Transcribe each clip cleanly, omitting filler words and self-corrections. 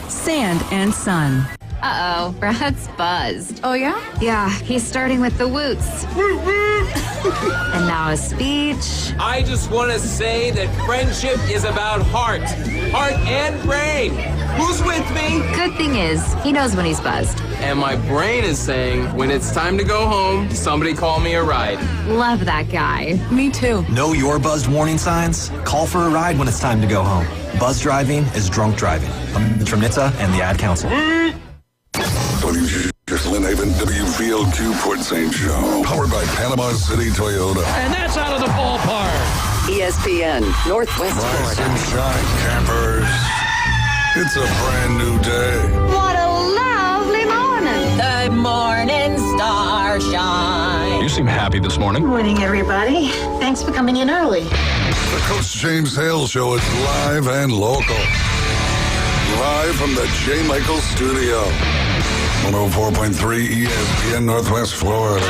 Sand and Sun. Uh-oh, Brad's buzzed. Oh, yeah? Yeah, he's starting with the woots. And now a speech. I just want to say that friendship is about heart and brain. Who's with me? Good thing is, he knows when he's buzzed. And my brain is saying, when it's time to go home, somebody call me a ride. Love that guy. Me too. Know your buzzed warning signs? Call for a ride when it's time to go home. Buzz driving is drunk driving. From NHTSA and the Ad Council. WGS Lynn Haven, WVL2 Port St. Joe. Powered by Panama City Toyota. And that's out of the ballpark. ESPN Northwest Rise Florida. and shine, campers. It's a brand new day. What a lovely morning. Good morning, starshine. You seem happy this morning. Morning, everybody. Thanks for coming in early. The Coach James Hale Show is live and local. Live from the J. Michael Studio. 104.3 ESPN Northwest Florida.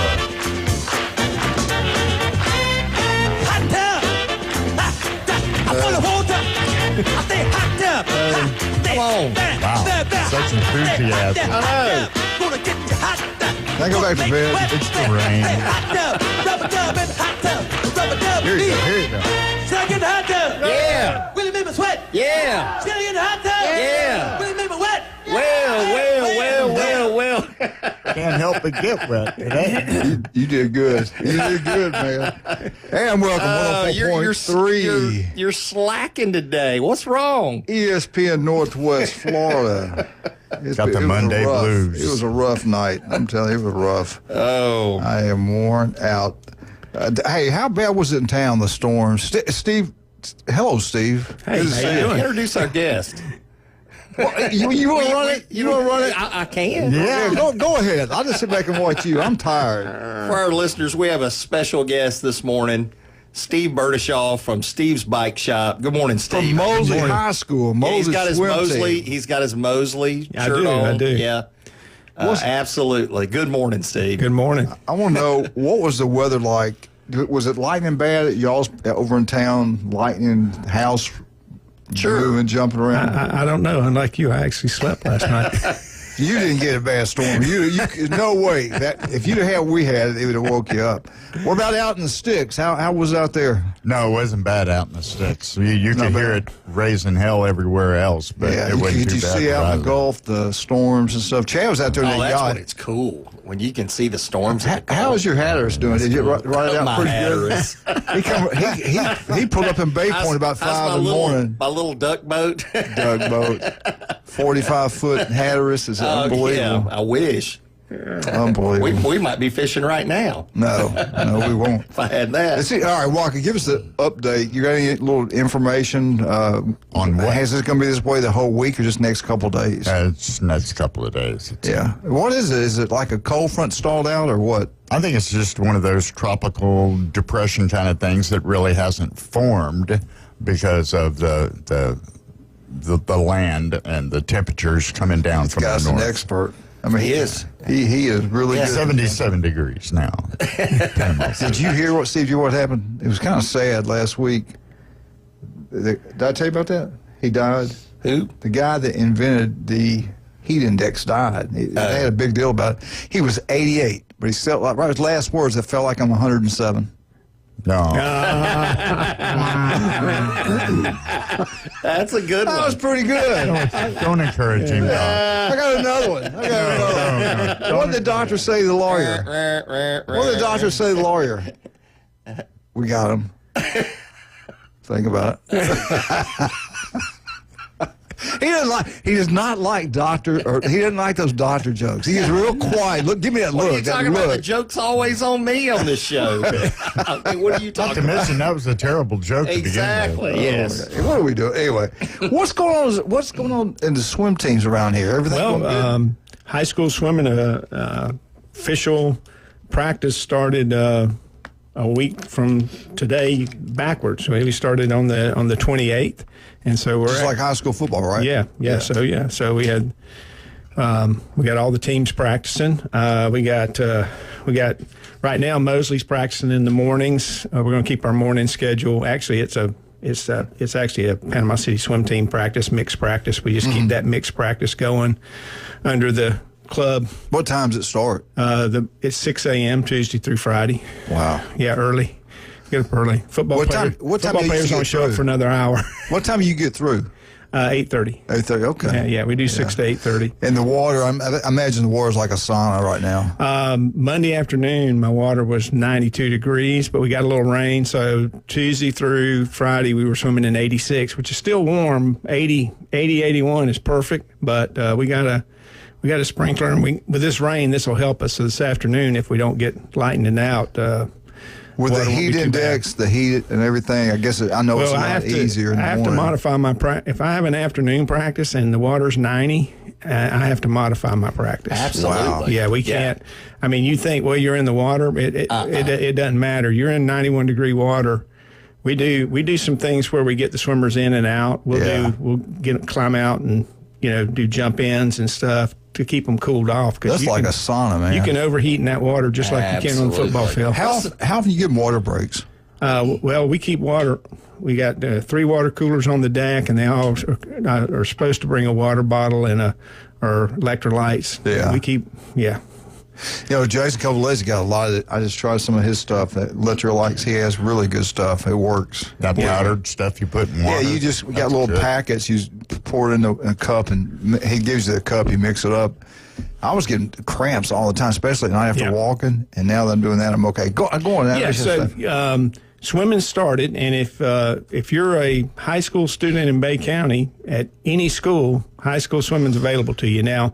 Wow, such enthusiasm. I know. Now go back to bed. It's the rain. Here you go. Second hot tub. Yeah. Will it make me sweat? Yeah. Still in the hot tub. Yeah. Will it make me wet? Well. Can't help but get wet today. You did good. You did good, man. And welcome, 104.3. You're slacking today. What's wrong? ESPN Northwest Florida. Got the Monday blues. It was a rough night. I'm telling you, it was rough. Oh. I am worn out. Hey, how bad was it in town, the storm? Steve, hello, Steve. Hey, Good to see you. Introduce our guest. Well, you want to run it? You want to run it? I can. Yeah, go ahead. I'll just sit back and watch you. I'm tired. For our listeners, we have a special guest this morning, Steve Burdishaw from Steve's Bike Shop. Good morning, Steve. From Mosley High School. Mosley he's got his swim Mosley. team. He's got his Mosley I shirt do, on. I do. Yeah. Absolutely. Good morning, Steve. Good morning. I want to know, what was the weather like? Was it lightning bad at y'all's over in town? Lightning, house moving, jumping around? I don't know. Unlike you, I actually slept last night. You didn't get a bad storm. You no way. That if you'd have had what we had, it would have woke you up. What about out in the sticks? How was it out there? No, it wasn't bad out in the sticks. You could hear it raising hell everywhere else, but Yeah, it wasn't could too you bad. see out in the Gulf the storms and stuff? Chad was out there in the Oh, that's yacht. when it's cool, when you can see the storms. How is your Hatteras doing? Did you write it out My pretty Hatteras. good? He pulled up in Bay Point about 5 in the morning. My little duck boat. Duck boat, 45-foot Hatteras is unbelievable. Yeah, I wish. Unbelievable. We might be fishing right now. No, we won't. If I had that. Let's see. All right, Walker, give us the update. You got any little information On what? Is this going to be this way the whole week or just next couple of days? It's next couple of days. Yeah. What is it? Is it like a cold front stalled out or what? I think it's just one of those tropical depression kind of things that really hasn't formed because of the land and the temperatures coming down from the Guy's north. an expert. I mean, he is. He is really good. 77 degrees now. Did you hear what happened? It was kind of sad last week. Did I tell you about that? He died. Who? The guy that invented the heat index died. They had a big deal about it. He was 88, but he felt like, right, his last words, it felt like I'm 107. No. That's a good one. That was pretty good. Don't encourage him, Doc. I got another one. No. What did the doctor say to the lawyer? What did the doctor say to the lawyer? We got him. Think about it. He does not like he doesn't like those doctor jokes. He is real quiet. Look, give me that look. What are you talking about? The joke's always on me on this show. I mean, what are you talking Not to about? mention, that was a terrible joke Exactly, to begin with. yes. Okay. What are we doing? Anyway, what's going on in the swim teams around here? Everything going good? High school swimming official practice started a week from today backwards. So we started on the 28th, and so we're just like high school football, right? Yeah. So we had we got all the teams practicing. We got right now Mosley's practicing in the mornings. We're going to keep our morning schedule. Actually, it's It's actually a Panama City swim team practice, mixed practice. We just keep that mixed practice going under the club. What time does it start? It's 6 a.m. Tuesday through Friday. Wow. Yeah, early. Get up early. Football players don't show up for another hour. What time do you get through? 8:30. 8:30. Okay. Yeah, we do 6 to 8:30. And the water, I imagine the water's like a sauna right now. Monday afternoon, my water was 92 degrees, but we got a little rain. So Tuesday through Friday, we were swimming in 86, which is still warm. 80, 81 is perfect, but we got a sprinkler, and with this rain, this will help us. So this afternoon, if we don't get lightening out. With the heat index, the heat and everything, I guess I know it's a lot easier in the morning. I have to modify my practice. If I have an afternoon practice and the water's 90, I have to modify my practice. Absolutely. Wow. Yeah, we can't. I mean, you think, well, you're in the water. It doesn't matter. You're in 91-degree water. We do some things where we get the swimmers in and out. We'll climb out and do jump ins and stuff to keep them cooled off. That's like a sauna, man. You can overheat in that water just like you can on the football field. How often you get water breaks? Well, we keep water. We got 3 water coolers on the deck, and they all are supposed to bring a water bottle and or electrolytes. Yeah. We keep, Jason, a couple of days ago, got a lot of it. I just tried some of his stuff. That electrolytes, he has really good stuff. It works. That powdered stuff you put in water. Yeah, we got little packets. You pour it in a cup, and he gives you the cup. You mix it up. I was getting cramps all the time, especially at night after walking. And now that I'm doing that, I'm okay. Go on. Yeah. So swimming started, and if you're a high school student in Bay County at any school, high school swimming's available to you now.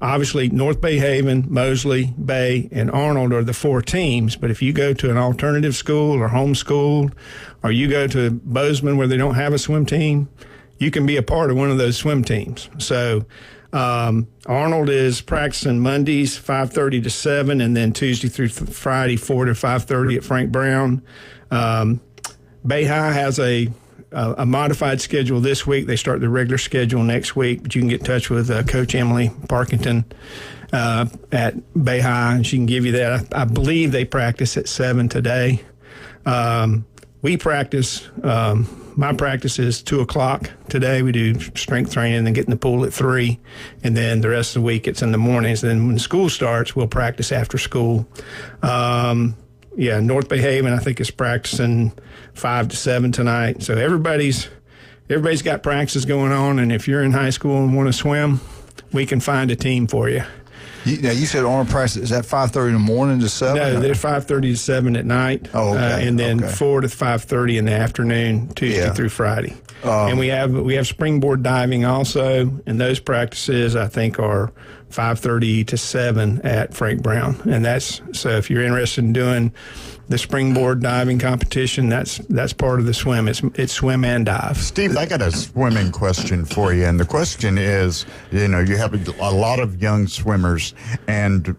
Obviously, North Bay Haven, Mosley, Bay, and Arnold are the 4 teams. But if you go to an alternative school or homeschooled, or you go to Bozeman where they don't have a swim team, you can be a part of one of those swim teams. So Arnold is practicing Mondays 5:30 to 7, and then Tuesday through Friday 4 to 5:30 at Frank Brown. Bay High has a modified schedule this week. They start the regular schedule next week, but you can get in touch with Coach Emily Parkington at Bay High, and she can give you that. I believe they practice at 7 today. We practice, my practice is 2 o'clock today. We do strength training and then get in the pool at 3, and then the rest of the week it's in the mornings. And then when school starts, we'll practice after school. North Bay Haven, I think, is practicing 5 to 7 tonight. So everybody's got practices going on, and if you're in high school and want to swim, we can find a team for you. You said Arnold practice, is that 5:30 in the morning to 7? No, they're 5:30 to 7 at night. Oh, okay. And then 4 to 5:30 in the afternoon, Tuesday through Friday. And we have springboard diving also, and those practices I think are 5:30 to 7 at Frank Brown. And so if you're interested in doing the springboard diving competition, that's part of the swim. It's swim and dive. Steve, I got a swimming question for you, and the question is, you have a lot of young swimmers, and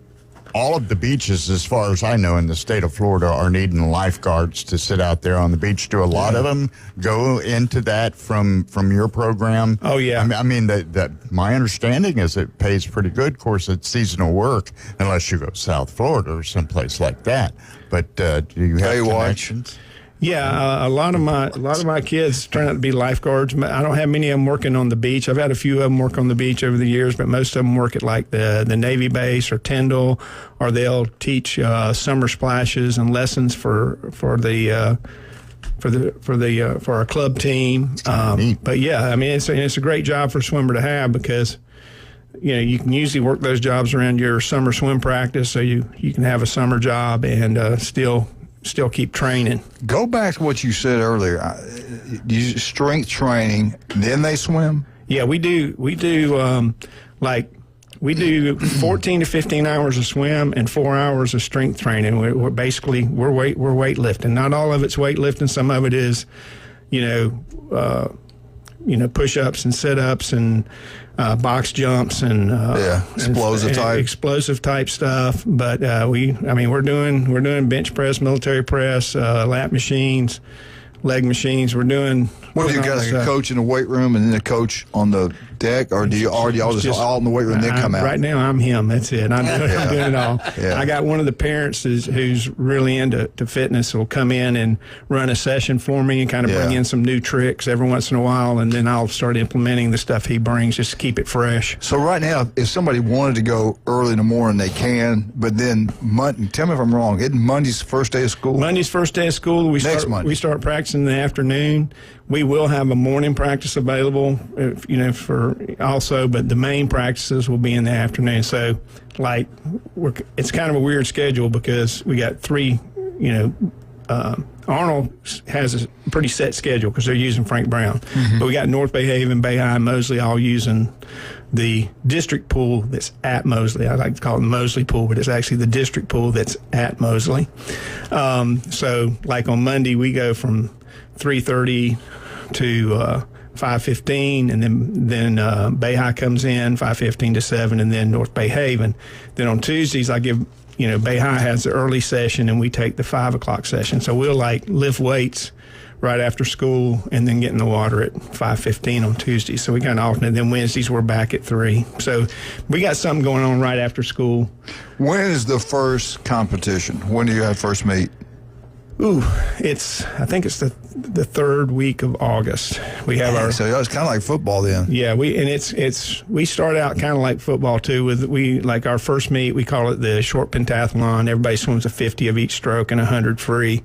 all of the beaches, as far as I know, in the state of Florida are needing lifeguards to sit out there on the beach. Do a lot of them go into that from your program? Oh, yeah. I mean, that my understanding is it pays pretty good. Of course, it's seasonal work, unless you go South Florida or someplace like that. But do you have connections? Yeah, a lot of my kids turn out to be lifeguards. I don't have many of them working on the beach. I've had a few of them work on the beach over the years, but most of them work at like the Navy base or Tyndall, or they'll teach summer splashes and lessons for our club team. But yeah, I mean it's a great job for a swimmer to have, because you can usually work those jobs around your summer swim practice, so you can have a summer job and still keep training. Go back to what you said earlier. You strength training, then they swim? Yeah, we do 14 to 15 hours of swim and 4 hours of strength training. We're weightlifting. Not all of it's weightlifting. Some of it is, push-ups and sit-ups and box jumps and explosive type stuff. But we're doing bench press, military press, lap machines, leg machines. We're doing. What if you got a coach in the weight room and then a coach on the deck, or do y'all just all in the weight room and then come out? Right now, I'm him. That's it. I'm doing it all. Yeah. I got one of the parents who's really into fitness will come in and run a session for me and kind of bring in some new tricks every once in a while, and then I'll start implementing the stuff he brings just to keep it fresh. So right now, if somebody wanted to go early in the morning, they can, but then tell me if I'm wrong, isn't Monday's the first day of school? Monday's first day of school. We start practicing in the afternoon. We will have a morning practice available, for also, but the main practices will be in the afternoon. So, it's kind of a weird schedule because we got three, Arnold has a pretty set schedule because they're using Frank Brown. Mm-hmm. But we got North Bay Haven, Bay High, and Mosley all using the district pool that's at Mosley. I like to call it the Mosley pool, but it's actually the district pool that's at Mosley. So, like on Monday, we go from 3:30 to 5:15, and then Bay High comes in 5:15 to 7, and then North Bay Haven. Then on Tuesdays, I give Bay High has the early session, and we take the 5 o'clock session. So we'll lift weights right after school, and then get in the water at 5:15 on Tuesdays. So we kind of alternate. Then Wednesdays we're back at 3. So we got something going on right after school. When is the first competition? When do you have first meet? I think it's the third week of August. We have so it's kind of like football then. Yeah, we start out kind of like football too. Like our first meet, we call it the short pentathlon. Everybody swims a 50 of each stroke and 100 free.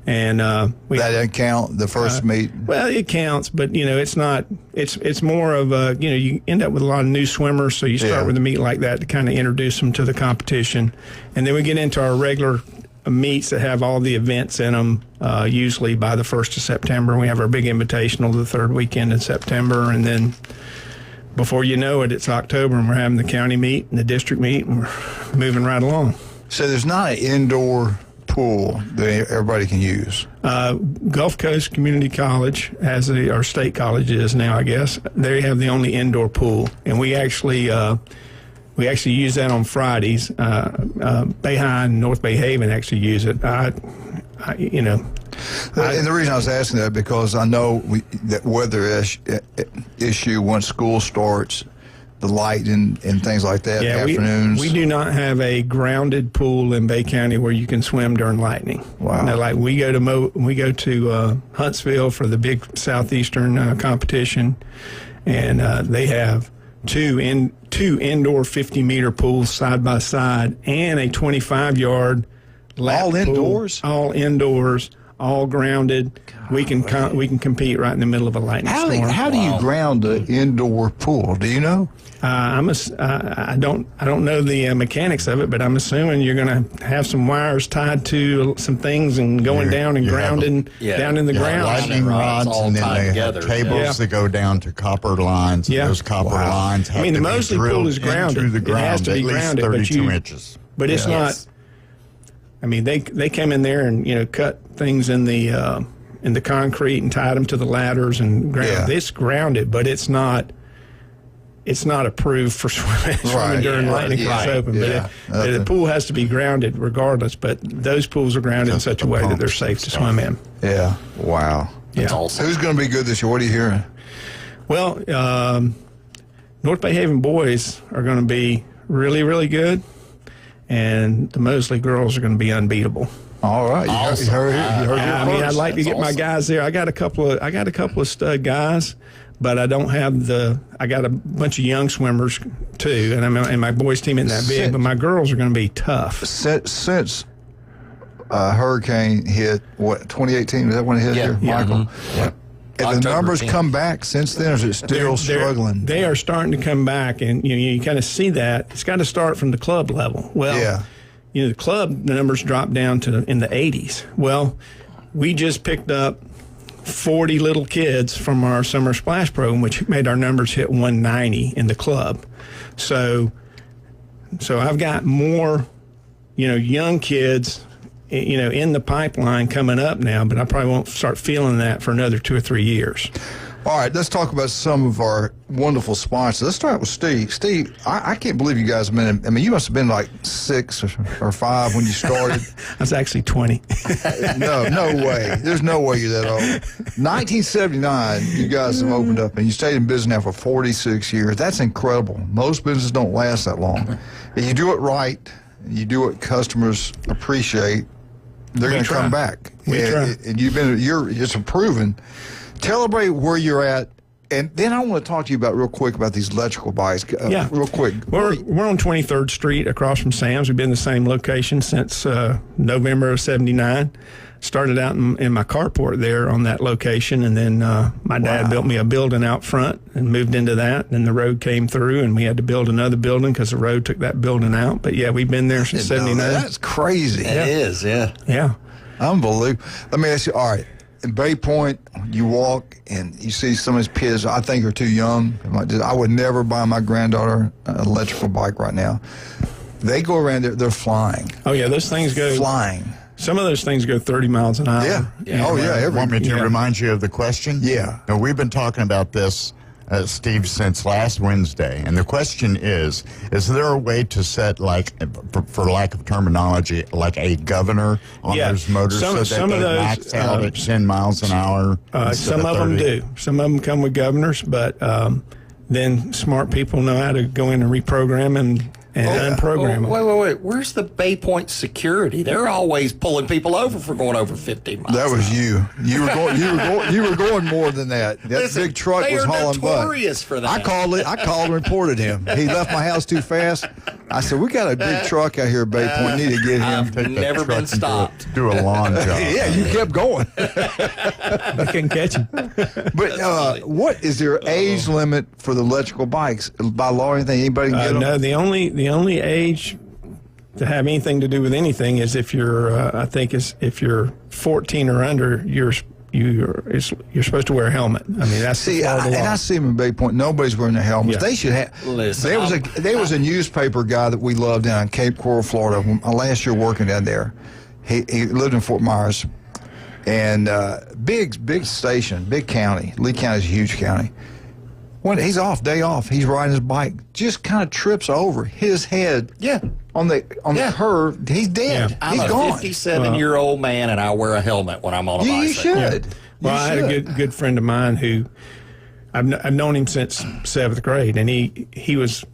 And that doesn't count, the first meet. Well, it counts, but it's not. It's more of you end up with a lot of new swimmers, so you start with a meet like that to kind of introduce them to the competition, and then we get into our regular meets that have all the events in them. Usually by the 1st of September, we have our big invitational the third weekend in September, and then before you know it, it's October, and we're having the county meet and the district meet, and we're moving right along. So there's not an indoor pool that everybody can use? Gulf Coast Community College, or state college is now, I guess, they have the only indoor pool, and we actually use that on Fridays. Bay High and North Bay Haven actually use it. And the reason I was asking that because I know that weather issue once school starts, the light and things like that. Afternoons. We do not have a grounded pool in Bay County where you can swim during lightning. Wow. Now, we go to Huntsville for the big southeastern competition, and they have two indoor 50-meter pools side by side and a 25-yard lap all pool. Indoors? All indoors, all grounded. We can compete right in the middle of a lightning storm. How do you ground an indoor pool? Do you know? I don't know the mechanics of it, but I'm assuming you're going to have some wires tied to some things and going down and grounding down in the ground. Lightning rods, and then they have cables that go down to copper lines. And those copper lines have the Mosley pool is grounded. Into the ground, it has to be grounded, 32 inches. But it's not. They came in there and cut things in the concrete and tied them to the ladders and ground. It's grounded, but it's not. It's not approved for swimming during lightning class open, but the pool has to be grounded regardless. But those pools are grounded in such a way that they're safe to swim in. Yeah. Wow. That's awesome. Who's going to be good this year? What are you hearing? Well, North Bay Haven boys are going to be really, really good, and the Mosley girls are going to be unbeatable. All right. You heard I'd like to get my guys there. I got a couple of stud guys. But I don't have I got a bunch of young swimmers too, and my boys team isn't that big, but my girls are going to be tough. Since hurricane hit, 2018, is that when it hit here, Michael? Mm-hmm. Yeah. Have the numbers come back since then, or is it still struggling? They are starting to come back, and you kind of see that. It's got to start from the club level. Well, the club, the numbers dropped down to in the 80s. Well, we just picked up 40 little kids from our summer splash program, which made our numbers hit 190 in the club. So I've got more, young kids, in the pipeline coming up now, but I probably won't start feeling that for another 2 or 3 years. All right, let's talk about some of our wonderful sponsors. Let's start with Steve. Steve, I can't believe you guys have been, I mean, you must have been like 6 or 5 when you started. I was actually 20. No way. There's no way you're that old. 1979, you guys have opened up, and you stayed in business now for 46 years. That's incredible. Most businesses don't last that long. If you do it right, you do what customers appreciate, they're going to come back. And it's a proven. Tell everybody where you're at, and then I want to talk to you about real quick about these electrical bikes. Real quick. We're on 23rd Street across from Sam's. We've been in the same location since November of '79. Started out in my carport there on that location, and then my dad built me a building out front and moved into that. And the road came through, and we had to build another building because the road took that building out. But yeah, we've been there since '79. That's crazy. It is, yeah. Yeah. Unbelievable. Let me ask you, all right, in Bay Point, you walk and you see some of these kids I think are too young. I would never buy my granddaughter an electrical bike right now. They go around there, they're flying. Oh, yeah, those things go. Flying. Some of those things go 30 miles an hour. Yeah. Oh, yeah. Want me to remind you of the question? Yeah. Now, we've been talking about this, Steve, since last Wednesday. And the question is there a way to set, like, for lack of terminology, like a governor on those motors so that they max out at 10 miles an hour? Some of them do. Some of them come with governors, but then smart people know how to go in and reprogram and unprogram them. Wait. Where's the Bay Point security? They're always pulling people over for going over 50 miles. That was you. You were going more than that. That Listen, big truck was hauling butt. Notorious for that. I called and reported him. He left my house too fast. I said, we got a big truck out here at Bay Point. Need to get him. I've never been stopped. Do a lawn job. Yeah, you kept going. I couldn't catch him. But what is there age limit for the electrical bikes by law or anything? Anybody can get them? No, the only age to have anything to do with anything is if you're if you're 14 or under, you're supposed to wear a helmet. I mean, that's the law. And I see them in Bay Point. Nobody's wearing their helmets. Yeah. They should have. Listen, there was a newspaper guy that we loved down in Cape Coral, Florida. Last year working down there, he lived in Fort Myers, and big station, big county. Lee County is a huge county. When he's day off, he's riding his bike, just kind of trips over his head. Yeah. On the curve, he's dead. Yeah. He's I'm gone. a 57-year-old man, and I wear a helmet when I'm on a bicycle. You should. Yeah. Well, I had a good friend of mine who I've known him since 7th grade, and he was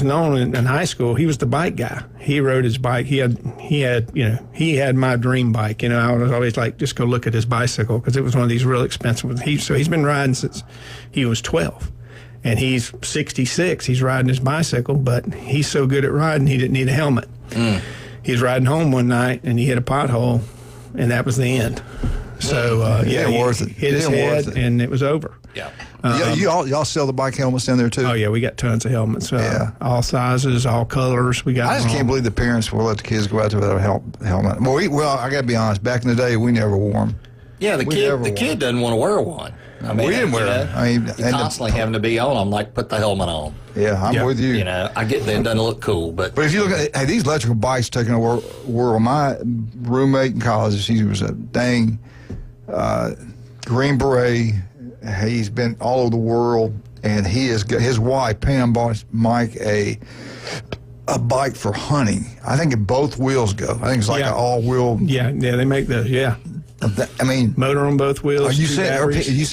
known in high school. He was the bike guy. He rode his bike. He had my dream bike. I was always like, just go look at his bicycle because it was one of these real expensive ones. So he's been riding since he was 12. And he's 66. He's riding his bicycle, but he's so good at riding, he didn't need a helmet. He was riding home one night, and he hit a pothole, and that was the end. So, he hit his head, and it was over. Yeah. Y'all sell the bike helmets down there, too? Oh, yeah, we got tons of helmets. All sizes, all colors. I just can't believe the parents will let the kids go out there without a helmet. Well, I got to be honest. Back in the day, we never wore them. Yeah, the kid doesn't want to wear one. I mean, we didn't wear them. I mean, constantly having to be on them, like put the helmet on. Yeah, I'm with you. I get that it doesn't look cool, but if you look at these electrical bikes taking over the world, my roommate in college, he was a dang Green Beret. He's been all over the world, and his wife Pam bought Mike a bike for hunting. I think both wheels go. I think it's like an all-wheel. Yeah, they make those. Yeah. I mean, motor on both wheels. You see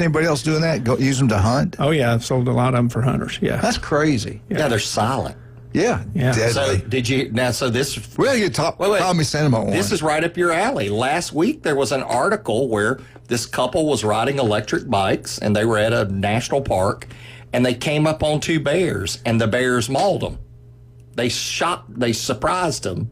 anybody else doing that? Go use them to hunt? Oh yeah, I've sold a lot of them for hunters. Yeah, that's crazy. Yeah, they're silent. Yeah. So did you now? So this. Well, you probably send them one. This is right up your alley. Last week there was an article where this couple was riding electric bikes, and they were at a national park, and they came up on 2 bears, and the bears mauled them. They surprised them.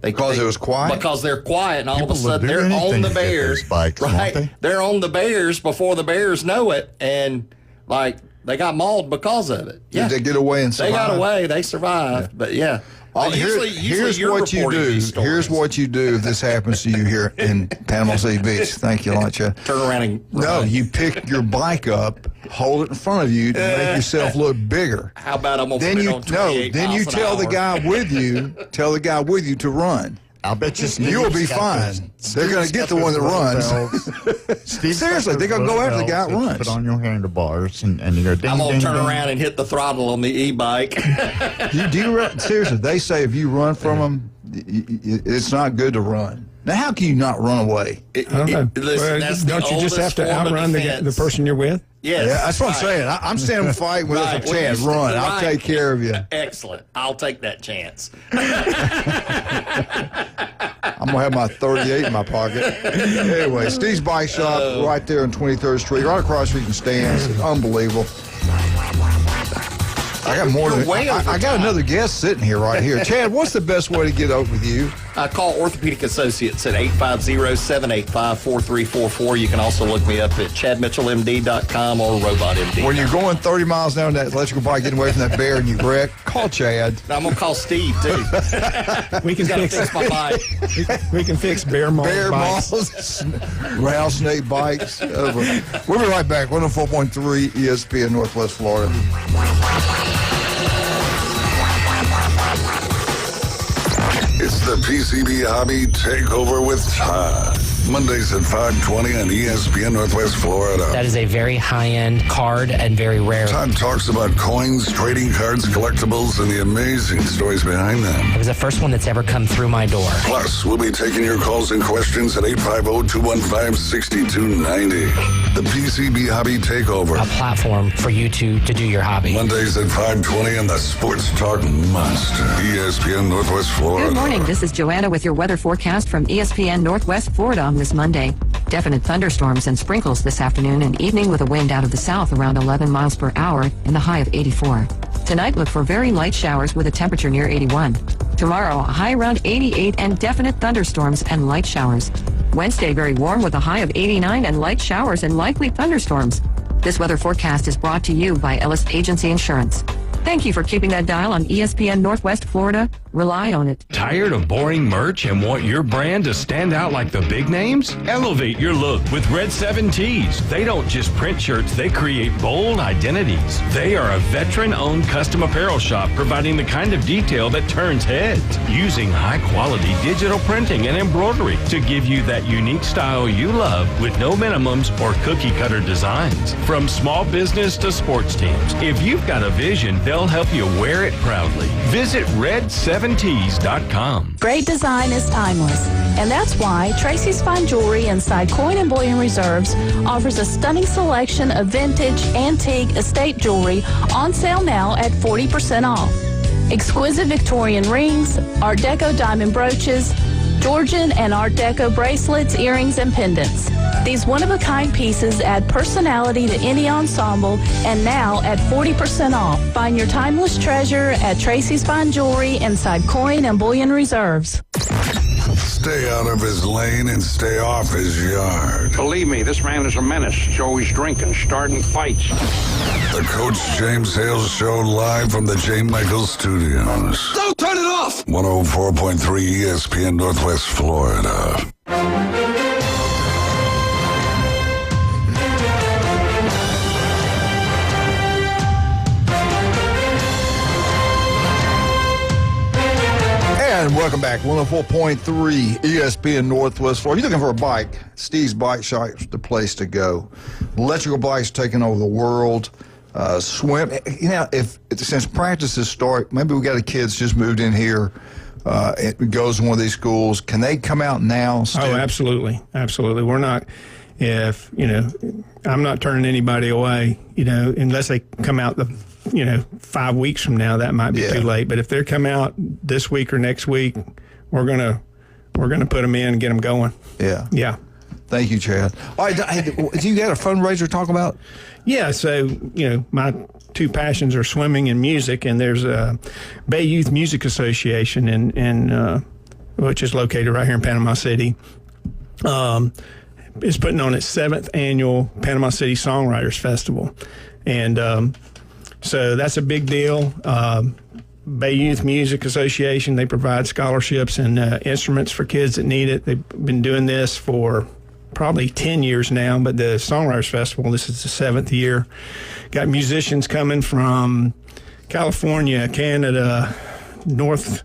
Because it was quiet? Because they're quiet, and all of a sudden they're on the bears. Bikes, right? They're on the bears before the bears know it, and they got mauled because of it. Yeah. Did they get away and survive? They got away. They survived. Yeah. But yeah. Here's what you do. Here's what you do if this happens to you here in Panama City Beach. Thank you, Lancha. Turn around and run. No, you pick your bike up, hold it in front of you to make yourself look bigger. How about I'm gonna put it on 28 Then you tell the guy with you, to run. I'll bet you You will be fine. They're going to get the one that runs. Seriously, they're going to go after the guy that runs. Put on your handlebars and you go ding, I'm going ding, to turn ding. around and hit the throttle on the e-bike. Seriously, they say if you run from them, it's not good to run. Now, how can you not run away? I don't know. Listen, Don't you just have to outrun the person you're with? Yes. Yeah, that's what I'm saying. I'm standing fight with a chance. Run. I'll take care of you. Excellent. I'll take that chance. I'm going to have my 38 in my pocket. Anyway, Steve's Bike Shop right there on 23rd Street, right across from Stands. It's unbelievable. I got more than I got another guest sitting here right here. Chad, what's the best way to get over with you? Call Orthopedic Associates at 850-785-4344. You can also look me up at chadmitchellmd.com or RobotMD. When you're going 30 miles an hour on that electrical bike, getting away from that bear and you wreck, call Chad. I'm going to call Steve, too. We can fix my bike. We can fix bear malls. Bear malls, rattlesnake bikes. We'll be right back. 104.3 ESPN Northwest Florida. It's the PCB Hobby Takeover with Todd. Mondays at 5:20 on ESPN Northwest Florida. That is a very high-end card and very rare. Todd talks about coins, trading cards, collectibles, and the amazing stories behind them. It was the first one that's ever come through my door. Plus, we'll be taking your calls and questions at 850-215-6290. The PCB Hobby Takeover. A platform for you to do your hobby. Mondays at 5:20 on the Sports Talk Monster. ESPN Northwest Florida. Good morning. This is Joanna with your weather forecast from ESPN Northwest Florida on this Monday. Definite thunderstorms and sprinkles this afternoon and evening with a wind out of the south around 11 miles per hour and the high of 84. Tonight, look for very light showers with a temperature near 81. Tomorrow, a high around 88 and definite thunderstorms and light showers. Wednesday, very warm with a high of 89 and light showers and likely thunderstorms. This weather forecast is brought to you by Ellis Agency Insurance. Thank you for keeping that dial on ESPN Northwest Florida. Rely on it. Tired of boring merch and want your brand to stand out like the big names? Elevate your look with Red 7 Tees. They don't just print shirts, they create bold identities. They are a veteran-owned custom apparel shop providing the kind of detail that turns heads, using high-quality digital printing and embroidery to give you that unique style you love with no minimums or cookie-cutter designs. From small business to sports teams, if you've got a vision, they'll help you wear it proudly. Visit red7tees.com. Great design is timeless, and that's why Tracy's Fine Jewelry inside Coin and Bullion Reserves offers a stunning selection of vintage, antique, estate jewelry on sale now at 40% off. Exquisite Victorian rings, Art Deco diamond brooches, Georgian and Art Deco bracelets, earrings, and pendants. These one-of-a-kind pieces add personality to any ensemble, and now at 40% off. Find your timeless treasure at Tracy's Fine Jewelry inside Coin and Bullion Reserves. Stay out of his lane and stay off his yard. Believe me, this man is a menace. He's always drinking, starting fights. The Coach James Hale Show live from the J. Michaels Studios. Don't turn it off! 104.3 ESPN Northwest Florida. And welcome back. 104.3 ESPN Northwest Florida. You're looking for a bike, Steve's Bike Shop is the place to go. Electrical bikes taking over the world. Swim. You know, since practices start, maybe we got a kid's just moved in here. It goes in one of these schools. Can they come out now? Oh, absolutely. Absolutely. We're not, I'm not turning anybody away, unless they come out 5 weeks from now. That might be too late. But if they come out this week or next week, we're gonna put them in and get them going. Yeah. Yeah. Thank you, Chad. All right, do you got a fundraiser to talk about? Yeah, so, my two passions are swimming and music, and there's a Bay Youth Music Association, which is located right here in Panama City. Is putting on its 7th annual Panama City Songwriters Festival. And so that's a big deal. Bay Youth Music Association, they provide scholarships and instruments for kids that need it. They've been doing this for probably 10 years now, but the Songwriters Festival, this is the 7th year. Got musicians coming from California, Canada, North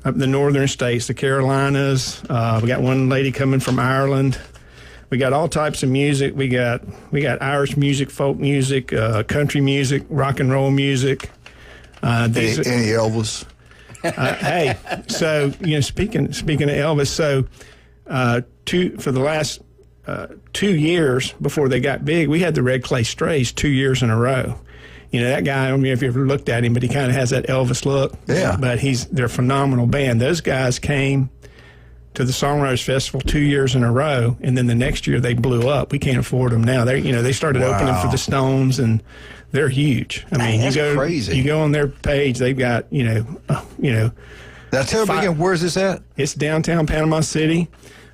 up the northern states, the Carolinas. We got one lady coming from Ireland. We got all types of music. We got Irish music, folk music, country music, rock and roll music. Any Elvis? Hey, so speaking of Elvis, so for the last 2 years before they got big, we had the Red Clay Strays 2 years in a row. That guy, I don't know if you ever looked at him, but he kind of has that Elvis look. Yeah. But they're a phenomenal band. Those guys came to the Songwriters Festival 2 years in a row, and then the next year they blew up. We can't afford them now. They started opening for the Stones, and they're huge. I mean, that's crazy. You go on their page, they've got Now tell me again, where's this at? It's downtown Panama City.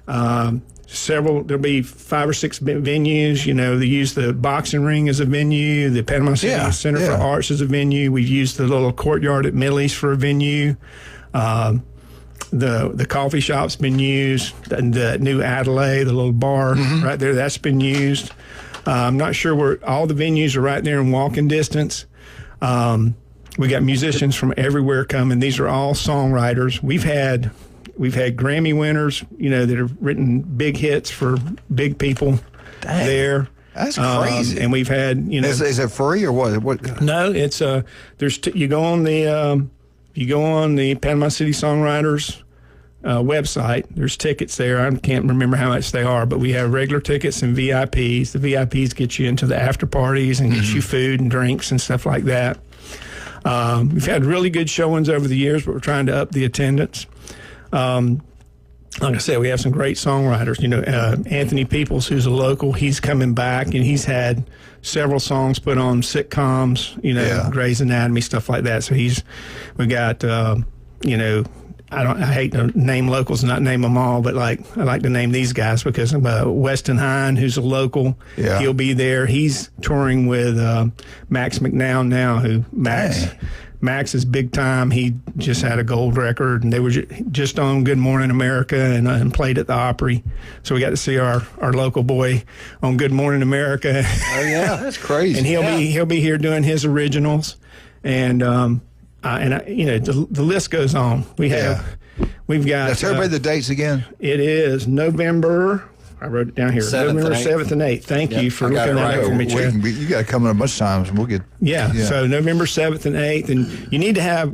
There'll be 5 or 6 venues. They use the boxing ring as a venue, the Panama City Center for Arts as a venue. We've used the little courtyard at Millie's for a venue. The coffee shop's been used. The new Adelaide, the little bar right there, that's been used. I'm not sure where all the venues are right there in walking distance. We got musicians from everywhere coming. These are all songwriters. We've had Grammy winners, that have written big hits for big people there. That's crazy. And we've had, Is it free or what? No, it's you go on the Panama City Songwriters website. There's tickets there. I can't remember how much they are, but we have regular tickets and VIPs. The VIPs get you into the after parties and get you food and drinks and stuff like that. We've had really good showings over the years, but we're trying to up the attendance. Like I said, we have some great songwriters. Anthony Peoples, who's a local, he's coming back, and he's had several songs put on sitcoms, Grey's Anatomy, stuff like that. So we got, I hate to name locals and not name them all, but I like to name these guys because Weston Hine, who's a local, he'll be there. He's touring with Max McNown now, Max is big time. He just had a gold record, and they were just on Good Morning America and played at the Opry. So we got to see our local boy on Good Morning America. Oh yeah, that's crazy. And he'll be here doing his originals, and the list goes on. We've got. Now tell everybody the dates again. It is November. I wrote it down here. November 7th and 8th. Thank you for looking that up for me, Chad. You got to come in a bunch of times, and we'll get. Yeah. So November 7th and 8th, and you need to have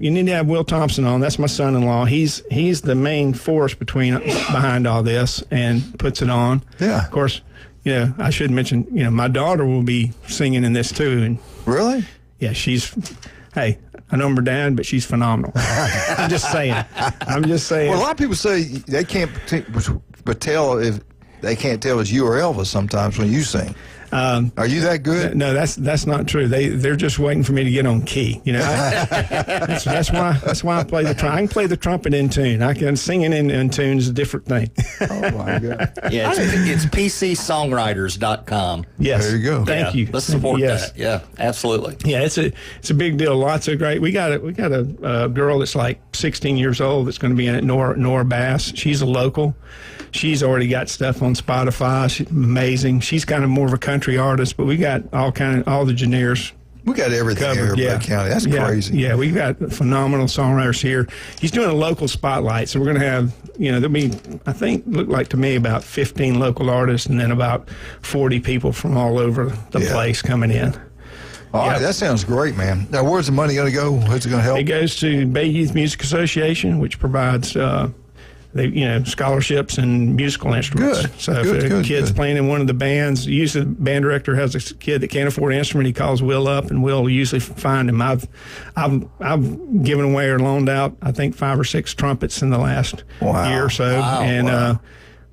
Will Thompson on. That's my son-in-law. He's the main force behind all this and puts it on. Yeah. Of course, I should mention, my daughter will be singing in this too. And really? Yeah, Hey, I know her dad, but she's phenomenal. I'm just saying. Well, a lot of people say they can't but tell if they can't tell it's you or Elvis sometimes when you sing. Are you that good? No, that's not true. They're just waiting for me to get on key. That's why I play the trumpet. I can play the trumpet in tune. I can singing in tune is a different thing. Oh my God! Yeah, it's PCSongwriters.com. Yes, there you go. Thank you. Let's support that. Yeah, absolutely. Yeah, it's a big deal. Lots of great. We got a girl that's like 16 years old that's going to be in it. Nora Bass. She's a local. She's already got stuff on Spotify. She's amazing. She's kind of more of a country artist, but we got all the genres. We got everything covered. Here in County. That's crazy. Yeah, we've got phenomenal songwriters here. He's doing a local spotlight, so we're going to have, there'll be, I think, look like to me about 15 local artists and then about 40 people from all over the place coming in. All right, that sounds great, man. Now, where's the money going to go? Who's it going to help? It goes to Bay Youth Music Association, which provides scholarships and musical instruments. Good. So if a kid's playing in one of the bands, usually the band director has a kid that can't afford an instrument, he calls Will up, and Will usually find him. I've given away or loaned out, I think, 5 or 6 trumpets in the last year or so, and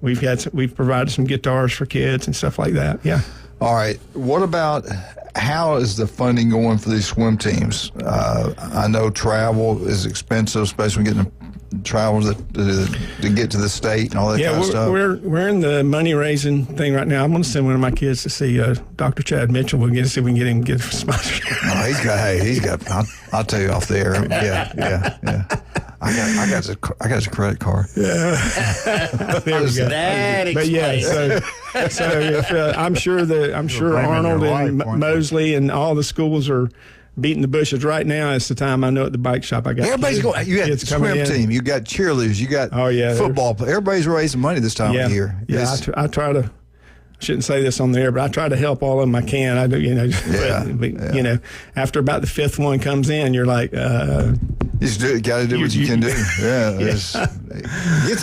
we've provided some guitars for kids and stuff like that. Yeah. All right. What about how is the funding going for these swim teams? I know travel is expensive, especially when getting travels to get to the state and all that kind of stuff. We're in the money raising thing right now. I'm going to send one of my kids to see Dr. Chad Mitchell. We'll see if we can get him to get a sponsorship. Oh, he's got. I'll tell you off the air. Yeah. I got his credit card. Yeah. There we go. But yeah, so if, I'm sure Arnold and Mosley and all the schools are beating the bushes. Right now, it's the time I know at the bike shop. I got everybody's going. You got kids the coming swim in. team. You got cheerleaders. You got football. Everybody's raising money this time of year. Yeah, I try to. Shouldn't say this on the air, but I try to help all of them I can. I do, you know. But, you know, after about the fifth one comes in, you're like, you just got to do what you can do. Yeah,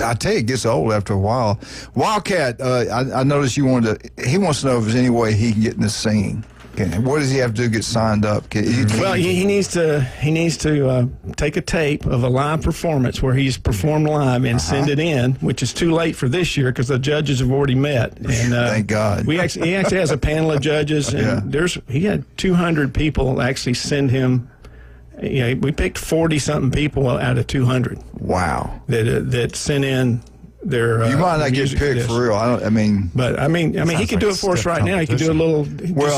I tell you, it gets old after a while. Wildcat, I noticed you wanted to. He wants to know if there's any way he can get in the singing. What does he have to do to get signed up? Well, he needs to take a tape of a live performance where he's performed live and send it in, which is too late for this year because the judges have already met. And thank God. He actually has a panel of judges, and he had 200 people actually send him. You know, we picked 40-something people out of 200. Wow. That sent in. You might not get picked for real. I mean, he could do it for us right now. He could do a little,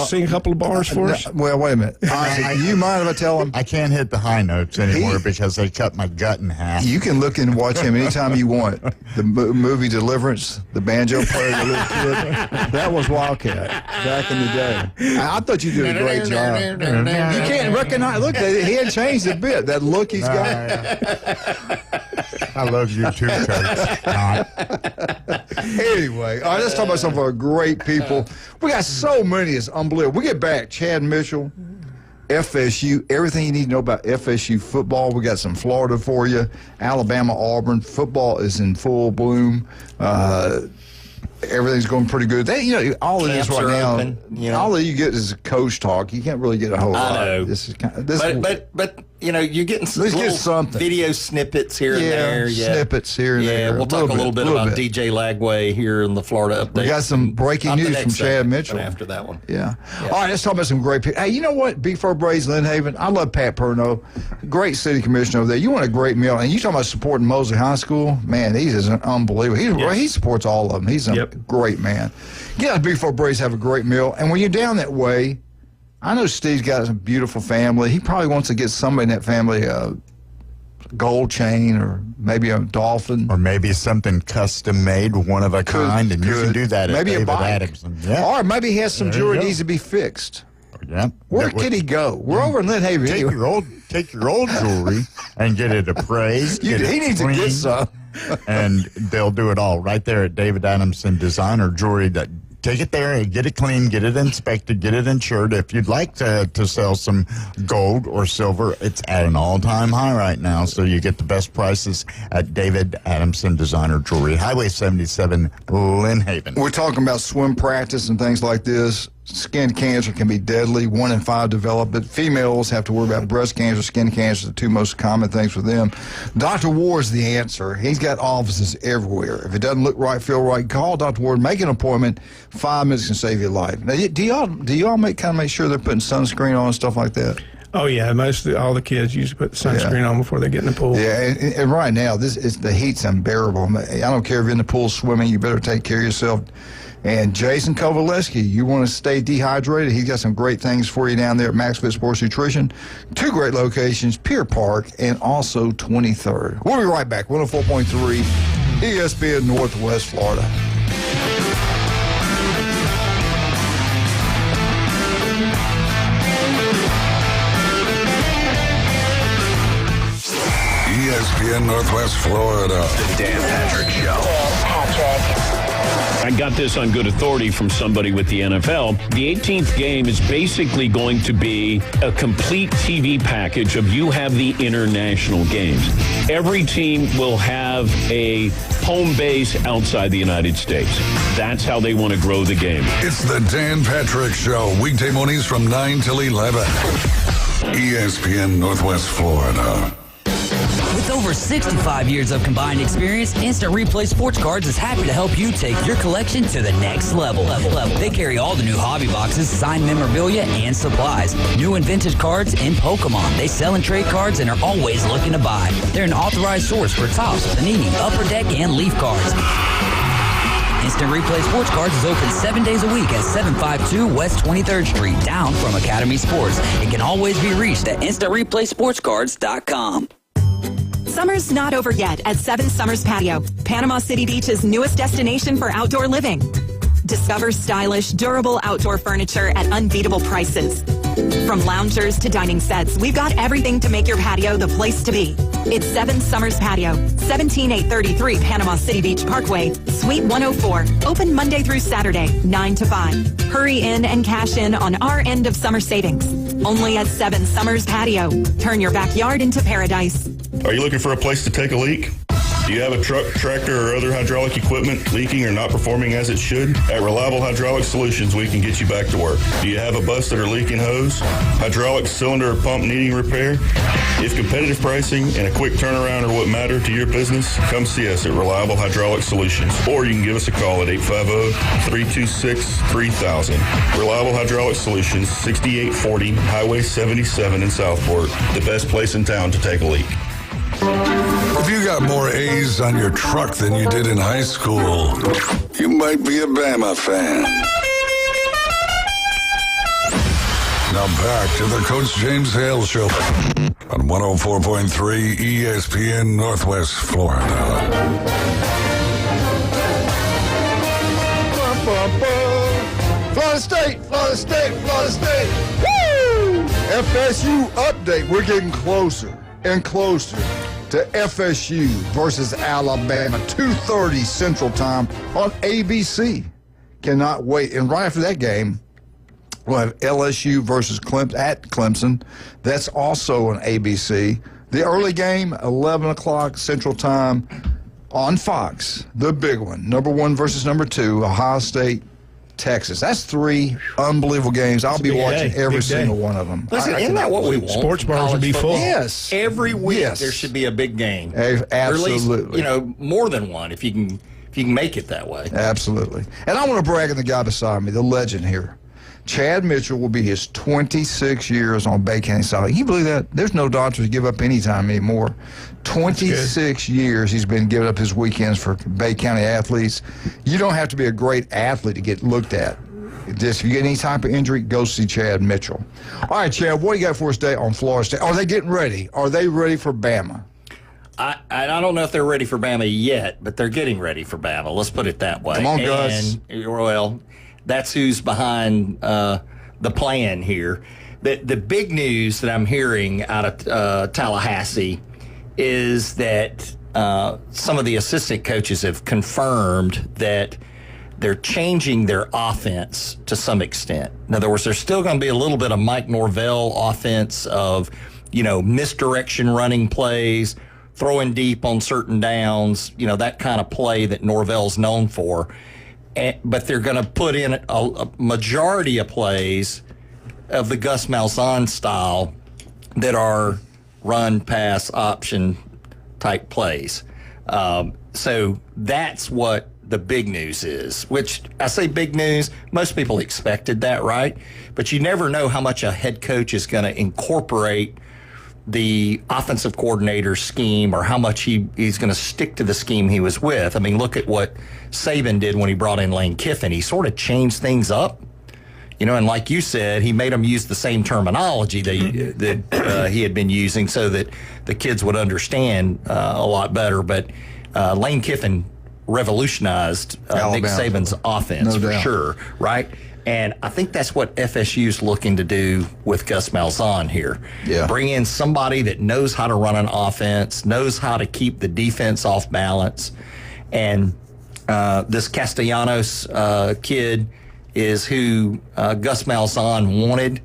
sing a couple of bars for us. Well, wait a minute. You mind if I tell him? I can't hit the high notes anymore because they cut my gut in half. You can look and watch him anytime you want. The movie Deliverance, the banjo player, the little kid, that was Wildcat back in the day. I thought you did a great job. You can't recognize. Look, he had changed a bit. That look he's got. I love you too, Coach. Anyway, all right, let's talk about some of our great people. We got so many, it's unbelievable. We get back, Chad Mitchell, FSU, everything you need to know about FSU football. We got some Florida for you, Alabama, Auburn. Football is in full bloom. Everything's going pretty good. All it is right now. Open, all that you get is coach talk. You can't really get a whole lot. I know. But you're getting some video snippets here and there. Yeah, snippets here and there. Yeah, we'll talk a little bit about DJ Lagway here in the Florida update. We got some breaking news from Chad Mitchell after that one. Yeah. All right, let's talk about some great people. Hey, you know what? B4 Braves, Lynn Haven. I love Pat Perno, great city commissioner over there. You want a great meal, and you talking about supporting Mosley High School? Man, he's unbelievable. He supports all of them. He's a great man. Get out to B4 Braves, have a great meal, and when you're down that way. I know Steve's got a beautiful family. He probably wants to get somebody in that family a gold chain or maybe a dolphin. Or maybe something custom made, one of a kind, and you can do that at David Adamson. Yeah. Or maybe he has some jewelry that needs to be fixed. Yeah. Where could he go? We're over in Lynn Haven. Take your old jewelry and get it appraised. He needs to get some. And they'll do it all right there at David Adamson Designer Jewelry. Take it there and get it clean, get it inspected, get it insured. If you'd like to sell some gold or silver, it's at an all-time high right now, so you get the best prices at David Adamson Designer Jewelry, Highway 77, Lynn Haven. We're talking about swim practice and things like this. Skin cancer can be deadly. 1 in 5 develop it. Females have to worry about breast cancer, skin cancer, the two most common things for them. Dr. Ward's the answer. He's got offices everywhere. If it doesn't look right, feel right, call Dr. Ward. Make an appointment. 5 minutes can save your life. Now, do y'all make sure they're putting sunscreen on and stuff like that? Oh yeah, all the kids usually put the sunscreen on before they get in the pool. Yeah, and right now the heat's unbearable. I don't care if you're in the pool swimming. You better take care of yourself. And Jason Kovaleski, you want to stay dehydrated? He's got some great things for you down there at MaxFit Sports Nutrition. 2 great locations, Pier Park and also 23rd. We'll be right back. 104.3 ESPN Northwest Florida. ESPN Northwest Florida. The Dan Patrick Show. Dan Patrick. I got this on good authority from somebody with the NFL. The 18th game is basically going to be a complete TV package of you have the international games. Every team will have a home base outside the United States. That's how they want to grow the game. It's the Dan Patrick Show, weekday mornings from 9 till 11. ESPN Northwest Florida. With over 65 years of combined experience, Instant Replay Sports Cards is happy to help you take your collection to the next level. They carry all the new hobby boxes, signed memorabilia, and supplies. New and vintage cards and Pokemon. They sell and trade cards and are always looking to buy. They're an authorized source for Topps, Panini, Upper Deck, and Leaf cards. Instant Replay Sports Cards is open 7 days a week at 752 West 23rd Street, down from Academy Sports. It can always be reached at InstantReplaySportsCards.com. Summer's not over yet at 7 Summers Patio, Panama City Beach's newest destination for outdoor living. Discover stylish, durable outdoor furniture at unbeatable prices. From loungers to dining sets, we've got everything to make your patio the place to be. It's 7 Summers Patio, 17833 Panama City Beach Parkway, Suite 104. Open Monday through Saturday, 9 to 5. Hurry in and cash in on our end of summer savings. Only at 7 Summers Patio. Turn your backyard into paradise. Are you looking for a place to take a leak? Do you have a truck, tractor, or other hydraulic equipment leaking or not performing as it should? At Reliable Hydraulic Solutions, we can get you back to work. Do you have a busted or leaking hose, hydraulic cylinder or pump needing repair? If competitive pricing and a quick turnaround are what matter to your business, come see us at Reliable Hydraulic Solutions, or you can give us a call at 850-326-3000. Reliable Hydraulic Solutions, 6840 Highway 77 in Southport, the best place in town to take a leak. If you got more A's on your truck than you did in high school, you might be a Bama fan. Now back to the Coach James Hale Show on 104.3 ESPN Northwest Florida. Florida State, Florida State, Florida State. Woo! FSU update. We're getting closer and closer to FSU versus Alabama, 2:30 Central Time on ABC. Cannot wait. And right after that game, we'll have LSU versus at Clemson. That's also on ABC. The early game, 11 o'clock Central Time on Fox. The big one, number 1 versus number 2, Ohio State, Texas. That's 3 unbelievable games. I'll be watching every single one of them. Listen, isn't that what we want? Sports bars will be full. Yes. Every week there should be a big game. Absolutely. Or at least, more than one if you can make it that way. Absolutely. And I want to brag on the guy beside me, the legend here. Chad Mitchell will be his 26 years on Bay County Solid. Can you believe that? There's no doctors give up any time anymore. 26 years he's been giving up his weekends for Bay County athletes. You don't have to be a great athlete to get looked at. Just if you get any type of injury, go see Chad Mitchell. All right, Chad, what do you got for us today on Florida State? Are they getting ready? Are they ready for Bama? I don't know if they're ready for Bama yet, but they're getting ready for Bama. Let's put it that way. Come on, Gus. And, well, that's who's behind the plan here. The big news that I'm hearing out of Tallahassee is that some of the assistant coaches have confirmed that they're changing their offense to some extent. In other words, there's still going to be a little bit of Mike Norvell offense of, misdirection running plays, throwing deep on certain downs, that kind of play that Norvell's known for. But they're going to put in a majority of plays of the Gus Malzahn style that are run, pass, option type plays. So that's what the big news is, which I say big news. Most people expected that, right? But you never know how much a head coach is going to incorporate the offensive coordinator's scheme or how much he's going to stick to the scheme he was with. I mean, look at what Saban did when he brought in Lane Kiffin. He sort of changed things up, and like you said, he made them use the same terminology that he had been using so that the kids would understand a lot better. But Lane Kiffin revolutionized Nick Saban's offense for sure, right? And I think that's what FSU's looking to do with Gus Malzahn here. Yeah. Bring in somebody that knows how to run an offense, knows how to keep the defense off balance. And this Castellanos kid is who Gus Malzahn wanted.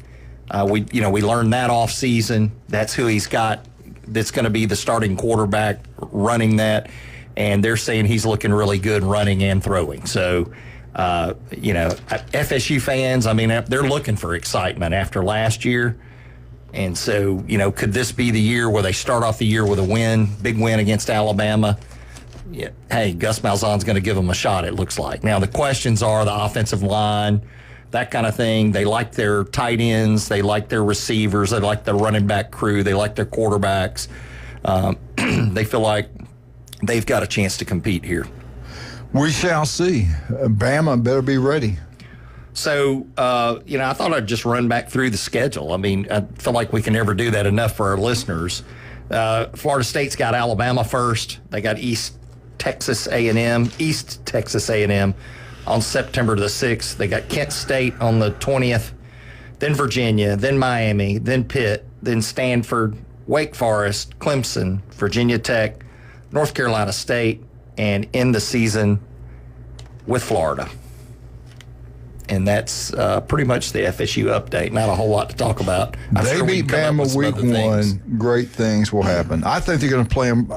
We learned that off season. That's who he's got that's going to be the starting quarterback running that. And they're saying he's looking really good running and throwing. So, FSU fans, I mean, they're looking for excitement after last year. And so, could this be the year where they start off the year with a win, big win against Alabama? Yeah. Hey, Gus Malzahn's going to give them a shot, it looks like. Now, the questions are the offensive line, that kind of thing. They like their tight ends. They like their receivers. They like their running back crew. They like their quarterbacks. They feel like they've got a chance to compete here. We shall see. Bama better be ready. So, I thought I'd just run back through the schedule. I mean, I feel like we can never do that enough for our listeners. Florida State's got Alabama first. They got East Texas A&M on September the 6th. They got Kent State on the 20th. then Virginia, then Miami, then Pitt, then Stanford, Wake Forest, Clemson, Virginia Tech, North Carolina State, and end the season with Florida. And that's pretty much the FSU update. Not a whole lot to talk about. They beat Bama week one. Great things will happen. I think they're going to play them.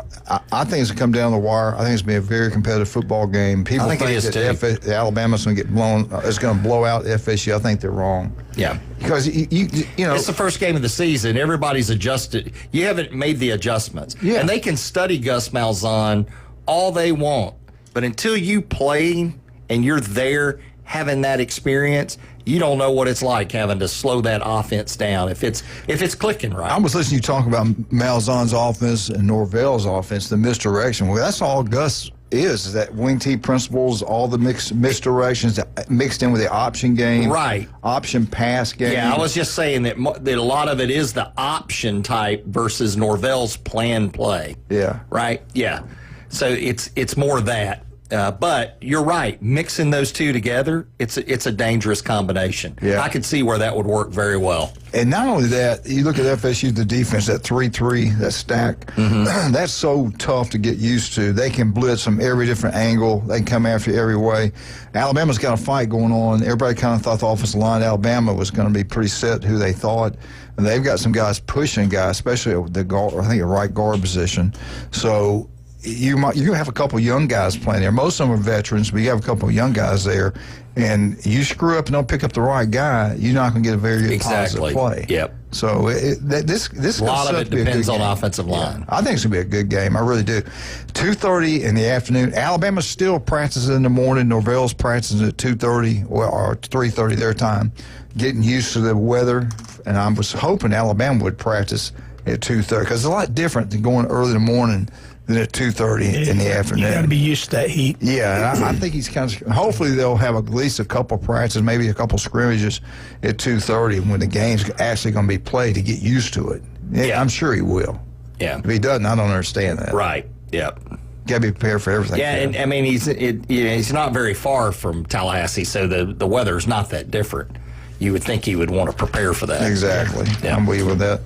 I think it's going to come down the wire. I think it's going to be a very competitive football game. People think that Alabama's going to get blown. It's going to blow out FSU. I think they're wrong. Yeah. Because, you know. It's the first game of the season. Everybody's adjusted. You haven't made the adjustments. Yeah. And they can study Gus Malzahn all they want. But until you play and you're there having that experience, you don't know what it's like having to slow that offense down if it's clicking right. I was listening to you talk about Malzahn's offense and Norvell's offense, the misdirection. Well, that's all Gus is that wing T principles, all the misdirections mixed in with the option game. Right. Option pass game. Yeah, I was just saying that a lot of it is the option type versus Norvell's plan play. Yeah. Right? Yeah. So it's more that. But you're right. Mixing those two together, it's a dangerous combination. Yeah. I could see where that would work very well. And not only that, you look at FSU, the defense, that 3-3, that stack, that's so tough to get used to. They can blitz from every different angle. They can come after you every way. Alabama's got a fight going on. Everybody kind of thought the offensive line Alabama was going to be pretty set who they thought. And they've got some guys pushing guys, especially at the guard, I think, a right guard position. So you're going to have a couple young guys playing there. Most of them are veterans, but you have a couple of young guys there. And you screw up and don't pick up the right guy, you're not going to get a very good positive play. Yep. So this a lot of it depends on offensive line. Yeah. I think it's going to be a good game. I really do. 2:30 in the afternoon. Alabama still practices in the morning. Norvell's practicing at 2:30 or 3:30 their time, getting used to the weather. And I was hoping Alabama would practice at 2:30 because it's a lot different than going early in the morning than at 2:30 in the afternoon. You got to be used to that heat. Yeah, and I think he's kind of. Hopefully, they'll have at least a couple practices, maybe a couple scrimmages at 2:30 when the game's actually going to be played to get used to it. Yeah, I'm sure he will. Yeah, if he doesn't, I don't understand that. Right. Yep. Got to be prepared for everything. Yeah, and I mean he's not very far from Tallahassee, so the weather's not that different. You would think he would want to prepare for that. Exactly. Yeah. I'm with you with that.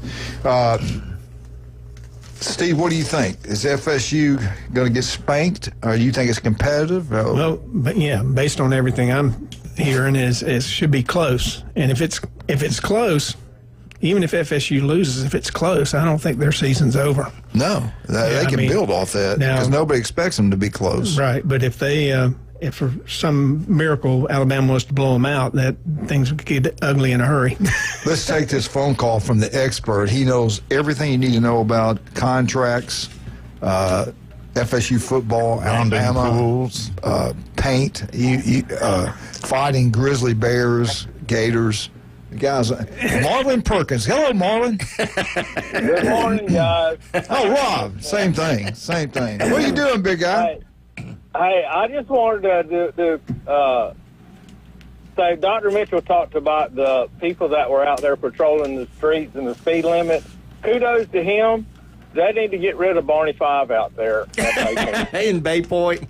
Steve, what do you think? Is FSU going to get spanked, or do you think it's competitive? Well, but yeah, based on everything I'm hearing, it should be close. And if it's close, even if FSU loses, if it's close, I don't think their season's over. No, they can build off that because nobody expects them to be close. Right, but if they if for some miracle Alabama was to blow them out, that things would get ugly in a hurry. Let's take this phone call from the expert. He knows everything you need to know about contracts, FSU football, Alabama, pools, paint, fighting grizzly bears, gators. Guys, Marlon Perkins. Hello, Marlon. Good morning, guys. Oh, Rob. Same thing. What are you doing, big guy? Hey, I just wanted to say Dr. Mitchell talked about the people that were out there patrolling the streets and the speed limit. Kudos to him. They need to get rid of Barney 5 out there. In Bay Point.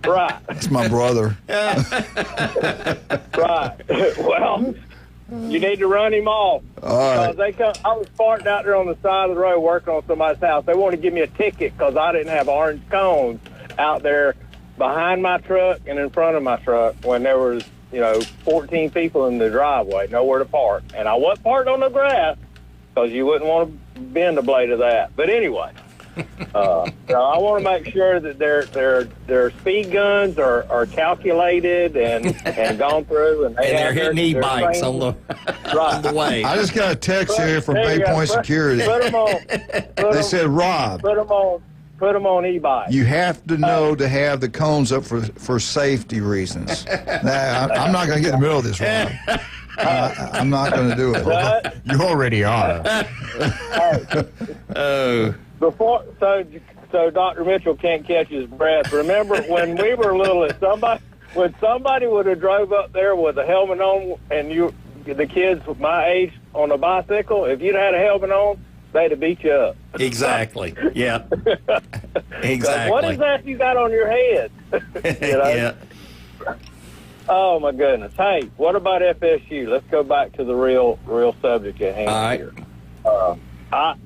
Right. That's my brother. Right. Well, you need to run him off. All right. I was parked out there on the side of the road working on somebody's house. They wanted to give me a ticket because I didn't have orange cones out there behind my truck and in front of my truck when there was, 14 people in the driveway, nowhere to park. And I wasn't parked on the grass because you wouldn't want to bend a blade of that. But anyway, I want to make sure that their speed guns are calculated and gone through, and they're hitting e-bikes on the way. I just got a text here from Bay Point Security. Put them on. They said, Rob, put them on e-bikes. You have to know to have the cones up for safety reasons. Now, I'm not going to get in the middle of this, Rob. I'm not going to do it. You already are. So Dr. Mitchell can't catch his breath. Remember when we were little, when somebody would have drove up there with a helmet on, and the kids my age on a bicycle, if you'd had a helmet on, they'd have beat you up. Exactly. Yeah. Exactly. What is that you got on your head? Yeah. Oh, my goodness. Hey, what about FSU? Let's go back to the real subject at hand. All right. Here.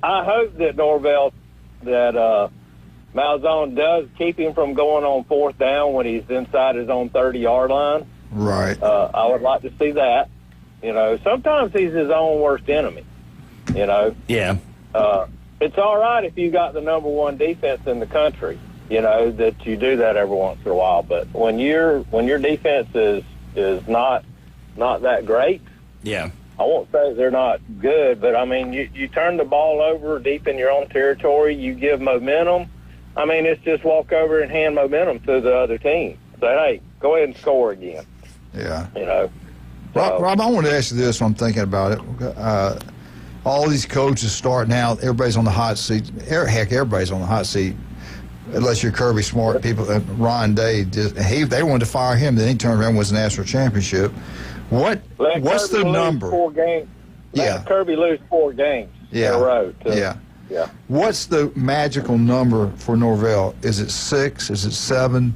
I hope that Norvell, that Malzahn does keep him from going on fourth down when he's inside his own 30-yard line. Right. I would like to see that. You know, sometimes he's his own worst enemy, you know. Yeah. It's all right if you got the number one defense in the country, you know, that you do that every once in a while. But when your defense is not that great, yeah, I won't say they're not good, but I mean, you turn the ball over deep in your own territory, you give momentum. I mean, it's just walk over and hand momentum to the other team. Say, hey, go ahead and score again. Yeah. You know. Rob, I want to ask you this when I'm thinking about it. All these coaches starting out, everybody's on the hot seat. Heck, everybody's on the hot seat, unless you're Kirby Smart. People, Ryan Day, they wanted to fire him. Then he turned around and wins the national championship. What's the number? 4 games. Let Kirby lose 4 games in a row. Yeah. What's the magical number for Norvell? Is it 6? Is it 7?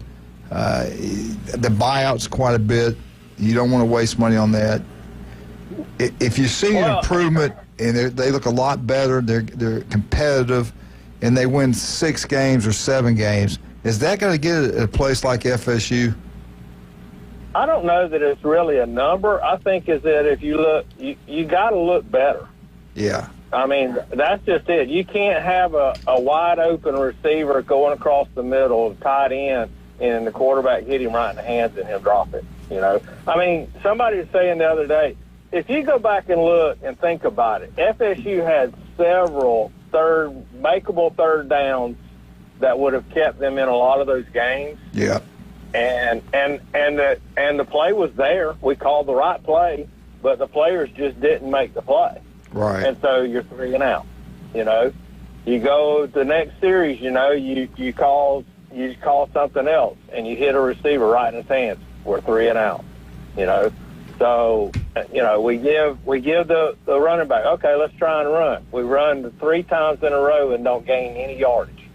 The buyout's quite a bit. You don't want to waste money on that. If you see an improvement and they look a lot better, they're competitive, and they win 6 games or 7 games, is that going to get at a place like FSU? I don't know that it's really a number. I think is that if you look, you got to look better. Yeah. I mean, that's just it. You can't have a wide open receiver going across the middle, tight end, and the quarterback hit him right in the hands and him drop it. You know, I mean, somebody was saying the other day, if you go back and look and think about it, FSU had several makeable third downs that would have kept them in a lot of those games. Yeah. And the play was there. We called the right play, but the players just didn't make the play. Right. And so you're 3 and out. You know, you go to the next series. You know, you call something else, and you hit a receiver right in his hands. We're 3 and out. You know, so you know we give the running back. Okay, let's try and run. We run 3 times in a row and don't gain any yardage.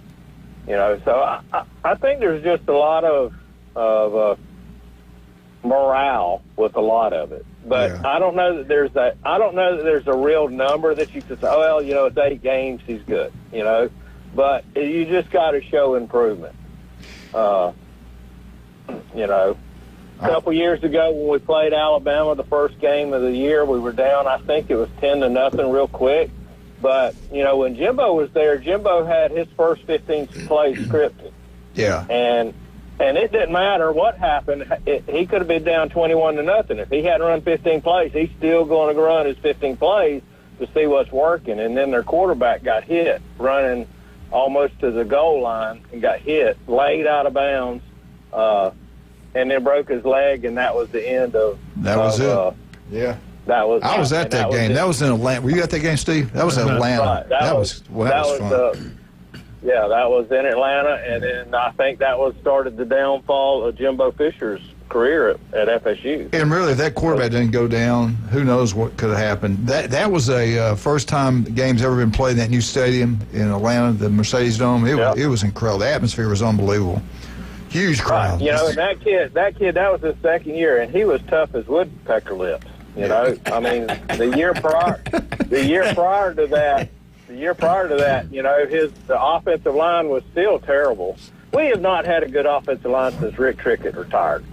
You know, so I think there's just a lot of morale with a lot of it, but I don't know that there's a real number that you can say, oh well, you know, it's 8 games, he's good, you know, but you just got to show improvement. You know, a couple years ago when we played Alabama, the first game of the year, we were down, I think it was 10-0 real quick, but you know, when Jimbo was there, Jimbo had his first 15 plays scripted. Yeah. And it didn't matter what happened. He could have been down 21-0. If he hadn't run 15 plays, he's still going to run his 15 plays to see what's working. And then their quarterback got hit running almost to the goal line and got hit, laid out of bounds, and then broke his leg, and that was the end of that. Was it? Yeah. That was. I was at that game. That was in Atlanta. Were you at that game, Steve? That was in Atlanta. Right. That was fun. Yeah, that was in Atlanta, and then I think that started the downfall of Jimbo Fisher's career at FSU. And really, if that quarterback didn't go down, who knows what could have happened. That was a first time the game's ever been played in that new stadium in Atlanta, the Mercedes Dome. It was incredible. The atmosphere was unbelievable. Huge crowd. Right. You know, and that kid, that was his second year, and he was tough as woodpecker lips. You know, I mean, the year prior to that, you know, the offensive line was still terrible. We have not had a good offensive line since Rick Trickett retired.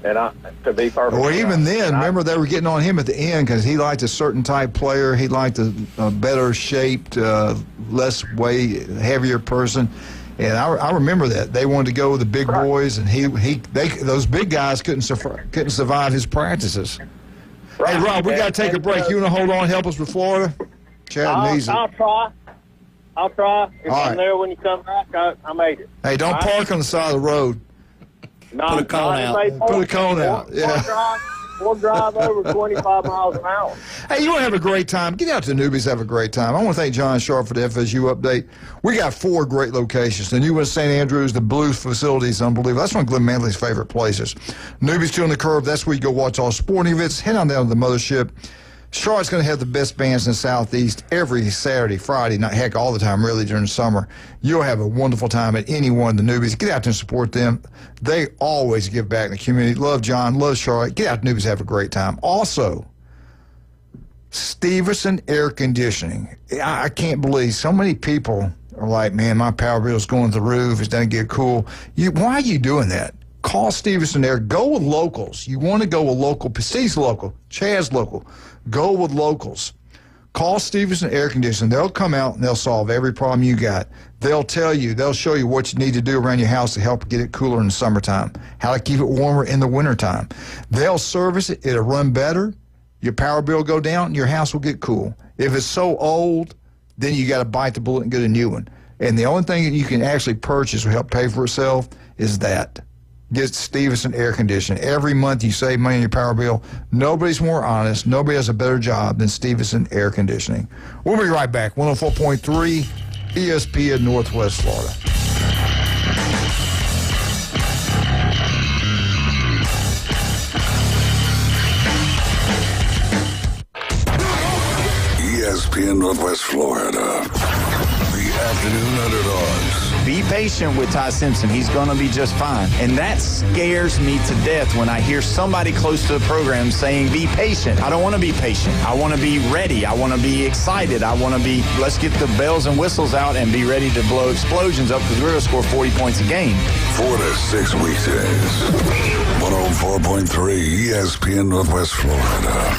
And to be perfect. Well, even then, remember they were getting on him at the end because he liked a certain type player. He liked a better shaped, less weight, heavier person. And I remember that they wanted to go with the big boys, and those big guys couldn't survive his practices. Right. Hey, Rob, we got to take a break. You want to hold on and help us with Florida? I'll try. If I'm there when you come back, I made it. Hey, don't park on the side of the road. No, Put a cone out. Put a cone out. Yeah. We'll drive over 25 miles an hour. Hey, you want to have a great time? Get out to the Newbies, have a great time. I want to thank John Sharp for the FSU update. We got 4 great locations. The new one, St. Andrews, the Blue facility is unbelievable. That's one of Glenn Manley's favorite places. Newbies 2 on the Curve, that's where you go watch all sporting events. Head on down to the mothership. Charlotte's going to have the best bands in the Southeast every Saturday, Friday, not heck, all the time, really, during the summer. You'll have a wonderful time at any one of the newbies. Get out there and support them. They always give back in the community. Love John, love Charlotte. Get out to newbies, have a great time. Also, Stevenson Air Conditioning. I can't believe so many people are like, man, my power bill's going to the roof. It's going to get cool. Why are you doing that? Call Stevenson Air. Go with locals. You want to go with local. Steve's local. Chad's local. Go with locals. Call Stevenson Air Conditioning. They'll come out and they'll solve every problem you got. They'll tell you, they'll show you what you need to do around your house to help get it cooler in the summertime, how to keep it warmer in the wintertime. They'll service it. It'll run better. Your power bill will go down and your house will get cool. If it's so old, then you got to bite the bullet and get a new one. And the only thing that you can actually purchase or help pay for itself is that. Get Stevenson Air Conditioning. Every month you save money on your power bill. Nobody's more honest. Nobody has a better job than Stevenson Air Conditioning. We'll be right back. 104.3 ESPN Northwest Florida. ESPN Northwest Florida. The afternoon underdogs. Be patient with Ty Simpson. He's going to be just fine. And that scares me to death when I hear somebody close to the program saying, be patient. I don't want to be patient. I want to be ready. I want to be excited. I want to be, let's get the bells and whistles out and be ready to blow explosions up because we're going to score 40 points a game. 4 to 6 weekdays. 104.3 ESPN Northwest Florida.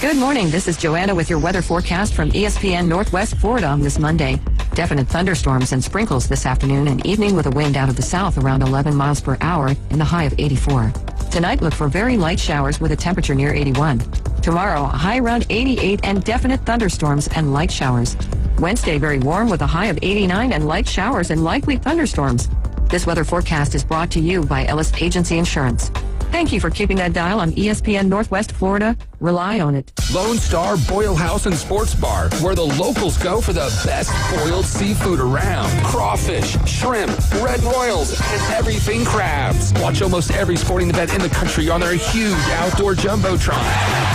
Good morning. This is Joanna with your weather forecast from ESPN Northwest Florida on this Monday. Definite thunderstorms and sprinkles this afternoon and evening with a wind out of the south around 11 miles per hour and the high of 84. Tonight, look for very light showers with a temperature near 81. Tomorrow, a high around 88 and definite thunderstorms and light showers. Wednesday, very warm with a high of 89 and light showers and likely thunderstorms. This weather forecast is brought to you by Ellis Agency Insurance. Thank you for keeping that dial on ESPN Northwest Florida. Rely on it. Lone Star Boil House and Sports Bar, where the locals go for the best boiled seafood around. Crawfish, shrimp, red royals, and everything crabs. Watch almost every sporting event in the country on their huge outdoor jumbotron.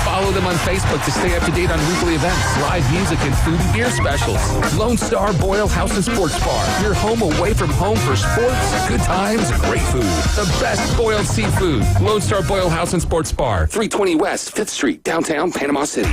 Follow them on Facebook to stay up to date on weekly events, live music, and food and beer specials. Lone Star Boil House and Sports Bar, your home away from home for sports, good times, and great food. The best boiled seafood. Lone Star Boil House and Sports Bar, 320 West 5th Street, downtown Panama City.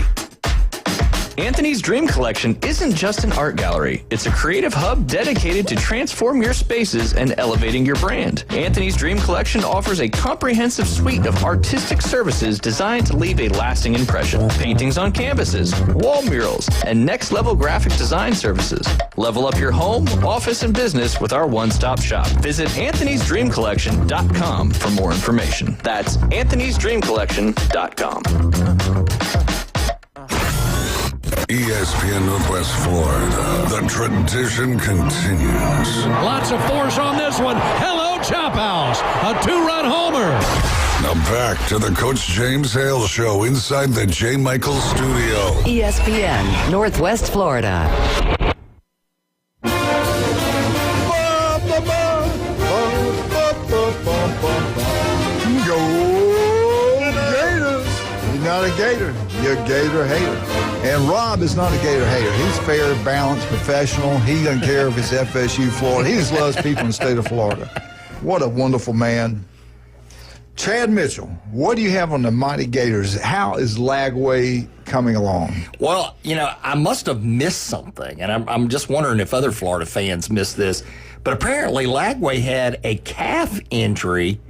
Anthony's Dream Collection isn't just an art gallery. It's a creative hub dedicated to transform your spaces and elevating your brand. Anthony's Dream Collection offers a comprehensive suite of artistic services designed to leave a lasting impression. Paintings on canvases, wall murals, and next-level graphic design services. Level up your home, office, and business with our one-stop shop. Visit anthonysdreamcollection.com for more information. That's anthonysdreamcollection.com. ESPN Northwest Florida. The tradition continues. Lots of force on this one. Hello, Chop House. A 2-run homer. Now back to the Coach James Hale Show inside the J. Michaels studio. ESPN Northwest Florida. Go Gators! You're not a Gator. You're a Gator hater. And Rob is not a Gator hater. He's fair, balanced, professional. He doesn't care if it's FSU, Florida. He just loves people in the state of Florida. What a wonderful man. Chad Mitchell, what do you have on the Mighty Gators? How is Lagway coming along? Well, I must have missed something, and I'm just wondering if other Florida fans missed this. But apparently Lagway had a calf injury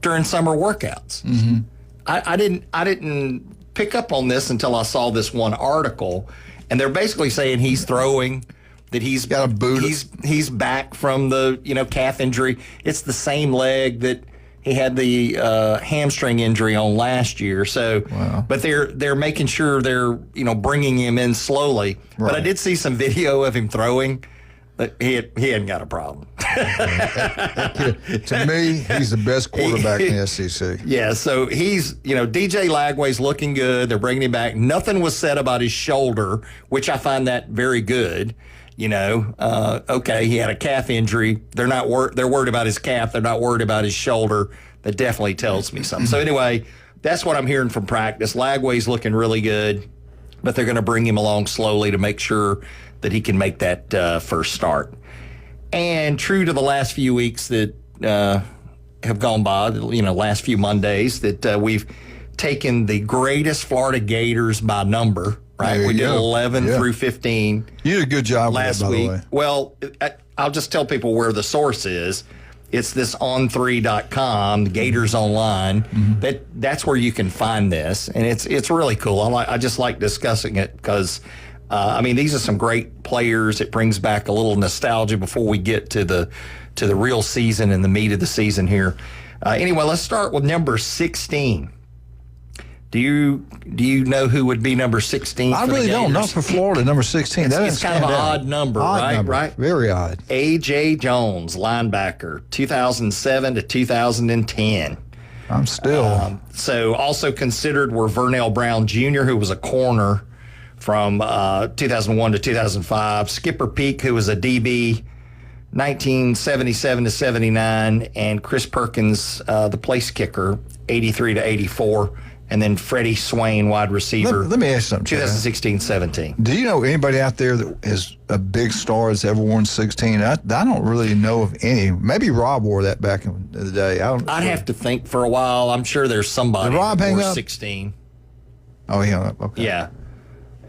during summer workouts. Mm-hmm. I didn't pick up on this until I saw this one article, and they're basically saying he's throwing, that he's got a boot. He's back from the calf injury. It's the same leg that he had the hamstring injury on last year. So, wow. But they're making sure they're bringing him in slowly. Right. But I did see some video of him throwing. He hadn't got a problem. To me, he's the best quarterback in the SEC. Yeah, so he's, DJ Lagway's looking good. They're bringing him back. Nothing was said about his shoulder, which I find that very good. Okay, he had a calf injury. They're worried about his calf. They're not worried about his shoulder. That definitely tells me something. So anyway, that's what I'm hearing from practice. Lagway's looking really good, but they're going to bring him along slowly to make sure that he can make that first start. And true to the last few weeks that have gone by, last few Mondays, that we've taken the greatest Florida Gators by number, right? We did 11 through 15. You did a good job last with that, by week. the way. Well, I'll just tell people where the source is. It's this on3.com, Gators Online. That's where you can find this, and it's really cool. I just like discussing it because, these are some great players. It brings back a little nostalgia before we get to the real season and the meat of the season here. Anyway, let's start with number 16. Do you know who would be number 16? I really don't. Not for Florida, number 16. It's kind of an odd number, right? Right? Very odd. A.J. Jones, linebacker, 2007 to 2010. I'm still. So also considered were Vernell Brown Jr., who was a corner from 2001 to 2005. Skipper Peak, who was a DB, 1977 to 79. And Chris Perkins, the place kicker, 83 to 84. And then Freddie Swain, wide receiver. Let me ask you something. 2016-17. Do you know anybody out there that is a big star that's ever worn 16? I don't really know of any. Maybe Rob wore that back in the day. I'd have to think for a while. I'm sure there's somebody Did Rob that hang wore up? 16. Oh, he hung up. Okay.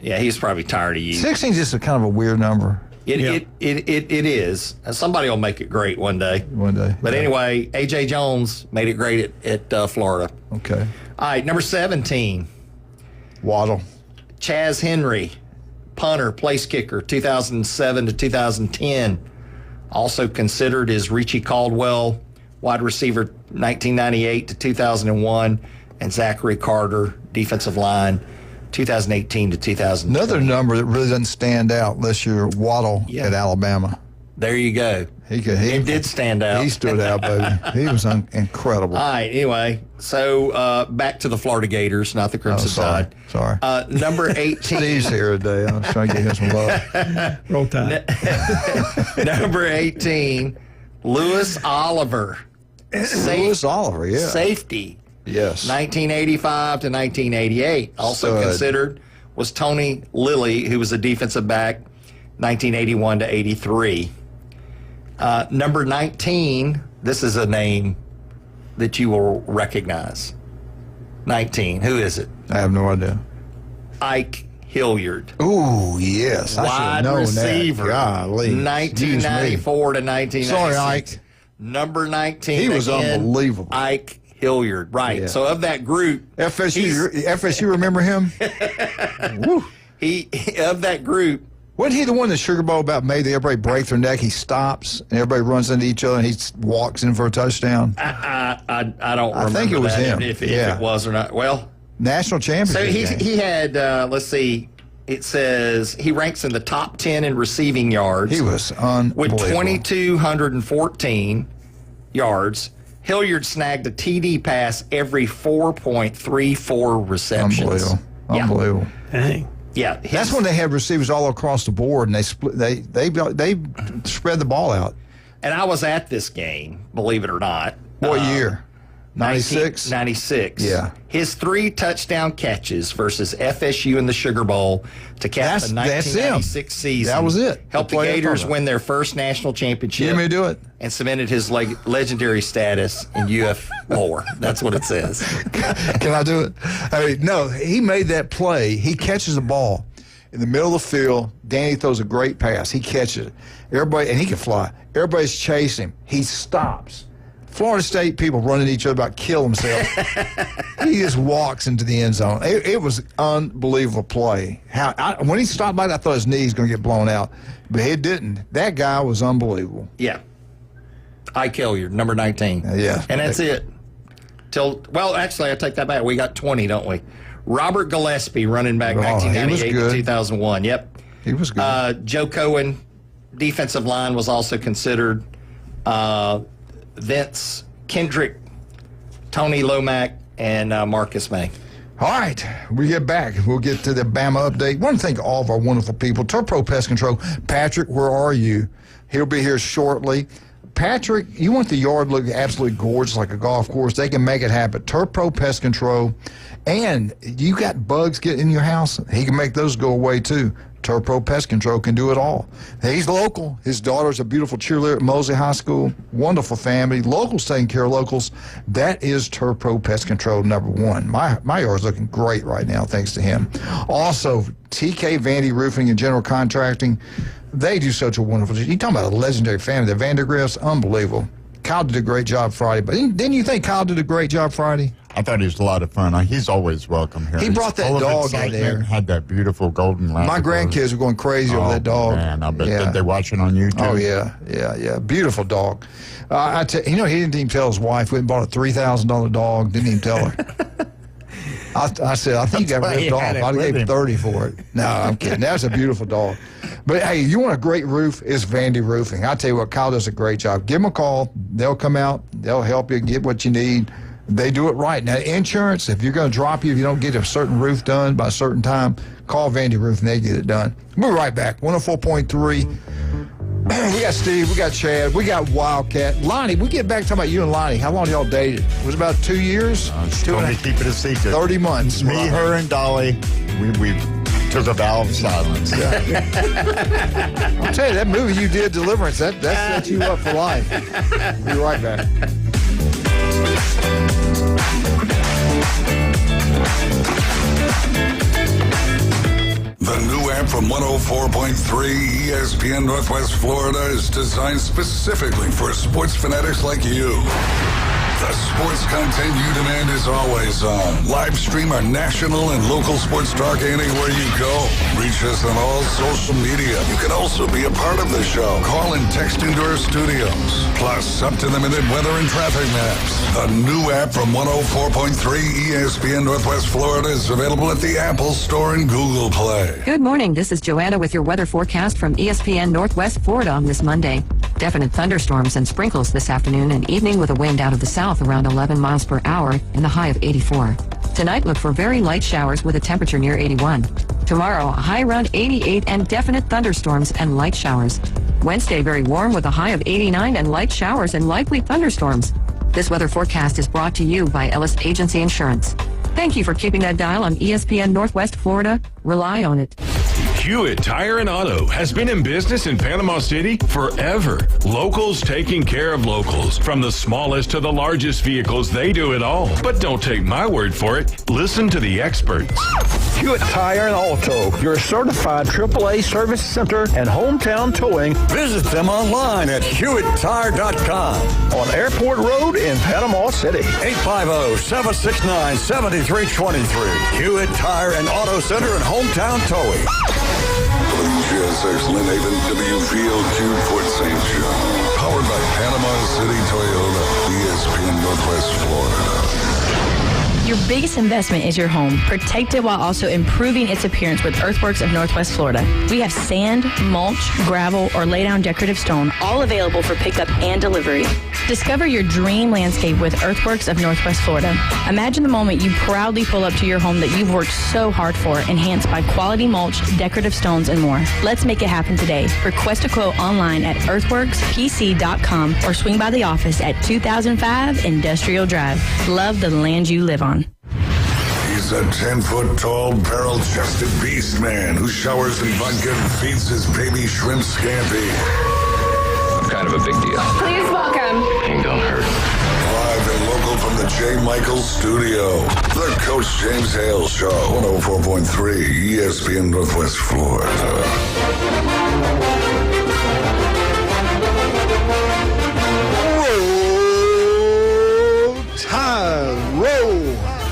Yeah, he's probably tired of you. 16 is just a kind of a weird number. It is. Somebody will make it great one day. One day. But anyway, A.J. Jones made it great at Florida. Okay. All right, number 17. Waddle. Chaz Henry, punter, place kicker, 2007 to 2010. Also considered is Richie Caldwell, wide receiver, 1998 to 2001. And Zachary Carter, defensive line, 2018 to 2000. Another number that really doesn't stand out unless you're Waddle at Alabama. There you go. He did stand out. He stood out, baby. He was incredible. All right, anyway, so back to the Florida Gators, not the Crimson Tide. Sorry. Number 18. Steve's here today. I was trying to get him some love. Roll Tide. Number 18, Lewis Oliver. Lewis Oliver, yeah. Safety. Yes. 1985 to 1988. Also considered was Tony Lilly, who was a defensive back, 1981 to 83. Number 19, this is a name that you will recognize. 19, who is it? I have no idea. Ike Hilliard. Ooh, yes. Wide receiver. Golly. 1994 to 1996. Sorry, Ike. Number 19. He was unbelievable. Ike Hilliard, right. Yeah. So of that group. FSU, remember him? Woo. Of that group. Wasn't he the one that Sugar Bowl about made everybody break their neck? He stops and everybody runs into each other and he walks in for a touchdown. I don't remember. I think it was him. If it was or not. Well, national championship. So he had. Let's see. It says he ranks in the top 10 in receiving yards. He was unbelievable. With 2,214 yards. Hilliard snagged a TD pass every 4.34 receptions. Unbelievable. Dang. Yeah, that's when they had receivers all across the board, and they spread the ball out. And I was at this game, believe it or not. What year? 96? 96. Yeah. His 3 touchdown catches versus FSU in the Sugar Bowl to cap the 1996 season. That was it. Helped the Gators win their first national championship. You may do it. And cemented his legendary status in UF lore. That's what it says. Can I do it? No, he made that play. He catches the ball in the middle of the field. Danny throws a great pass. He catches it. And he can fly. Everybody's chasing him. He stops. Florida State people running at each other about to kill themselves. He just walks into the end zone. It was unbelievable play. When he stopped like that, I thought his knees going to get blown out, but it didn't. That guy was unbelievable. Yeah. Ike Hilliard, number 19. Yeah. And that's it. Actually, I take that back. We got 20, don't we? Robert Gillespie, running back, 1998 to 2001. Yep. He was good. Joe Cohen, defensive line, was also considered. Vince Kendrick, Tony Lomack, and Marcus May. All right, we get back. We'll get to the Bama update. I want to thank all of our wonderful people. Turpro Pest Control. Patrick, where are you? He'll be here shortly. Patrick, you want the yard to look absolutely gorgeous like a golf course, they can make it happen. Turf Pro Pest Control. And you got bugs getting in your house, he can make those go away too. Turf Pro Pest Control can do it all. He's local. His daughter's a beautiful cheerleader at Mosley High School. Wonderful family. Locals taking care of locals. That is Turf Pro Pest Control #1. My yard's looking great right now thanks to him. Also, TK Vandy Roofing and General Contracting. They do such a wonderful job. You're talking about a legendary family. The Vandergrifts, unbelievable. Kyle did a great job Friday. But didn't you think Kyle did a great job Friday? I thought he was a lot of fun. He's always welcome here. He brought that dog in there. Had that beautiful golden Labrador. My grandkids were going crazy over that dog. Man, I bet did they watch it on YouTube? Oh, yeah. Beautiful dog. He didn't even tell his wife. We went and bought a $3,000 dog. Didn't even tell her. I said, I think you got ripped off. I gave him 30 for it. No, I'm kidding. That's a beautiful dog. But, hey, you want a great roof, it's Vandy Roofing. I tell you what, Kyle does a great job. Give them a call. They'll come out. They'll help you get what you need. They do it right. Now, insurance, if you're going to drop you, if you don't get a certain roof done by a certain time, call Vandy Roofing. They get it done. We'll be right back. 104.3. We got Steve. We got Chad. We got Wildcat. Lonnie, we get back talking about you and Lonnie. How long y'all dated? It was about 2 years? Keep it a secret. 30 months. Me, her, and Dolly, we took a vow of silence. Yeah. I'll tell you, that movie you did, Deliverance, that set you up for life. We'll be right back. The new app from 104.3 ESPN Northwest Florida is designed specifically for sports fanatics like you. The sports content you demand is always on. Live stream our national and local sports talk anywhere you go. Reach us on all social media. You can also be a part of the show. Call and text into our studios. Plus, up-to-the-minute weather and traffic maps. The new app from 104.3 ESPN Northwest Florida is available at the Apple Store and Google Play. Good morning. This is Joanna with your weather forecast from ESPN Northwest Florida on this Monday. Definite thunderstorms and sprinkles this afternoon and evening with a wind out of the south around 11 miles per hour and the high of 84. Tonight, look for very light showers with a temperature near 81. Tomorrow, a high around 88 and definite thunderstorms and light showers. Wednesday, very warm with a high of 89 and light showers and likely thunderstorms. This weather forecast is brought to you by Ellis Agency Insurance. Thank you for keeping that dial on ESPN Northwest Florida. Rely on it. Hewitt Tire and Auto has been in business in Panama City forever. Locals taking care of locals. From the smallest to the largest vehicles, they do it all. But don't take my word for it. Listen to the experts. Hewitt Tire and Auto, your certified AAA service center and hometown towing. Visit them online at HewittTire.com. On Airport Road in Panama City. 850-769-7323. Hewitt Tire and Auto Center and hometown towing. WGSX Lynn Haven, WVOQ Port St. John. Powered by Panama City Toyota, ESPN Northwest Florida. Your biggest investment is your home. Protect it while also improving its appearance with Earthworks of Northwest Florida. We have sand, mulch, gravel, or lay down decorative stone, all available for pickup and delivery. Discover your dream landscape with Earthworks of Northwest Florida. Imagine the moment you proudly pull up to your home that you've worked so hard for, enhanced by quality mulch, decorative stones, and more. Let's make it happen today. Request a quote online at earthworkspc.com or swing by the office at 2005 Industrial Drive. Love the land you live on. He's a 10-foot-tall, barrel-chested beast man who showers in vodka and feeds his baby shrimp scampi. I'm kind of a big deal. Please welcome. Ain't gonna hurt. Live and local from the J. Michaels studio, the Coach James Hale Show, 104.3 ESPN Northwest Florida.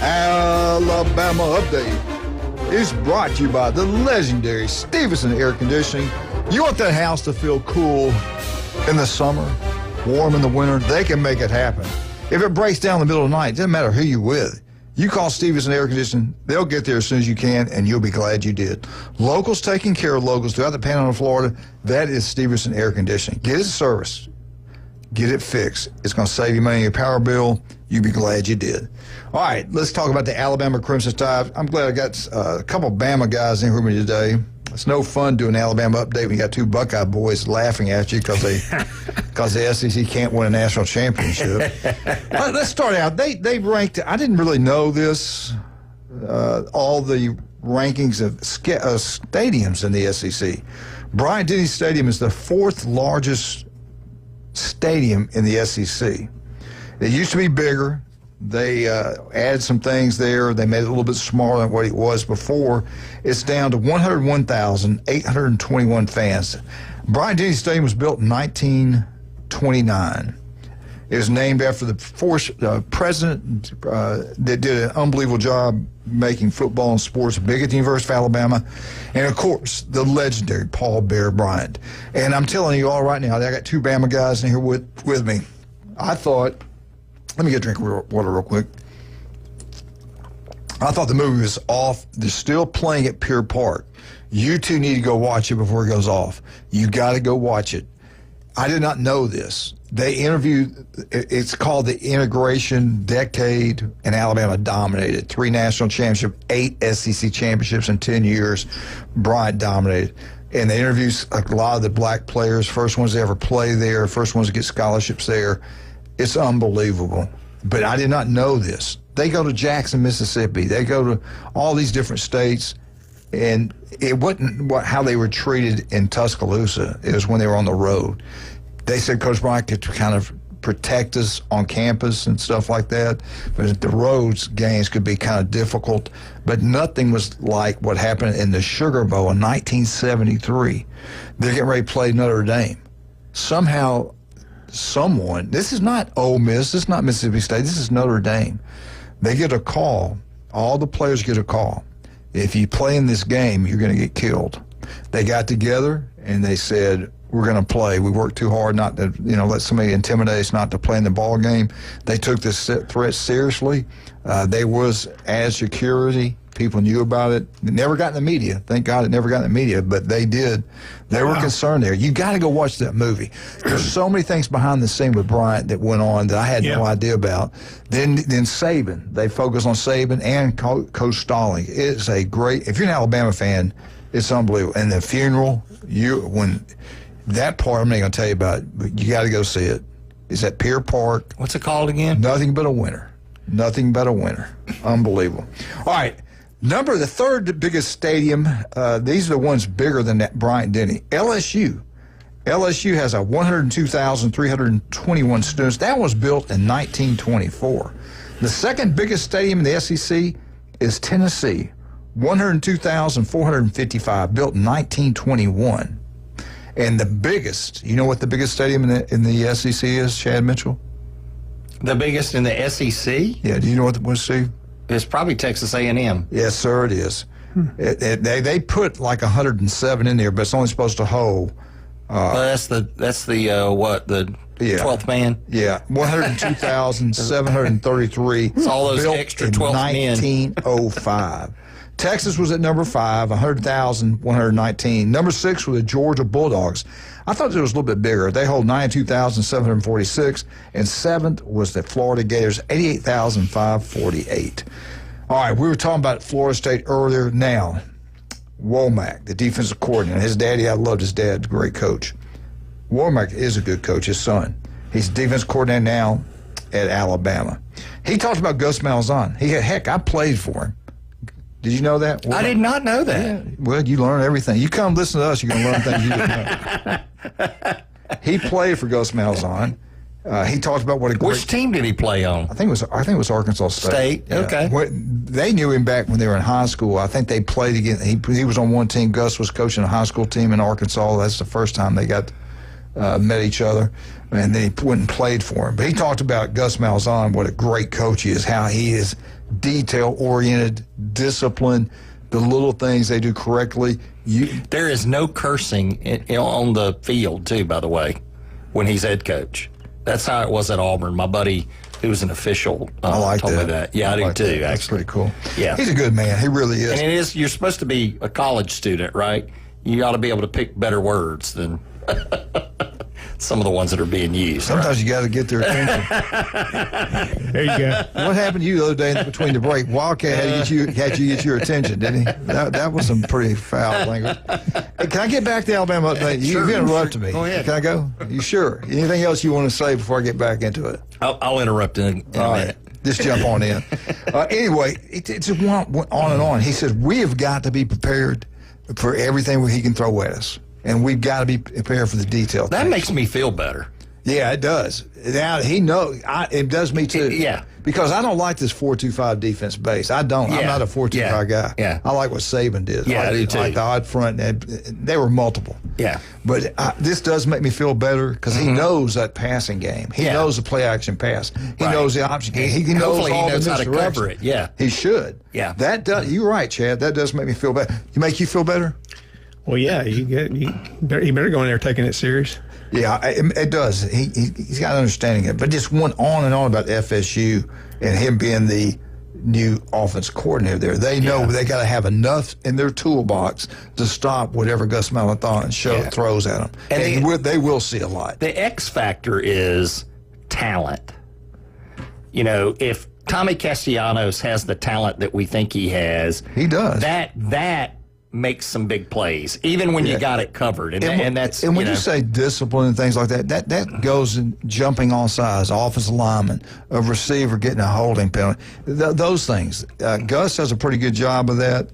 Alabama Update is brought to you by the legendary Stevenson Air Conditioning. You want that house to feel cool in the summer, warm in the winter? They can make it happen. If it breaks down in the middle of the night, it doesn't matter who you're with. You call Stevenson Air Conditioning, they'll get there as soon as you can, and you'll be glad you did. Locals taking care of locals throughout the Panhandle of Florida, that is Stevenson Air Conditioning. Get his service. Get it fixed. It's going to save you money on your power bill. You'll be glad you did. All right, let's talk about the Alabama Crimson Tide. I'm glad I got a couple Bama guys in here with me today. It's no fun doing an Alabama update when you got two Buckeye boys laughing at you because the SEC can't win a national championship. Let's start out. They ranked, I didn't really know this, all the rankings of stadiums in the SEC. Bryant-Denny Stadium is the fourth largest stadium in the SEC. It used to be bigger. They added some things there. They made it a little bit smaller than what it was before. It's down to 101,821 fans. Bryant-Denny Stadium was built in 1929. It was named after the president that did an unbelievable job making football and sports big at the University of Alabama. And, of course, the legendary Paul Bear Bryant. And I'm telling you all right now, I got two Bama guys in here with me. I thought, let me get a drink of water real quick. I thought the movie was off. They're still playing at Pier Park. You two need to go watch it before it goes off. You got to go watch it. I did not know this. They interviewed, it's called the Integration Decade, and Alabama dominated. 3 national championships, 8 SEC championships in 10 years. Bryant dominated. And they interviewed a lot of the black players, first ones to ever play there, first ones to get scholarships there. It's unbelievable. But I did not know this. They go to Jackson, Mississippi. They go to all these different states. And it wasn't how they were treated in Tuscaloosa. It was when they were on the road. They said Coach Bryant could kind of protect us on campus and stuff like that. But the roads games could be kind of difficult. But nothing was like what happened in the Sugar Bowl in 1973. They're getting ready to play Notre Dame. Somehow, someone, this is not Ole Miss, this is not Mississippi State, this is Notre Dame. They get a call. All the players get a call. If you play in this game, you're going to get killed. They got together and they said, we're going to play. We worked too hard not to, let somebody intimidate us not to play in the ball game. They took this threat seriously. They was as security. People knew about it. It never got in the media. Thank God it never got in the media, but they did. They were concerned there. You got to go watch that movie. There's so many things behind the scene with Bryant that went on that I had no idea about. Then Saban. They focused on Saban and Coach Stalling. It's a great, if you're an Alabama fan, it's unbelievable. And the funeral, that part I'm not going to tell you about, but you got to go see it. It's at Pier Park. What's it called again? Nothing But a Winner. Nothing But a Winner. Unbelievable. All right. The third biggest stadium, these are the ones bigger than that Bryant-Denny. LSU. LSU has a 102,321 students. That was built in 1924. The second biggest stadium in the SEC is Tennessee. 102,455, built in 1921. And the biggest, you know what the biggest stadium in the SEC is, Chad Mitchell? The biggest in the SEC? Yeah, do you know what it was, Steve? It's probably Texas A&M. Yes, sir, it is. They put like 107 in there, but it's only supposed to hold. Well, that's the 12th man? Yeah, 102,733. It's all those extra 12th men. 1905. Texas was at number 5, 100,119. Number 6 were the Georgia Bulldogs. I thought it was a little bit bigger. They hold 92,746. And 7th was the Florida Gators, 88,548. All right, we were talking about Florida State earlier. Now, Womack, the defensive coordinator, his daddy, I loved his dad, great coach. Womack is a good coach, his son. He's defense coordinator now at Alabama. He talked about Gus Malzahn. I played for him. Did you know that? I did not know that. Yeah. Well, you learn everything. You come listen to us, you're going to learn things you didn't know. He played for Gus Malzahn. He talked about what a great... Which team did he play on? I think it was Arkansas State. Yeah. Okay. They knew him back when they were in high school. I think they played again. He was on one team. Gus was coaching a high school team in Arkansas. That's the first time they got met each other. And then he went and played for him. But he talked about Gus Malzahn, what a great coach he is, how he is detail-oriented, disciplined, the little things they do correctly. There is no cursing on the field, too, by the way, when he's head coach. That's how it was at Auburn. My buddy, who was an official, told me that. Yeah, I do, too, actually. That's pretty cool. Yeah. He's a good man. He really is. And you're supposed to be a college student, right? You ought to be able to pick better words than... some of the ones that are being used. Sometimes you got to get their attention. There you go. What happened to you the other day between the break? Wildcat had you get your attention, didn't he? That was some pretty foul language. Hey, can I get back to Alabama update? Sure, you interrupted me. Go ahead. Can I go? You sure? Anything else you want to say before I get back into it? I'll interrupt in a minute. Just jump on in. Anyway, it's on and on. He says, we have got to be prepared for everything he can throw at us. And we've got to be prepared for the details. That makes me feel better. Yeah, it does. Now, he knows. It does me, too. Yeah. Because I don't like this 4-2-5 defense base. I don't. Yeah. I'm not a 4-2-5 guy. Yeah. I like what Saban did. Yeah, I do, too. I like the odd front. They were multiple. Yeah. But this does make me feel better because he knows that passing game. He knows the play-action pass. He knows the option game. He knows Hopefully all he knows the how to misdirection. cover it. Yeah. He should. Yeah. That does. You're right, Chad. That does make me feel better. Make you feel better? Well, yeah, he better go in there taking it serious. Yeah, it does. He's got understanding it. But just went on and on about FSU and him being the new offense coordinator there. They know they got to have enough in their toolbox to stop whatever Gus Malzahn throws at them. And they will see a lot. The X factor is talent. You know, if Tommy Castellanos has the talent that we think he has, he does. That makes some big plays, even when you got it covered. And that's when you say discipline and things like that goes in jumping on sides, offensive lineman, a receiver getting a holding penalty, those things. Gus does a pretty good job of that.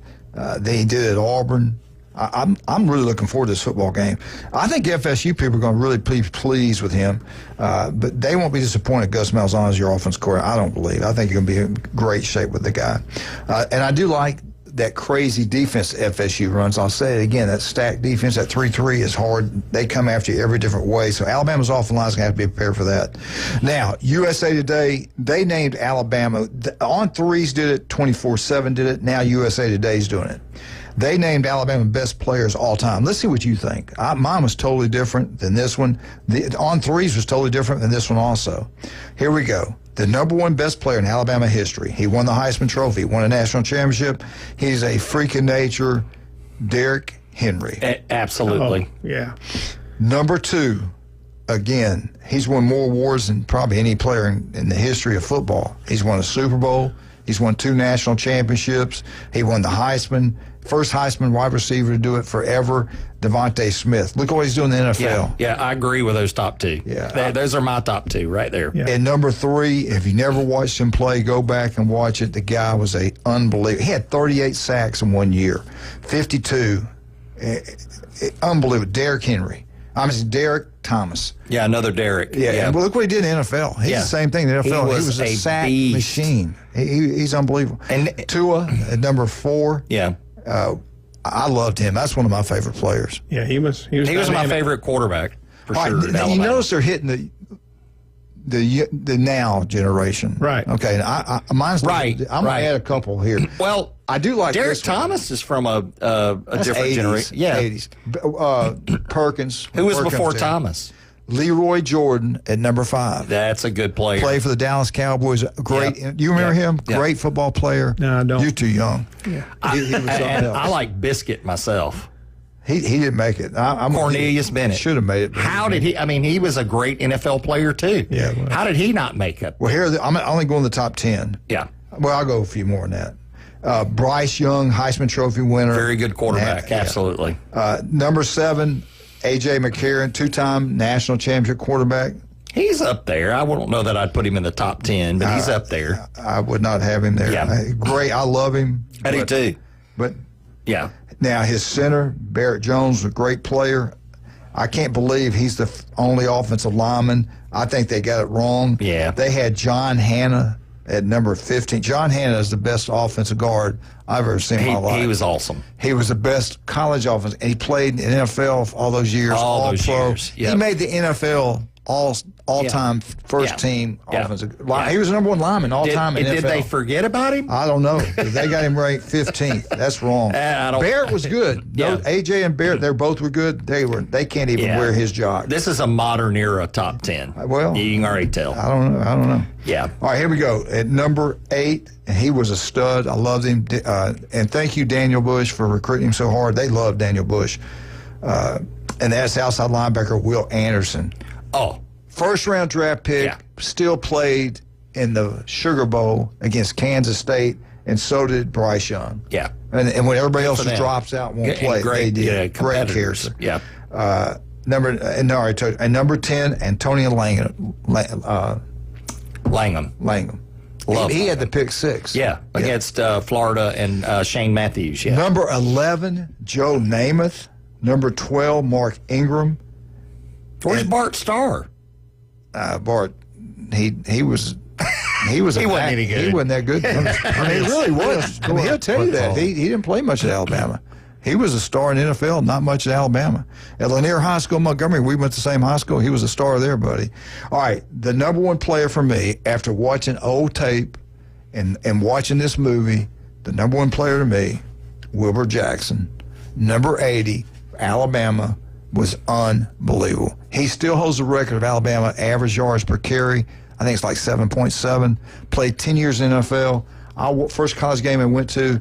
He did it at Auburn. I'm really looking forward to this football game. I think FSU people are going to really be pleased with him, but they won't be disappointed. Gus Malzahn is your offense coordinator. I don't believe. I think you're going to be in great shape with the guy, and I do like that crazy defense FSU runs. I'll say it again, that stacked defense, that 3-3 is hard. They come after you every different way. So Alabama's offensive line is going to have to be prepared for that. Now, USA Today, they named Alabama. On threes did it, 24/7 did it. Now USA Today's doing it. They named Alabama best players all time. Let's see what you think. Mine was totally different than this one. The on threes was totally different than this one also. Here we go. The number one best player in Alabama history. He won the Heisman Trophy. He won a national championship. He's a freak of nature, Derrick Henry. Absolutely. Oh, yeah. Number two, again, he's won more awards than probably any player in the history of football. He's won a Super Bowl. He's won 2 national championships. He won the Heisman. First Heisman wide receiver to do it forever, Devontae Smith. Look what he's doing in the NFL. Yeah, I agree with those top two. Yeah. Those are my top two right there. Yeah. And number 3, if you never watched him play, go back and watch it. The guy was unbelievable. He had 38 sacks in 1 year, 52. Unbelievable. Derrick Henry. Derek Thomas. Yeah, another Derrick. Yeah. Well, look what he did in the NFL. He's the same thing in the NFL. He was a sack machine. He's unbelievable. And Tua at number 4. Yeah. I loved him. That's one of my favorite players. Yeah, he was my favorite quarterback for sure. Now, you notice they're hitting the now generation, right? Okay, mine's right. I'm gonna add a couple here. Well, I do like Derek this Thomas is from a different 80s, generation. Yeah, 80s. Perkins. Who was Perkins before there. Thomas? Leroy Jordan at number 5. That's a good player. Played for the Dallas Cowboys. Great. Yep. You remember him? Yep. Great football player. No, I don't. You're too young. Yeah. He was something else. I like Biscuit myself. He didn't make it. Cornelius Bennett should have made it. How did he? I mean, he was a great NFL player too. Yeah. Well, how did he not make it? Well, here I'm only going to the top 10. Yeah. Well, I'll go a few more than that. Bryce Young, Heisman Trophy winner. Very good quarterback. Absolutely. Number 7, A.J. McCarron, 2-time national championship quarterback. He's up there. I wouldn't know that I'd put him in the top 10, but he's up there. I would not have him there. Yeah. Great. I love him. I do too. But yeah. Now, his center, Barrett Jones, was a great player. I can't believe he's the only offensive lineman. I think they got it wrong. Yeah. They had John Hanna at number 15. John Hanna is the best offensive guard I've ever seen in my life. He was awesome. He was the best college offense, and he played in the NFL for all those years. All those pro. years. Yep. He made the NFL all-time first team offensive. He was the number 1 lineman all-time in the NFL. Did they forget about him? I don't know. They got him ranked 15th. That's wrong. Barrett was good. Yeah. AJ and Barrett, they both were good. They can't even wear his jock. This is a modern era top 10. Well, you can already tell. I don't know. Yeah. All right, here we go. At number 8, he was a stud. I loved him. And thank you, Daniel Bush, for recruiting him so hard. They love Daniel Bush. And that's outside linebacker Will Anderson. Oh. First-round draft pick, still played in the Sugar Bowl against Kansas State, and so did Bryce Young. Yeah. And when everybody else drops out and won't play, they did. Great character. Yeah. Number 10, Antonio Langham. He had the pick 6. Yeah, against Florida and Shane Matthews. Yeah. Number 11, Joe Namath. Number 12, Mark Ingram. Where's Bart Starr? Bart, he was he wasn't any good. He wasn't that good. I mean, he really was. I mean, he'll tell you that. He didn't play much at Alabama. He was a star in the NFL, not much at Alabama. At Lanier High School, Montgomery, we went to the same high school. He was a star there, buddy. All right, the number one player for me, after watching old tape and watching this movie, the number one player to me, Wilbur Jackson, number 80, Alabama, was unbelievable. He still holds the record of Alabama average yards per carry. I think it's like 7.7. Played 10 years in the NFL. First college game I went to,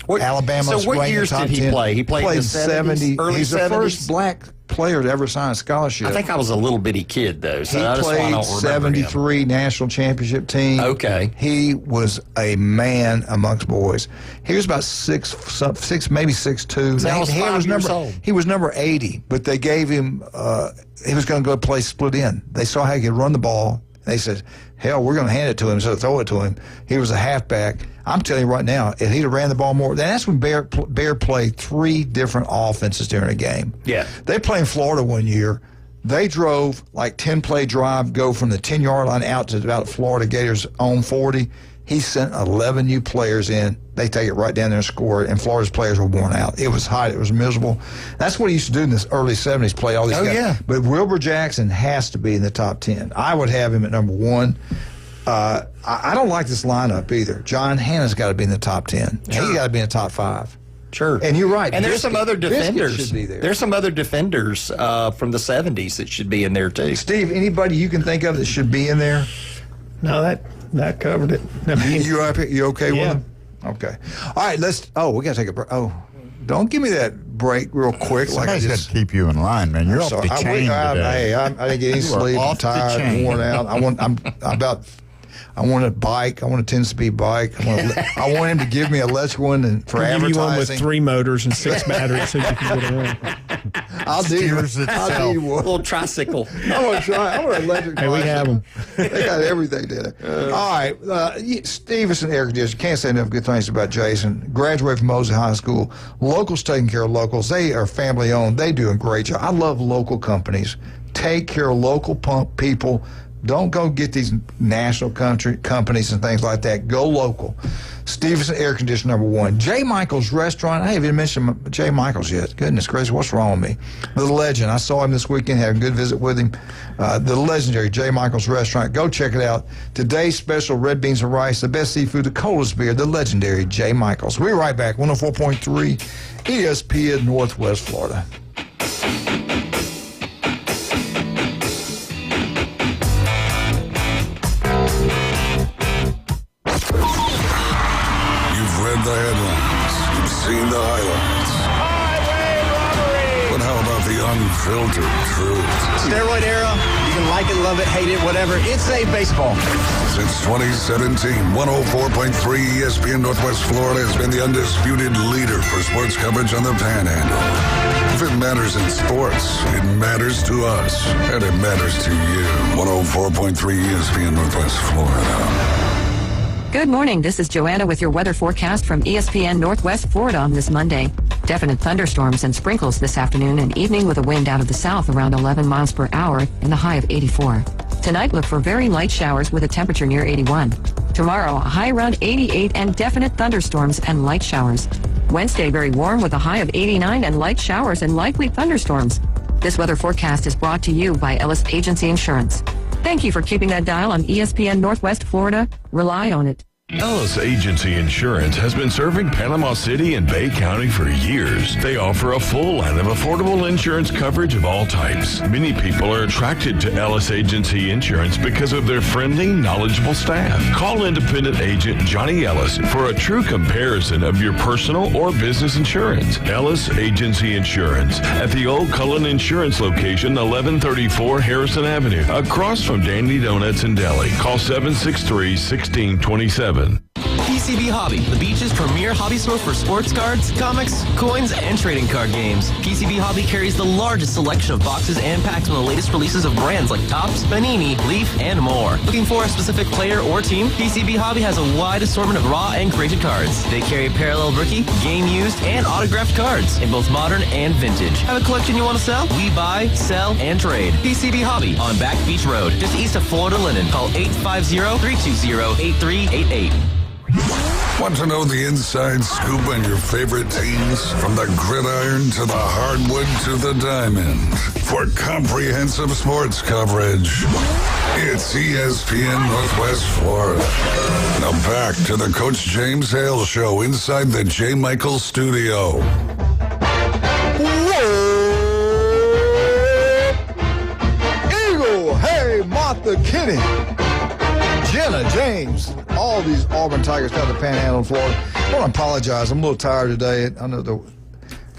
Alabama. So what years did he play? He played in the 70s, early He's 70s? the first black player to ever sign a scholarship. I think I was a little bitty kid, though. So He played 73 national championship team. Okay. He was a man amongst boys. He was about 6, maybe 6'2". So he was 5 years old. He was number 80, but they gave him, he was going to go play split end. They saw how he could run the ball. They said, hell, we're going to hand it to him, so throw it to him. He was a halfback. I'm telling you right now, if he'd have ran the ball more, that's when Bear played 3 different offenses during a game. Yeah. They played in Florida one year. They drove like 10-play drive, go from the 10-yard line out to about Florida Gators' own 40. He sent 11 new players in. They take it right down there and score it, and Florida's players were worn out. It was hot. It was miserable. That's what he used to do in the early 70s, play all these guys. Yeah. But Wilbur Jackson has to be in the top 10. I would have him at number 1. I don't like this lineup either. John Hannah's got to be in the top 10. Sure. He got to be in the top 5. Sure. And you're right. And there's some other defenders. Should be there. There's some other defenders from the 70s that should be in there, too. Steve, anybody you can think of that should be in there? No, that covered it. You okay with them? Okay. All right, we got to take a break. Oh, don't give me that break real quick. Somebody's got to keep you in line, man. You're off the chain today. I didn't get any sleep. I'm tired, worn out. I want a bike. I want a 10-speed bike. I want him to give me a electric one and for advertising. Give you one with 3 motors and 6 batteries so you can get around. I'll do one. A little tricycle. I want to try. I want an electric bike. Hey, we have them. They got everything there. All right. Stevenson Air Conditioning. Can't say enough good things about Jason. Graduated from Mosley High School. Locals taking care of locals. They are family owned. They do a great job. I love local companies. Take care of local people. Don't go get these national companies and things like that. Go local. Stevenson Air Conditioning, number 1. J. Michael's Restaurant. I haven't even mentioned J. Michael's yet. Goodness gracious, what's wrong with me? The legend. I saw him this weekend, had a good visit with him. The legendary J. Michael's Restaurant. Go check it out. Today's special, red beans and rice, the best seafood, the coldest beer, the legendary J. Michael's. We'll be right back. 104.3 ESPN Northwest Florida. The headlines. You've seen the highlights. Highway robbery! But how about the unfiltered truth? Steroid era, you can like it, love it, hate it, whatever. It's a baseball. Since 2017, 104.3 ESPN Northwest Florida has been the undisputed leader for sports coverage on the Panhandle. If it matters in sports, it matters to us, and it matters to you. 104.3 ESPN Northwest Florida. Good morning. This is Joanna with your weather forecast from ESPN Northwest Florida on this Monday. Definite thunderstorms and sprinkles this afternoon and evening with a wind out of the south around 11 miles per hour and the high of 84. Tonight, look for very light showers with a temperature near 81. Tomorrow, a high around 88 and definite thunderstorms and light showers. Wednesday, very warm with a high of 89 and light showers and likely thunderstorms. This weather forecast is brought to you by Ellis Agency Insurance. Thank you for keeping that dial on ESPN Northwest Florida. Rely on it. Ellis Agency Insurance has been serving Panama City and Bay County for years. They offer a full line of affordable insurance coverage of all types. Many people are attracted to Ellis Agency Insurance because of their friendly, knowledgeable staff. Call independent agent Johnny Ellis for a true comparison of your personal or business insurance. Ellis Agency Insurance at the Old Cullen Insurance location, 1134 Harrison Avenue, across from Dandy Donuts and Deli. Call 763-1627. PCB Hobby, the beach's premier hobby store for sports cards, comics, coins, and trading card games. PCB Hobby carries the largest selection of boxes and packs from the latest releases of brands like Topps, Panini, Leaf, and more. Looking for a specific player or team? PCB Hobby has a wide assortment of raw and graded cards. They carry parallel rookie, game used, and autographed cards in both modern and vintage. Have a collection you want to sell? We buy, sell, and trade. PCB Hobby on Back Beach Road, just east of Florida Linden. Call 850-320-8388. Want to know the inside scoop on your favorite teams? From the gridiron to the hardwood to the diamond. For comprehensive sports coverage, it's ESPN Northwest Florida. Now back to the Coach James Hale Show inside the J. Michael Studio. Eagle, hey, Martha Kinney, Jenna, James, all these Auburn Tigers got the Panhandle in Florida. I want to apologize. I'm a little tired today. I know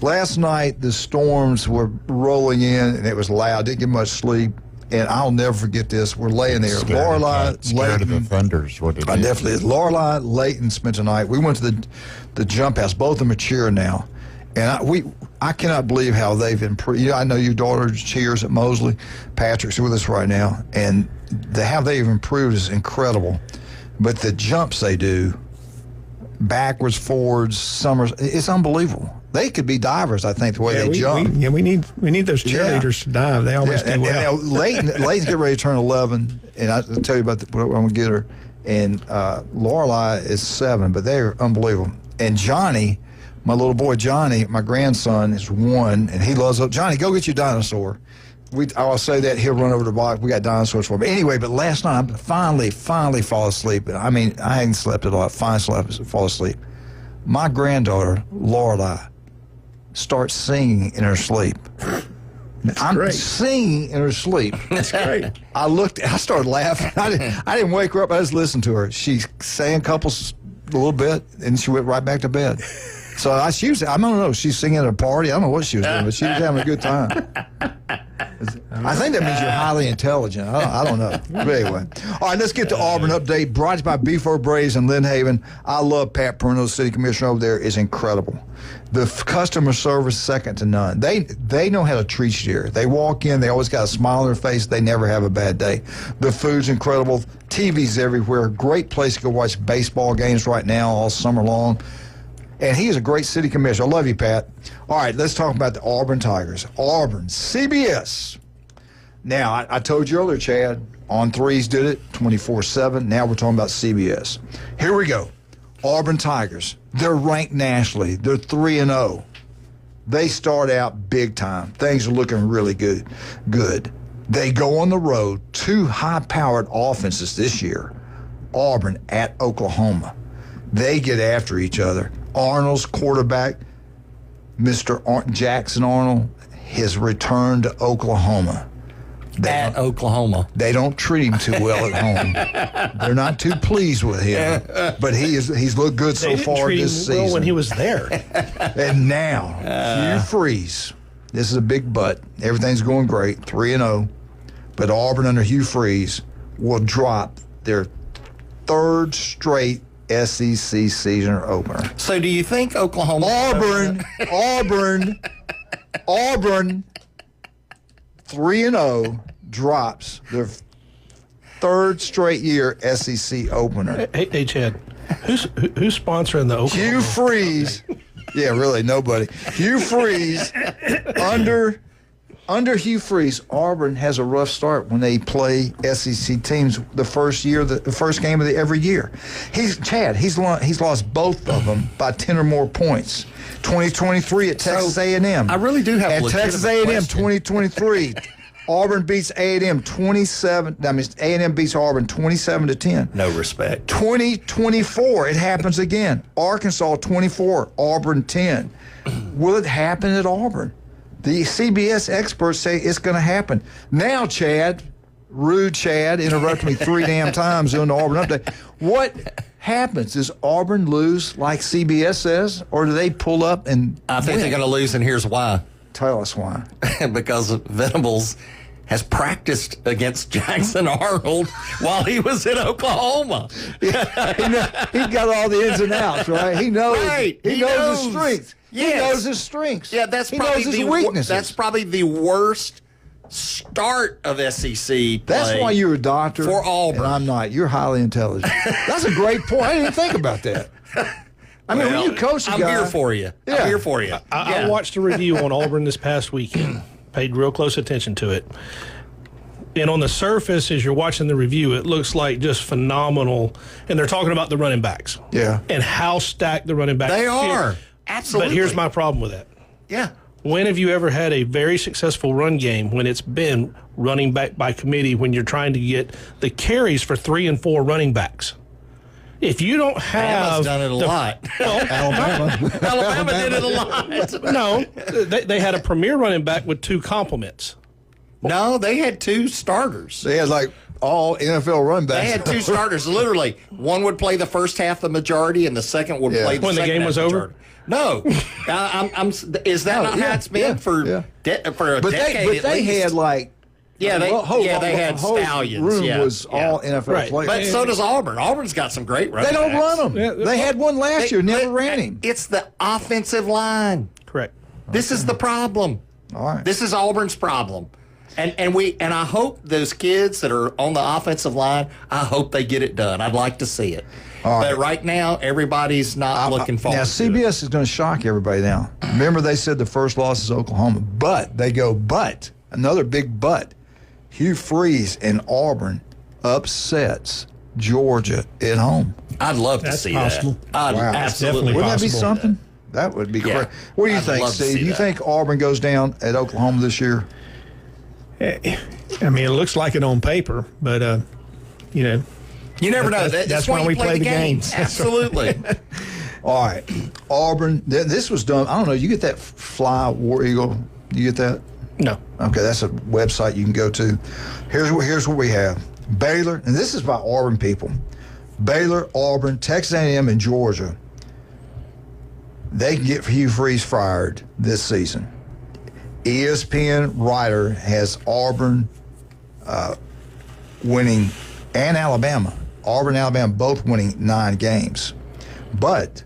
last night the storms were rolling in and it was loud. Didn't get much sleep. And I'll never forget this. We're laying there. Lorelei, scared of the thunders. What did I definitely is. Lorelei, Leighton spent the night. We went to the jump house. Both of them are mature now. And I cannot believe how they've improved. I know your daughter cheers at Mosley. Patrick's with us right now. And how they've improved is incredible. But the jumps they do, backwards, forwards, summers, it's unbelievable. They could be divers, I think, the way they jump. We need those cheerleaders to dive. They always do well. And Leighton's getting ready to turn 11, and I'll tell you about what I'm going to get her. And Lorelei is 7, but they're unbelievable. And Johnny, my little boy Johnny, my grandson, is 1, and he loves it. Johnny, go get your dinosaur. I'll say that, he'll run over the block. We got dinosaurs for him. Anyway, but last night, I finally fall asleep. I mean, I hadn't slept a lot. Finally fall asleep. My granddaughter, Lorelei, starts singing in her sleep. I'm singing in her sleep. That's great. I started laughing. I didn't wake her up. I just listened to her. She sang a little bit, and she went right back to bed. So I don't know, she's singing at a party. I don't know what she was doing, but she was having a good time. I think that means you're highly intelligent. I don't know. But anyway. All right, let's get to Auburn update. Brought to you by Beef Braves in Lynn Haven. I love Pat Perno, the city commissioner over there, is incredible. The customer service second to none. They know how to treat you here. They walk in, they always got a smile on their face. They never have a bad day. The food's incredible. TV's everywhere. Great place to go watch baseball games right now all summer long. And he is a great city commissioner. I love you, Pat. All right, let's talk about the Auburn Tigers. Auburn, CBS. Now, I told you earlier, Chad, On Threes did it 24/7. Now we're talking about CBS. Here we go. Auburn Tigers. They're ranked nationally. They're 3-0. They start out big time. Things are looking really good. They go on the road. 2 high-powered offenses this year. Auburn at Oklahoma. They get after each other. Arnold's quarterback, Mr. Jackson Arnold, has returned to Oklahoma. Oklahoma. They don't treat him too well at home. They're not too pleased with him. But he's looked good so far this season. Well when he was there. And now, Hugh Freeze. This is a big but. Everything's going great, 3-0. But Auburn under Hugh Freeze will drop their 3rd straight SEC season opener. So do you think Oklahoma... Auburn, 3-0 drops their 3rd straight year SEC opener. Hey Chad, who's sponsoring the Oklahoma? Hugh Freeze. Yeah, really, nobody. Hugh Freeze, under Hugh Freeze, Auburn has a rough start when they play SEC teams the first game of every year. He's lost both of them by 10 or more points. 2023 at Texas A&M. I really do have at a Texas A&M question. 2023. Auburn beats A&M 27. I mean, A&M beats Auburn 27-10. No respect. 2024, it happens again. Arkansas 24, Auburn 10. Will it happen at Auburn? The CBS experts say it's going to happen. Now, Chad, rude Chad, interrupted me 3 damn times doing the Auburn update. What happens? Does Auburn lose like CBS says, or do they pull up and I think they're going to lose, and here's why. Tell us why. Because Venables has practiced against Jackson Arnold while he was in Oklahoma. Yeah, he's got all the ins and outs, right? He knows. Right. He knows his strengths. Yes. He knows his strengths. Yeah, that's he probably knows his weaknesses. That's probably the worst start of SEC play. That's why you're a doctor for Auburn. And I'm not. You're highly intelligent. That's a great point. I didn't even think about that. I mean, when you coach a guy, I'm here for you. Yeah. I'm here for you. I watched a review on Auburn this past weekend. Paid real close attention to it. And on the surface, as you're watching the review, it looks like just phenomenal. And they're talking about the running backs. Yeah. And how stacked the running backs They are. Absolutely. But here's my problem with that. Yeah. When have you ever had a very successful run game when it's been running back by committee, when you're trying to get the carries for 3 and 4 running backs? If you don't have... Alabama's done it a lot. Well, Alabama did it a lot. No, they had a premier running back with 2 complements. No, they had 2 starters. They had like all NFL running backs. They had 2 starters. Literally, one would play the first half the majority, and the second would play the when the second game half was majority. over. No, is that not how it's been for a decade? But they had like. Yeah, they had whole stallions. Room was all NFL players. But so does Auburn. Auburn's got some great running They don't backs. run them. They had one last year, never ran him. It's the offensive line. Correct. This is the problem. All right. This is Auburn's problem. And I hope those kids that are on the offensive line, I hope they get it done. I'd like to see it. But right now, everybody's not looking forward now, to it. CBS is going to shock everybody now. Remember, they said the first loss is Oklahoma. But, they go, another big but. Hugh Freeze and Auburn upsets Georgia at home. I'd love to see possible. that. Wow. Absolutely. Wouldn't that be possible. something? That would be great. What do you think, love to Steve? see You that. think Auburn goes down at Oklahoma this year? I mean, it looks like it on paper, but you know, you never know. That's why we play the games. Absolutely. All right, Auburn. This was done. I don't know. You get that Fly War Eagle? You get that? No. Okay, that's a website you can go to. Here's what we have: Baylor, and this is by Auburn people. Baylor, Auburn, Texas A&M, and Georgia. They can get Hugh Freeze fired this season. ESPN writer has Auburn winning, and Alabama. Auburn and Alabama both winning 9 games. But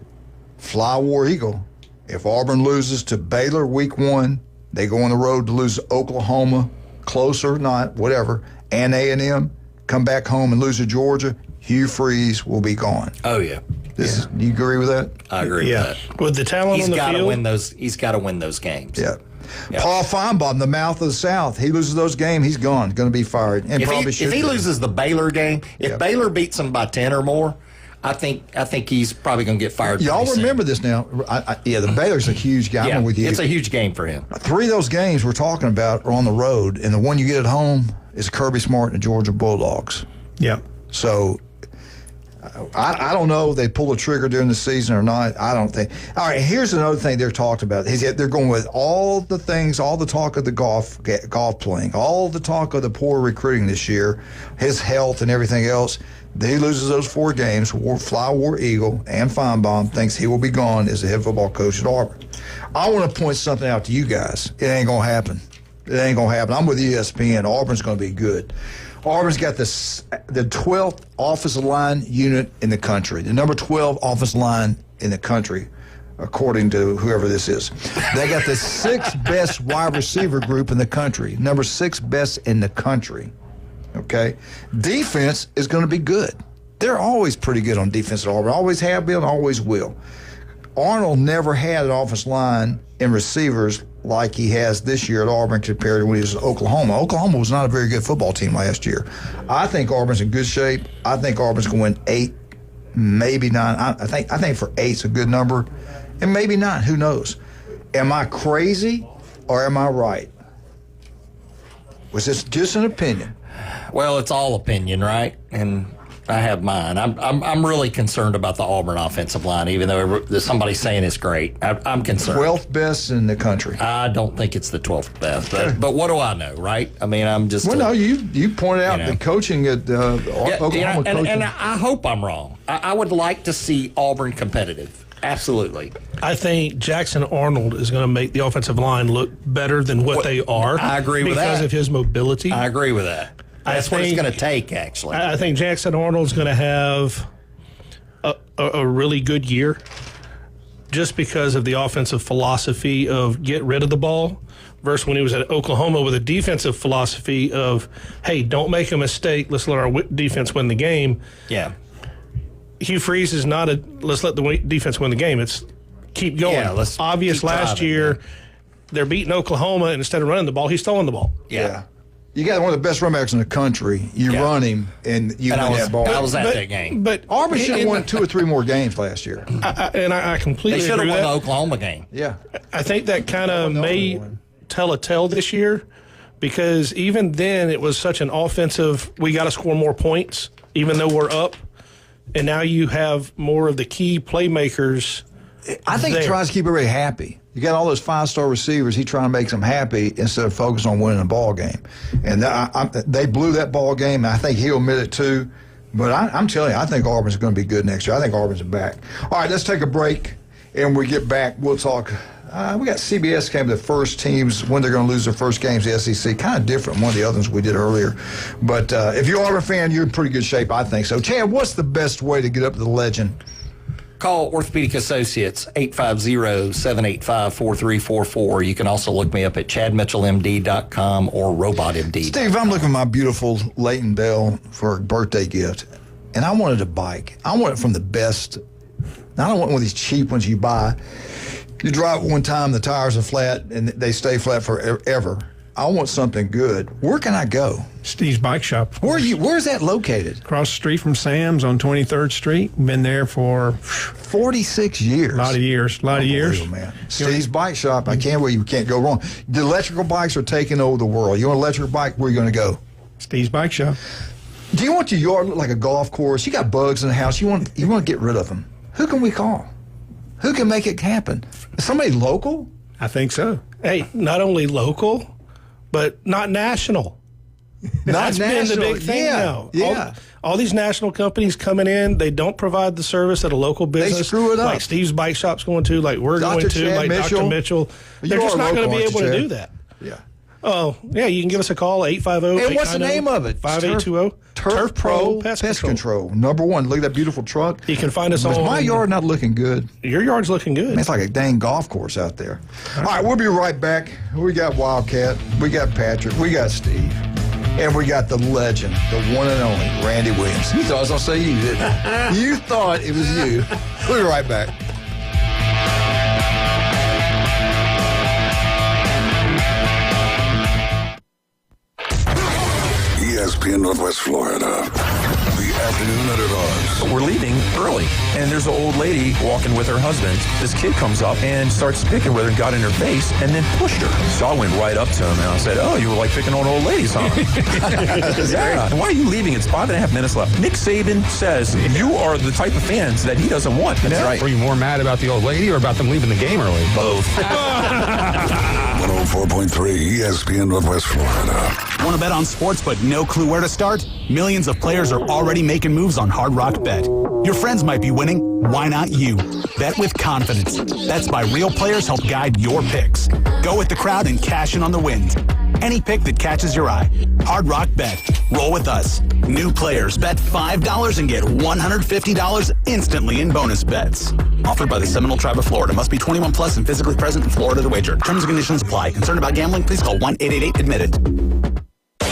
Fly War Eagle, if Auburn loses to Baylor week 1, they go on the road to lose to Oklahoma, close or not, whatever, and A&M, come back home and lose to Georgia, Hugh Freeze will be gone. Oh, yeah. Do you agree with that? I agree with that. With the talent on the field. He's got to win those games. Yeah. Paul Feinbaum, the mouth of the South, he loses those games, he's gone, going to be fired. And If he loses the Baylor game, if Baylor beats him by 10 or more, I think he's probably going to get fired. Y'all pretty remember soon. this now. The Baylor's a huge game. I'm with you. It's a huge game for him. 3 of those games we're talking about are on the road, and the one you get at home is Kirby Smart and the Georgia Bulldogs. Yeah. So I don't know if they pull the trigger during the season or not. I don't think. All right, here's another thing they're talked about. They're going with all the things, all the talk of the golf playing, all the talk of the poor recruiting this year, his health and everything else. He loses those 4 games. Fly War Eagle and Feinbaum thinks he will be gone as the head football coach at Auburn. I want to point something out to you guys. It ain't going to happen. It ain't going to happen. I'm with ESPN. Auburn's going to be good. Auburn's got the 12th offensive line unit in the country, the number 12 offensive line in the country, according to whoever this is. They got the 6th best wide receiver group in the country, number 6 best in the country. Okay? Defense is going to be good. They're always pretty good on defense at Auburn. Always have been, always will. Arnold never had an offensive line and receivers like he has this year at Auburn compared to when he was at Oklahoma. Oklahoma was not a very good football team last year. I think Auburn's in good shape. I think Auburn's going to win 8, maybe 9. I think for 8's a good number, and maybe 9. Who knows? Am I crazy or am I right? Was this just an opinion? Well, it's all opinion, right? And I have mine. I'm really concerned about the Auburn offensive line, even though somebody's saying it's great. I'm concerned. 12th best in the country. I don't think it's the 12th best, but what do I know, right? I mean, I'm just. Well, no, you pointed out the coaching at Oklahoma. And I hope I'm wrong. I would like to see Auburn competitive. Absolutely. I think Jackson Arnold is going to make the offensive line look better than what they are. I agree with that. Because of his mobility. I agree with that. That's what it's going to take, actually. I think Jackson Arnold's going to have a really good year just because of the offensive philosophy of get rid of the ball versus when he was at Oklahoma with a defensive philosophy of, hey, don't make a mistake. Let's let our defense win the game. Yeah. Hugh Freeze is not let's let the defense win the game. It's keep going. Yeah, let's obvious keep last driving, year, they're beating Oklahoma, and instead of running the ball, he's throwing the ball. Yeah. You got one of the best run backs in the country. You run him, and you win that ball. I was at that game. But Auburn should have won 2 or 3 more games last year. I completely They should agree have with won that. the Oklahoma game. Yeah. I think that kind of may tell a tale this year because even then it was such an offensive, we got to score more points, even though we're up. And now you have more of the key playmakers. I think he tries to keep everybody happy. You got all those 5-star receivers. He trying to make them happy instead of focus on winning a ball game. And they blew that ball game. I think he'll admit it too. But I'm telling you, I think Auburn's going to be good next year. I think Auburn's back. All right, let's take a break. And when we get back, we'll talk. We got CBS came to the first teams when they're going to lose their first games, the SEC. Kind of different from one of the others we did earlier. But if you're an Auburn fan, you're in pretty good shape, I think so. Chad, what's the best way to get up to the legend? Call Orthopedic Associates, 850-785-4344. You can also look me up at chadmitchellmd.com or robotmd. Steve, I'm looking at my beautiful Leighton Bell for a birthday gift, and I wanted a bike. I want it from the best. I don't want one of these cheap ones you buy. You drive it one time, the tires are flat, and they stay flat forever. I want something good. Where can I go? Steve's Bike Shop. Where's that located? Across the street from Sam's on 23rd Street. Been there for 46 years. A lot of years. Man. Steve's Bike Shop. I can't believe you can't go wrong. The electrical bikes are taking over the world. You want an electric bike? Where are you going to go? Steve's Bike Shop. Do you want your yard to look like a golf course? You got bugs in the house. You want to get rid of them. Who can we call? Who can make it happen? Somebody local? I think so. Hey, not only local, but not national. That's been the big thing now. Yeah. All these national companies coming in, they don't provide the service that a local business. They screw it up. Like Steve's Bike Shop's going to, like we're going to, like Dr. Mitchell. They're just not going to be able to do that. Yeah. Oh, yeah, you can give us a call, 850-890. And what's the name of it? 5820. Turf Pro Pest Control. Number one. Look at that beautiful truck. You can find us on. Is my yard not looking good? Your yard's looking good. Man, it's like a dang golf course out there. All right, we'll be right back. We got Wildcat. We got Patrick. We got Steve. And we got the legend, the one and only, Randy Williams. You thought I was going to say you, didn't you? You thought it was you. We'll be right back. ESPN Northwest Florida. The afternoon underdogs. We're leaving early, and there's an old lady walking with her husband. This kid comes up and starts picking with her and got in her face and then pushed her. So I went right up to him and I said, "Oh, you were like picking on old ladies, huh?" Yeah. And why are you leaving? It's 5.5 minutes left. Nick Saban says you are the type of fans that he doesn't want. That's right. Were you more mad about the old lady or about them leaving the game early? Both. 104.3 ESPN Northwest Florida. Want to bet on sports but no clue where to start? Millions of players are already making moves on Hard Rock Bet. Your friends might be winning. Why not you? Bet with confidence. Bets by real players help guide your picks. Go with the crowd and cash in on the wind. Any pick that catches your eye. Hard Rock Bet. Roll with us. New players bet $5 and get $150 instantly in bonus bets. Offered by the Seminole Tribe of Florida. Must be 21 plus and physically present in Florida to wager. Terms and conditions apply. Concerned about gambling? Please call 1-888-ADMITTED.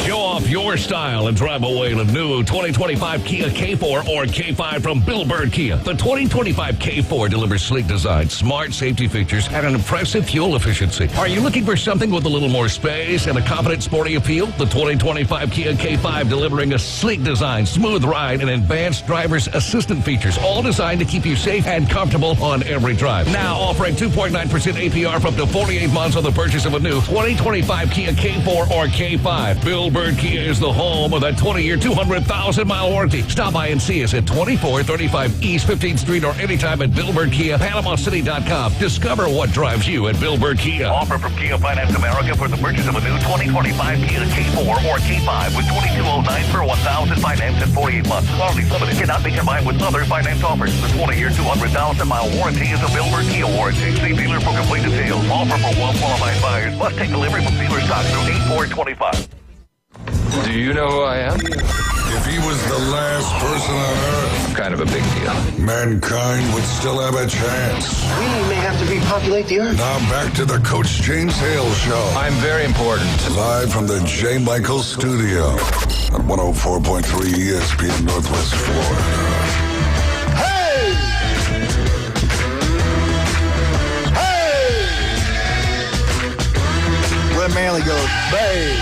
Show off your style and drive away in a new 2025 Kia K4 or K5 from Bill Bird Kia. The 2025 K4 delivers sleek design, smart safety features, and an impressive fuel efficiency. Are you looking for something with a little more space and a confident sporty appeal? The 2025 Kia K5 delivering a sleek design, smooth ride, and advanced driver's assistant features, all designed to keep you safe and comfortable on every drive. Now offering 2.9% APR for up to 48 months on the purchase of a new 2025 Kia K4 or K5. Bill Bird Kia is the home of that 20-year, 200,000-mile warranty. Stop by and see us at 2435 East 15th Street or anytime at Bill Bird Kia, PanamaCity.com. Discover what drives you at Bill Bird Kia. Offer from Kia Finance America for the purchase of a new 2025 Kia K4 or K5 with $22.09 per 1,000 financed in 48 months. Qualities limited. Cannot be combined with other finance offers. The 20-year, 200,000-mile warranty is a Bill Bird Kia warranty. See dealer for complete details. Offer for well-qualified buyers. Must take delivery from dealer stock through 8/4/25. Do you know who I am? If he was the last person on Earth, I'm kind of a big deal. mankind would still have a chance. We may have to repopulate the Earth. Now back to the Coach James Hale Show. I'm very important. Live from the J. Michael Studio at 104.3 ESPN Northwest Florida. Manley goes, babe.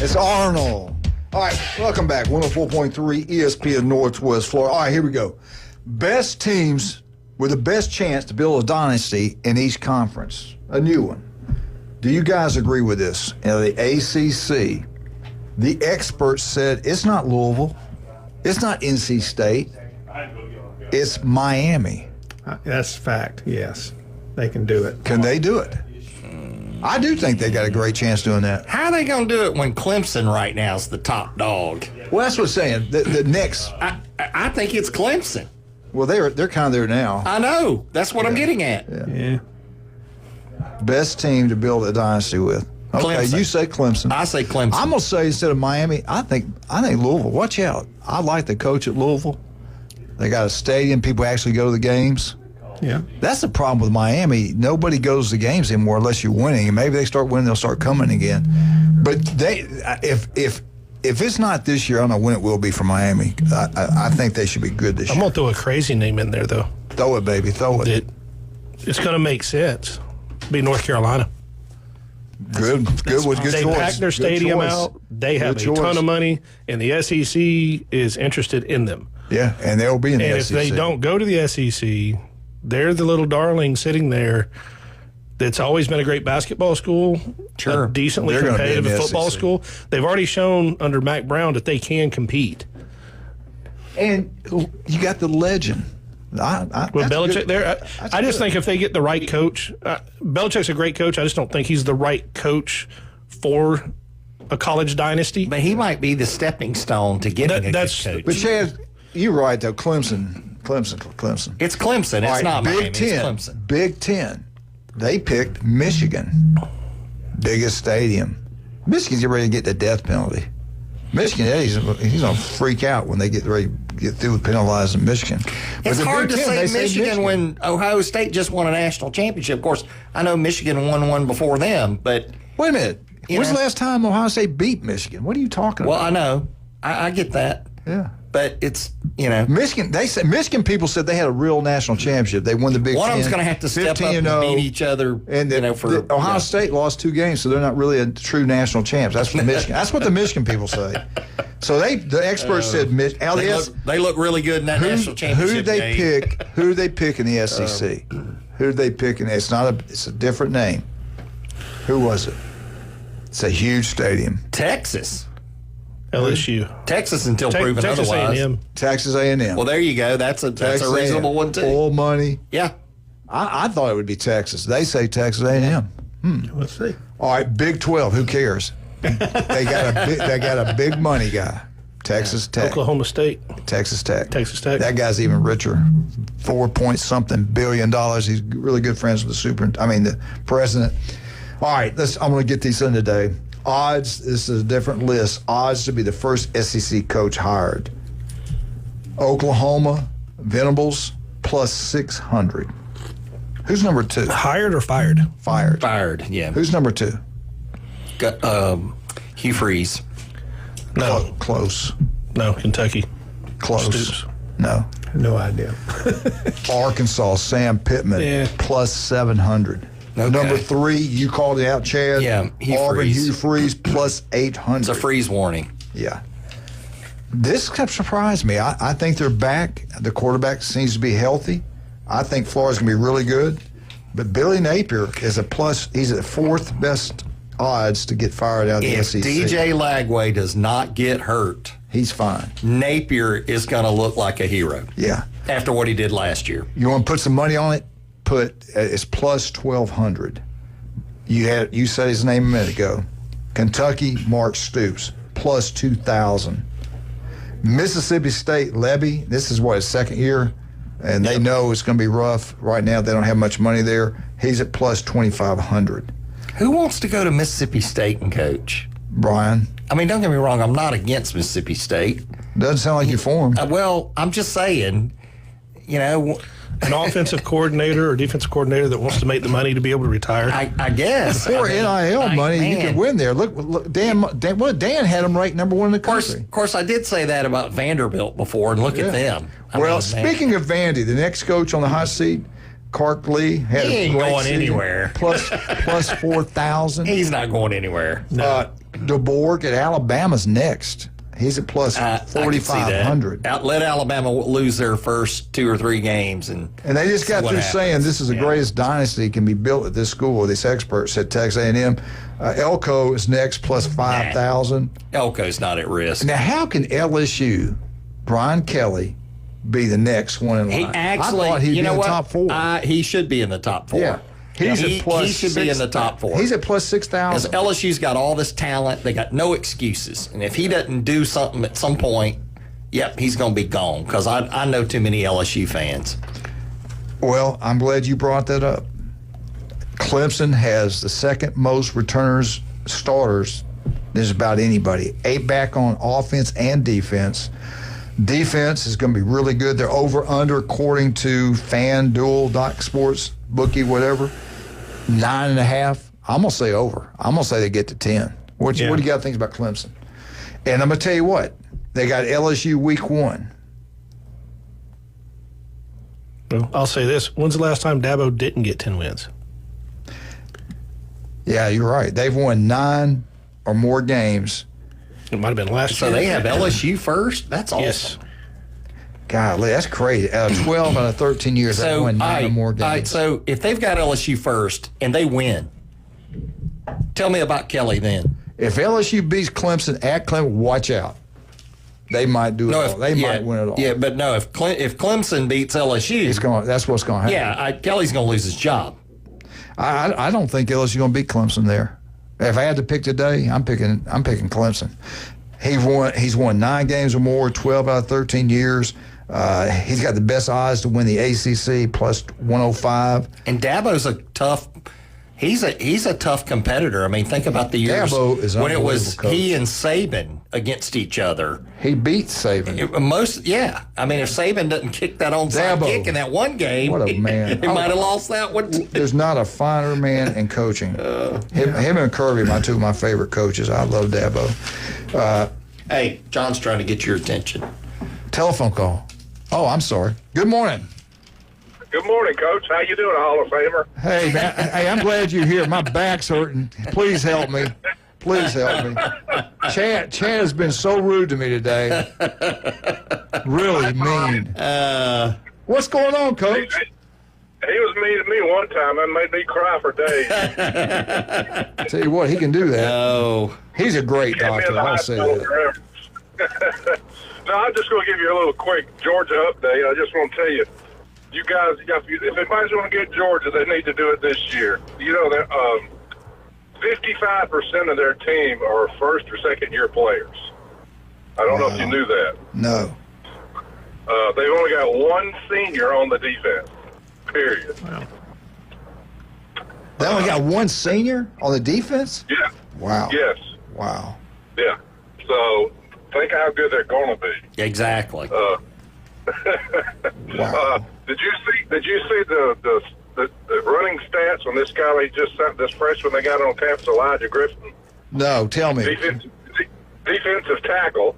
It's Arnold. All right, welcome back. 104.3 ESPN Northwest Florida. All right, here we go. Best teams with the best chance to build a dynasty in each conference. A new one. Do you guys agree with this? In the ACC, the experts said it's not Louisville. It's not NC State. It's Miami. That's fact, yes. They can do it. Can they do it? I do think they got a great chance doing that. How are they going to do it when Clemson right now is the top dog? Well, that's what I'm saying. The next, I think it's Clemson. Well, they're kind of there now. I know. That's what I'm getting at. Yeah. Best team to build a dynasty with. Okay, Clemson. you say Clemson. I say Clemson. I'm gonna say instead of Miami, I think Louisville. Watch out. I like the coach at Louisville. They got a stadium. People actually go to the games. Yeah. That's the problem with Miami. Nobody goes to games anymore unless you're winning. And maybe they start winning, they'll start coming again. But if it's not this year, I don't know when it will be for Miami. I think they should be good this year. I'm going to throw a crazy name in there, though. Throw it, baby. Throw it. It's going to make sense. Be North Carolina. Good choice. They packed their stadium out. They have a ton of money, and the SEC is interested in them. Yeah, and they'll be in the SEC. And if they don't go to the SEC, they're the little darling sitting there that's always been a great basketball school, sure, a decently competitive football school. They've already shown under Mac Brown that they can compete. And you got the legend. With Belichick there, I just think if they get the right coach, Belichick's a great coach. I just don't think he's the right coach for a college dynasty. But he might be the stepping stone to getting a good coach. But Chad, you're right, though. Clemson. It's Clemson. It's right, not Big Miami. Ten. It's Clemson. Big Ten. They picked Michigan. Biggest stadium. Michigan's ready to get the death penalty. Michigan, he's going to freak out when they get ready to get through with penalizing Michigan. It's hard to say Michigan when Ohio State just won a national championship. Of course, I know Michigan won one before them, but... Wait a minute. When's the last time Ohio State beat Michigan? What are you talking about? Well, I know. I get that. Yeah. But it's, Michigan, Michigan people said they had a real national championship. They won the Big Ten. One of them's going to have to step up and beat each other. And Ohio State lost 2 games, so they're not really a true national champs. That's what Michigan. That's what the Michigan people say. So the experts said they look really good in that national championship. Who did they pick? Who did they pick in the SEC? Who did they pick it's a different name. Who was it? It's a huge stadium. Texas. LSU. Texas until proven otherwise. A&M. Texas A&M. Well, there you go. That's a reasonable one too. Oil money. Yeah. I thought it would be Texas. They say Texas A&M. Let's see. All right, Big 12. Who cares? They got a big money guy. Texas Tech. Oklahoma State. Texas Tech. Texas Tech. That guy's even richer. $4-point-something billion. He's really good friends with the president. All right, I'm going to get these in today. Odds, this is a different list. Odds to be the first SEC coach hired. Oklahoma, Venables, plus 600. Who's number 2? Hired or fired? Fired. Fired, yeah. Who's number 2? Hugh Freeze. No. Close. No, Kentucky. Close. Stoops. No. No idea. Arkansas, Sam Pittman, plus 700. Okay. Number 3, you called it out, Chad. Yeah, Auburn, Freeze. Hugh Freeze, plus 800. It's a freeze warning. Yeah. This kept surprised me. I think they're back. The quarterback seems to be healthy. I think Florida's going to be really good. But Billy Napier is a plus. He's at 4th best odds to get fired out of the If SEC. DJ Lagway does not get hurt, he's fine. Napier is going to look like a hero. Yeah. After what he did last year. You want to put some money on it? It's plus 1,200. You said his name a minute ago. Kentucky, Mark Stoops, plus 2,000. Mississippi State, Levy, this is what, his second year, and they know it's going to be rough. Right now, they don't have much money there. He's at plus 2,500. Who wants to go to Mississippi State and coach? Brian. I mean, don't get me wrong, I'm not against Mississippi State. Doesn't sound like you're for him. Well, I'm just saying, an offensive coordinator or defensive coordinator that wants to make the money to be able to retire. I guess. For NIL money, you can win there. Look, Dan had him ranked number 1 in the country. Of course, I did say that about Vanderbilt before, and look at them. Speaking of Vandy, the next coach on the hot seat, Clark Lee, had he ain't going anywhere. Plus 4,000. He's not going anywhere. DeBorg at Alabama's next. He's at plus 4,500. Let Alabama lose their first 2 or 3 games, and they just got through saying this is the greatest dynasty can be built at this school. This expert said Texas A&M. Elko is next, plus 5,000. Elko's not at risk. Now, how can LSU, Brian Kelly, be the next one in line? He actually, I thought he'd be in the what? top 4. He should be in the top 4. Yeah. He should be in the top 4. He's at plus 6,000. Because LSU's got all this talent. They got no excuses. And if he doesn't do something at some point, he's going to be gone. Because I know too many LSU fans. Well, I'm glad you brought that up. Clemson has the second most returners, starters, than about anybody. 8 back on offense and defense. Defense is going to be really good. They're over-under, according to FanDuel, Sports, Bookie, whatever. 9.5. I'm going to say over. I'm going to say they get to 10. What do you got to think about Clemson? And I'm going to tell you what. They got LSU week 1. Well, I'll say this. When's the last time Dabo didn't get 10 wins? Yeah, you're right. They've won 9 or more games. It might have been last year. So they have LSU first? That's awesome. Yes. Golly, that's crazy. 12 out of 13 years, they've won 9 or more games. All right, so if they've got LSU first and they win, tell me about Kelly then. If LSU beats Clemson at Clemson, watch out. They might do it all. They might win it all. Yeah, but no, if Clemson beats LSU, that's what's going to happen. Yeah, Kelly's going to lose his job. I don't think LSU's going to beat Clemson there. If I had to pick today, I'm picking Clemson. He's won 9 games or more, 12 out of 13 years. He's got the best odds to win the ACC, plus 105. And Dabo's a tough. He's a tough competitor. I mean, think about the years when it was coach. He and Saban against each other. He beat Saban. I mean, if Saban doesn't kick that onside kick in that one game, what a man! he might have lost that one. There's not a finer man in coaching. Him and Kirby, two of my favorite coaches. I love Dabo. Hey, John's trying to get your attention. Telephone call. Oh, I'm sorry. Good morning. Good morning, Coach. How you doing, Hall of Famer? Hey, man. Hey, I'm glad you're here. My back's hurting. Please help me. Please help me. Chad has been so rude to me today. Really mean. What's going on, Coach? He was mean to me one time. That made me cry for days. Tell you what, he can do that. Oh. He's a great doctor. I'll say that. No, I'm just going to give you a little quick Georgia update. I just want to tell you, you guys, if anybody's going to get Georgia, they need to do it this year. You know that 55% of their team are first or second year players. I don't know if you knew that. No. They've only got one senior on the defense. Period. Wow. They only got one senior on the defense? Yeah. Wow. Yes. Wow. Yeah. So think how good they're going to be. Exactly. Wow. Did you see the running stats on this guy they just sent, this freshman they got on campus, Elijah Griffin? No, tell me. defensive tackle.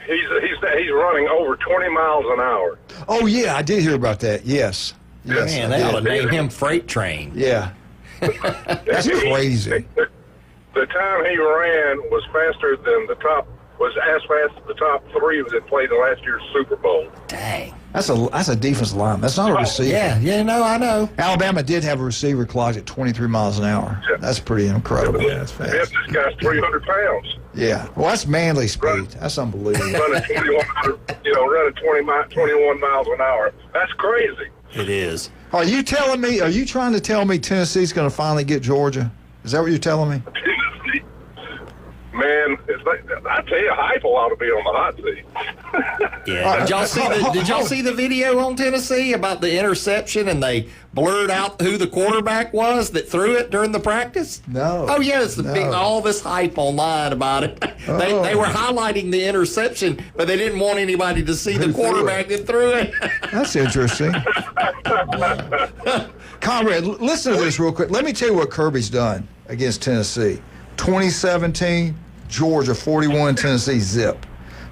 He's running over 20 miles an hour. Oh, yeah, I did hear about that. Yes. Yes. Man, they ought to name him Freight Train. Yeah. That's crazy. The time he ran was faster than was as fast as the top three that played in last year's Super Bowl. Dang. That's a defensive lineman. That's not a receiver. Yeah, no, I know. Alabama did have a receiver clocked at 23 miles an hour. Yeah. That's pretty incredible. Yeah, that's fast. This guy's 300 pounds. Yeah. Well, that's manly speed. That's unbelievable. Running 21 miles an hour. That's crazy. It is. Are you trying to tell me Tennessee's going to finally get Georgia? Is that what you're telling me? Man, I tell you, Heupel ought to be on the hot seat. Yeah. Did y'all see the video on Tennessee about the interception and they blurred out who the quarterback was that threw it during the practice? No. Oh yeah, it's all this hype online about it. They were highlighting the interception, but they didn't want anybody to see the quarterback that threw it. That's interesting. Conrad, listen to this real quick. Let me tell you what Kirby's done against Tennessee. 2017, Georgia 41, Tennessee zip.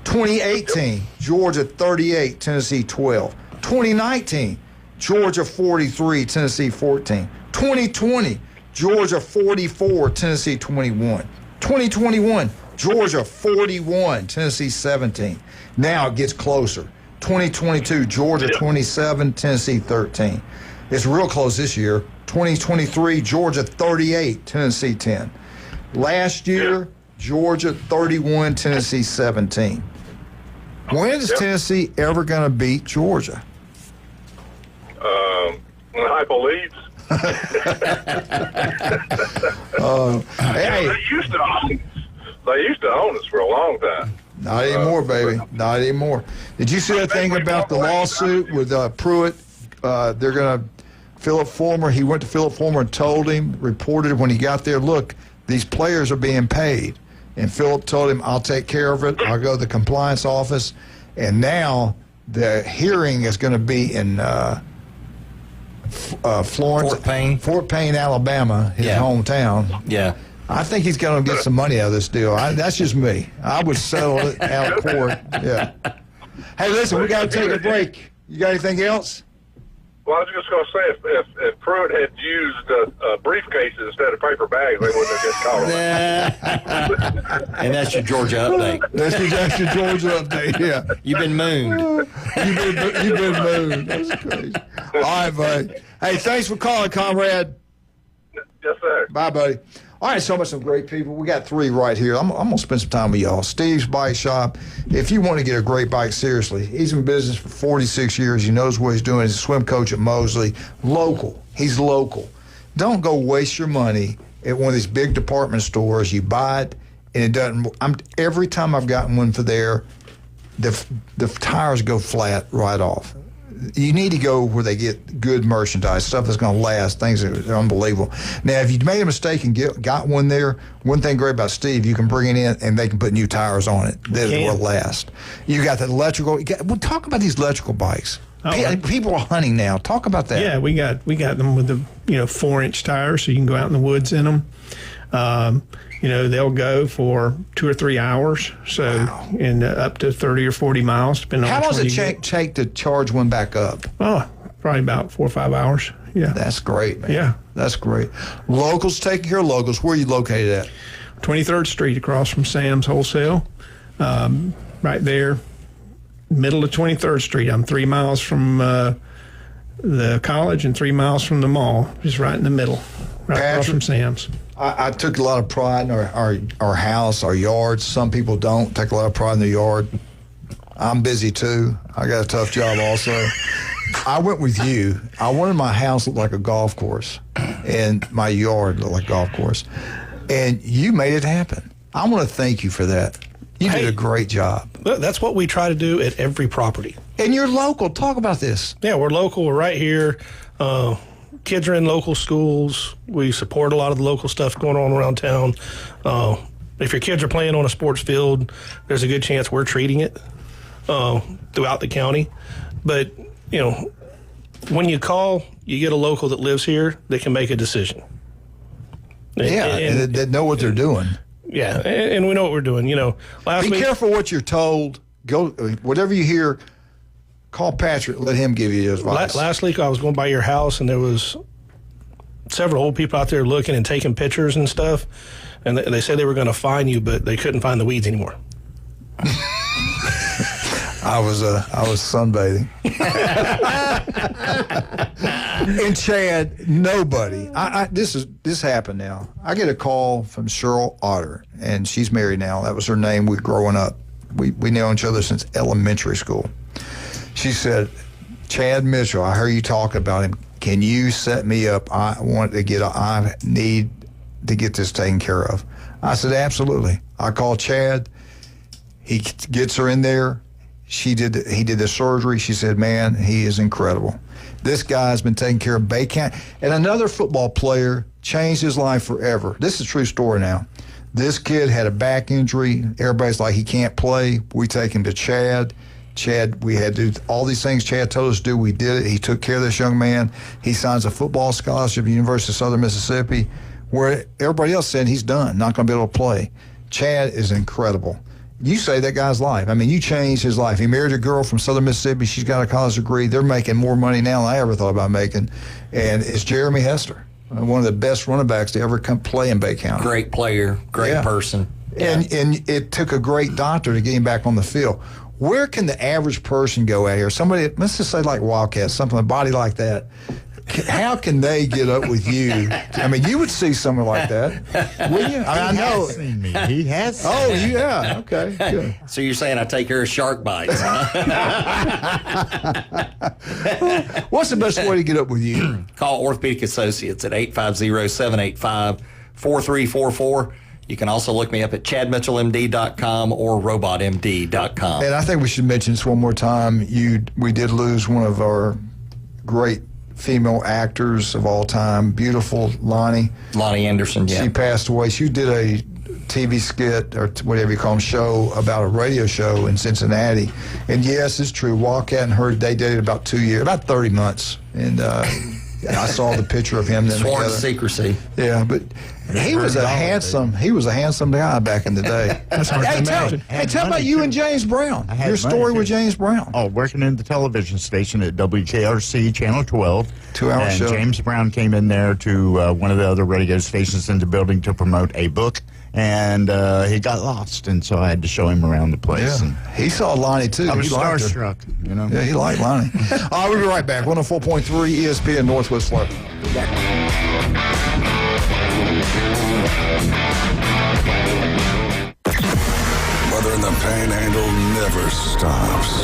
2018, Georgia 38, Tennessee 12. 2019, Georgia 43, Tennessee 14. 2020, Georgia 44, Tennessee 21. 2021, Georgia 41, Tennessee 17. Now it gets closer. 2022, Georgia 27, Tennessee 13. It's real close this year. 2023, Georgia 38, Tennessee 10. Last year, Georgia 31, Tennessee 17. When is Tennessee ever going to beat Georgia? When Heupel leaves. Hey. They used to own us for a long time. Not anymore, baby. Not anymore. Did you see that thing about the lawsuit with Pruitt? They're going to Philip Fulmer. He went to Philip Fulmer and told him, reported when he got there, look, these players are being paid. And Philip told him, I'll take care of it. I'll go to the compliance office. And now the hearing is going to be in Florence. Fort Payne, Alabama, his hometown. Yeah. I think he's going to get some money out of this deal. That's just me. I would settle it out of court. Yeah. Hey, listen, we got to take a break. You got anything else? Well, I was just going to say, if Pruitt had used briefcases instead of paper bags, they wouldn't have get caught. And that's your Georgia update. That's your Georgia update, yeah. You've been mooned. You've been mooned. That's crazy. All right, buddy. Hey, thanks for calling, Conrad. Yes, sir. Bye, buddy. All right, so much some great people. We got three right here. I'm going to spend some time with y'all. Steve's Bike Shop. If you want to get a great bike, seriously, he's in business for 46 years. He knows what he's doing. He's a swim coach at Mosley. Local. He's local. Don't go waste your money at one of these big department stores. You buy it, and it doesn't. Every time I've gotten one for there, the tires go flat right off. You need to go where they get good merchandise, stuff that's going to last, things that are unbelievable. Now, if you made a mistake and got one there, one thing great about Steve, you can bring it in and they can put new tires on it that will last. You got the electrical. Talk about these electrical bikes. People are hunting now. Talk about that. Yeah, we got them with the 4-inch tires, so you can go out in the woods in them. They'll go for 2 or 3 hours, and up to 30 or 40 miles, depending on how which long one does it take to charge one back up? Oh, probably about 4 or 5 hours. Yeah, that's great, man. Yeah, that's great. Locals, taking care of locals. Where are you located at? 23rd Street, across from Sam's Wholesale, right there, middle of 23rd Street. I'm 3 miles from the college and 3 miles from the mall, just right in the middle, right across from Sam's. I took a lot of pride in our house, our yard. Some people don't take a lot of pride in their yard. I'm busy too. I got a tough job also. I went with you. I wanted my house to look like a golf course and my yard look like a golf course. And you made it happen. I want to thank you for that. You did a great job. That's what we try to do at every property. And you're local. Talk about this. Yeah, we're local. We're right here. Kids are in local schools. We support a lot of the local stuff going on around town. If your kids are playing on a sports field, there's a good chance we're treating it throughout the county. But, when you call, you get a local that lives here that can make a decision. And they know what they're doing. Yeah, and we know what we're doing. Last Be week, careful what you're told. Go whatever you hear. Call Patrick. Let him give you his advice. Last week I was going by your house, and there was several old people out there looking and taking pictures and stuff. And they said they were going to find you, but they couldn't find the weeds anymore. I was sunbathing. And Chad, nobody. This happened now. I get a call from Cheryl Otter, and she's married now. That was her name. We growing up. We knew each other since elementary school. She said, Chad Mitchell, I heard you talk about him. Can you set me up? I need to get this taken care of. I said, absolutely. I called Chad. He gets her in there. He did the surgery. She said, man, he is incredible. This guy's been taking care of Bay County. And another football player changed his life forever. This is a true story now. This kid had a back injury. Everybody's like, he can't play. We take him to Chad. Chad, we had to do all these things Chad told us to do. We did it. He took care of this young man. He signs a football scholarship at the University of Southern Mississippi, where everybody else said he's done, not going to be able to play. Chad is incredible. You saved that guy's life. I mean, you changed his life. He married a girl from Southern Mississippi. She's got a college degree. They're making more money now than I ever thought about making. And it's Jeremy Hester, one of the best running backs to ever come play in Bay County. Great player, great person. And it took a great doctor to get him back on the field. Where can the average person go out here? Somebody, let's just say like Wildcat, something, a body like that. How can they get up with you? I mean, you would see someone like that, wouldn't you? I know. Has seen me. He has. Oh, yeah. Okay. Good. So you're saying I take care of shark bites, huh? What's the best way to get up with you? Call Orthopedic Associates at 850-785-4344. You can also look me up at chadmitchellmd.com or robotmd.com. And I think we should mention this one more time. We did lose one of our great female actors of all time, beautiful Lonnie Anderson. Yeah, she passed away. She did a TV skit or whatever you call them show about a radio show in Cincinnati. And yes, it's true. Wildcat and her, they dated about 2 years, about 30 months. And I saw the picture of him then. Sworn together. Secrecy. Yeah, but he was a handsome guy back in the day. That's hard to imagine. Hey, tell about you and James Brown. Your story with James Brown. Oh, working in the television station at WKRC Channel 12. 2-hour show. James Brown came in there to one of the other radio stations in the building to promote a book. And he got lost, and so I had to show him around the place. Yeah. And he saw Lonnie, too. I was He liked her. starstruck, you know. Yeah, he liked Lonnie. All right, we'll be right back. 104.3 ESPN Northwest Florida. Weather in the Panhandle never stops.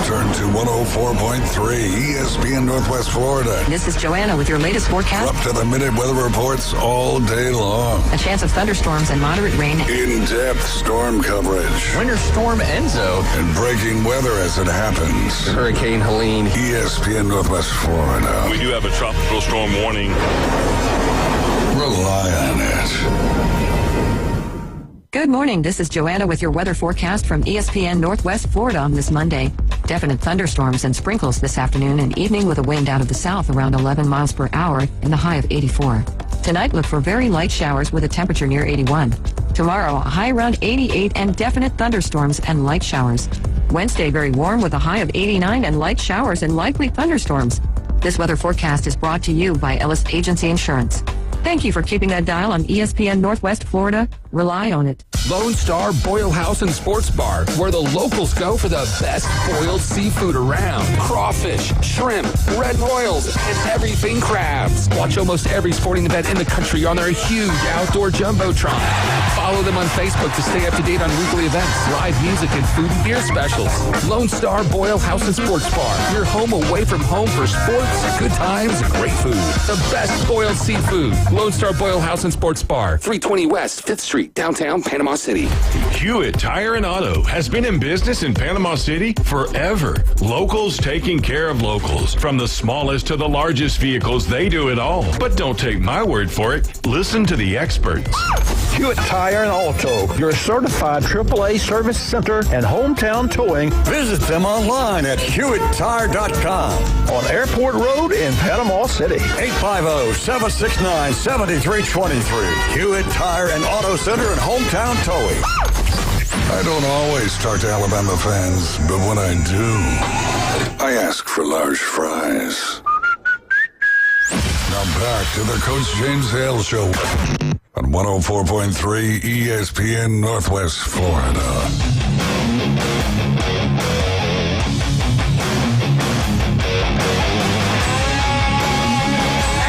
Turn to 104.3 ESPN Northwest Florida. This is Joanna with your latest forecast. Up to the minute weather reports all day long. A chance of thunderstorms and moderate rain. In-depth storm coverage. Winter Storm Enzo. And breaking weather as it happens. Hurricane Helene. ESPN Northwest Florida. We do have a tropical storm warning. Rely on it. Good morning. This is Joanna with your weather forecast from ESPN Northwest Florida on this Monday. Definite thunderstorms and sprinkles this afternoon and evening with a wind out of the south around 11 miles per hour and the high of 84. Tonight, look for very light showers with a temperature near 81. Tomorrow, a high around 88 and definite thunderstorms and light showers. Wednesday, very warm with a high of 89 and light showers and likely thunderstorms. This weather forecast is brought to you by Ellis Agency Insurance. Thank you for keeping that dial on ESPN Northwest Florida. Rely on it. Lone Star Boil House and Sports Bar, where the locals go for the best boiled seafood around. Crawfish, shrimp, red royals, and everything crabs. Watch almost every sporting event in the country on their huge outdoor jumbotron. Follow them on Facebook to stay up to date on weekly events, live music, and food and beer specials. Lone Star Boil House and Sports Bar, your home away from home for sports, good times, and great food. The best boiled seafood. Lone Star Boil House and Sports Bar, 320 West 5th Street, downtown Panama Panama City. Hewitt Tire and Auto has been in business in Panama City forever. Locals taking care of locals. From the smallest to the largest vehicles, they do it all. But don't take my word for it. Listen to the experts. Hewitt Tire and Auto, your certified AAA service center and hometown towing. Visit them online at HewittTire.com. On Airport Road in Panama City. 850-769-7323. Hewitt Tire and Auto Center and hometown towing. I don't always talk to Alabama fans, but when I do, I ask for large fries. Now back to the Coach James Hale Show on 104.3 ESPN Northwest Florida.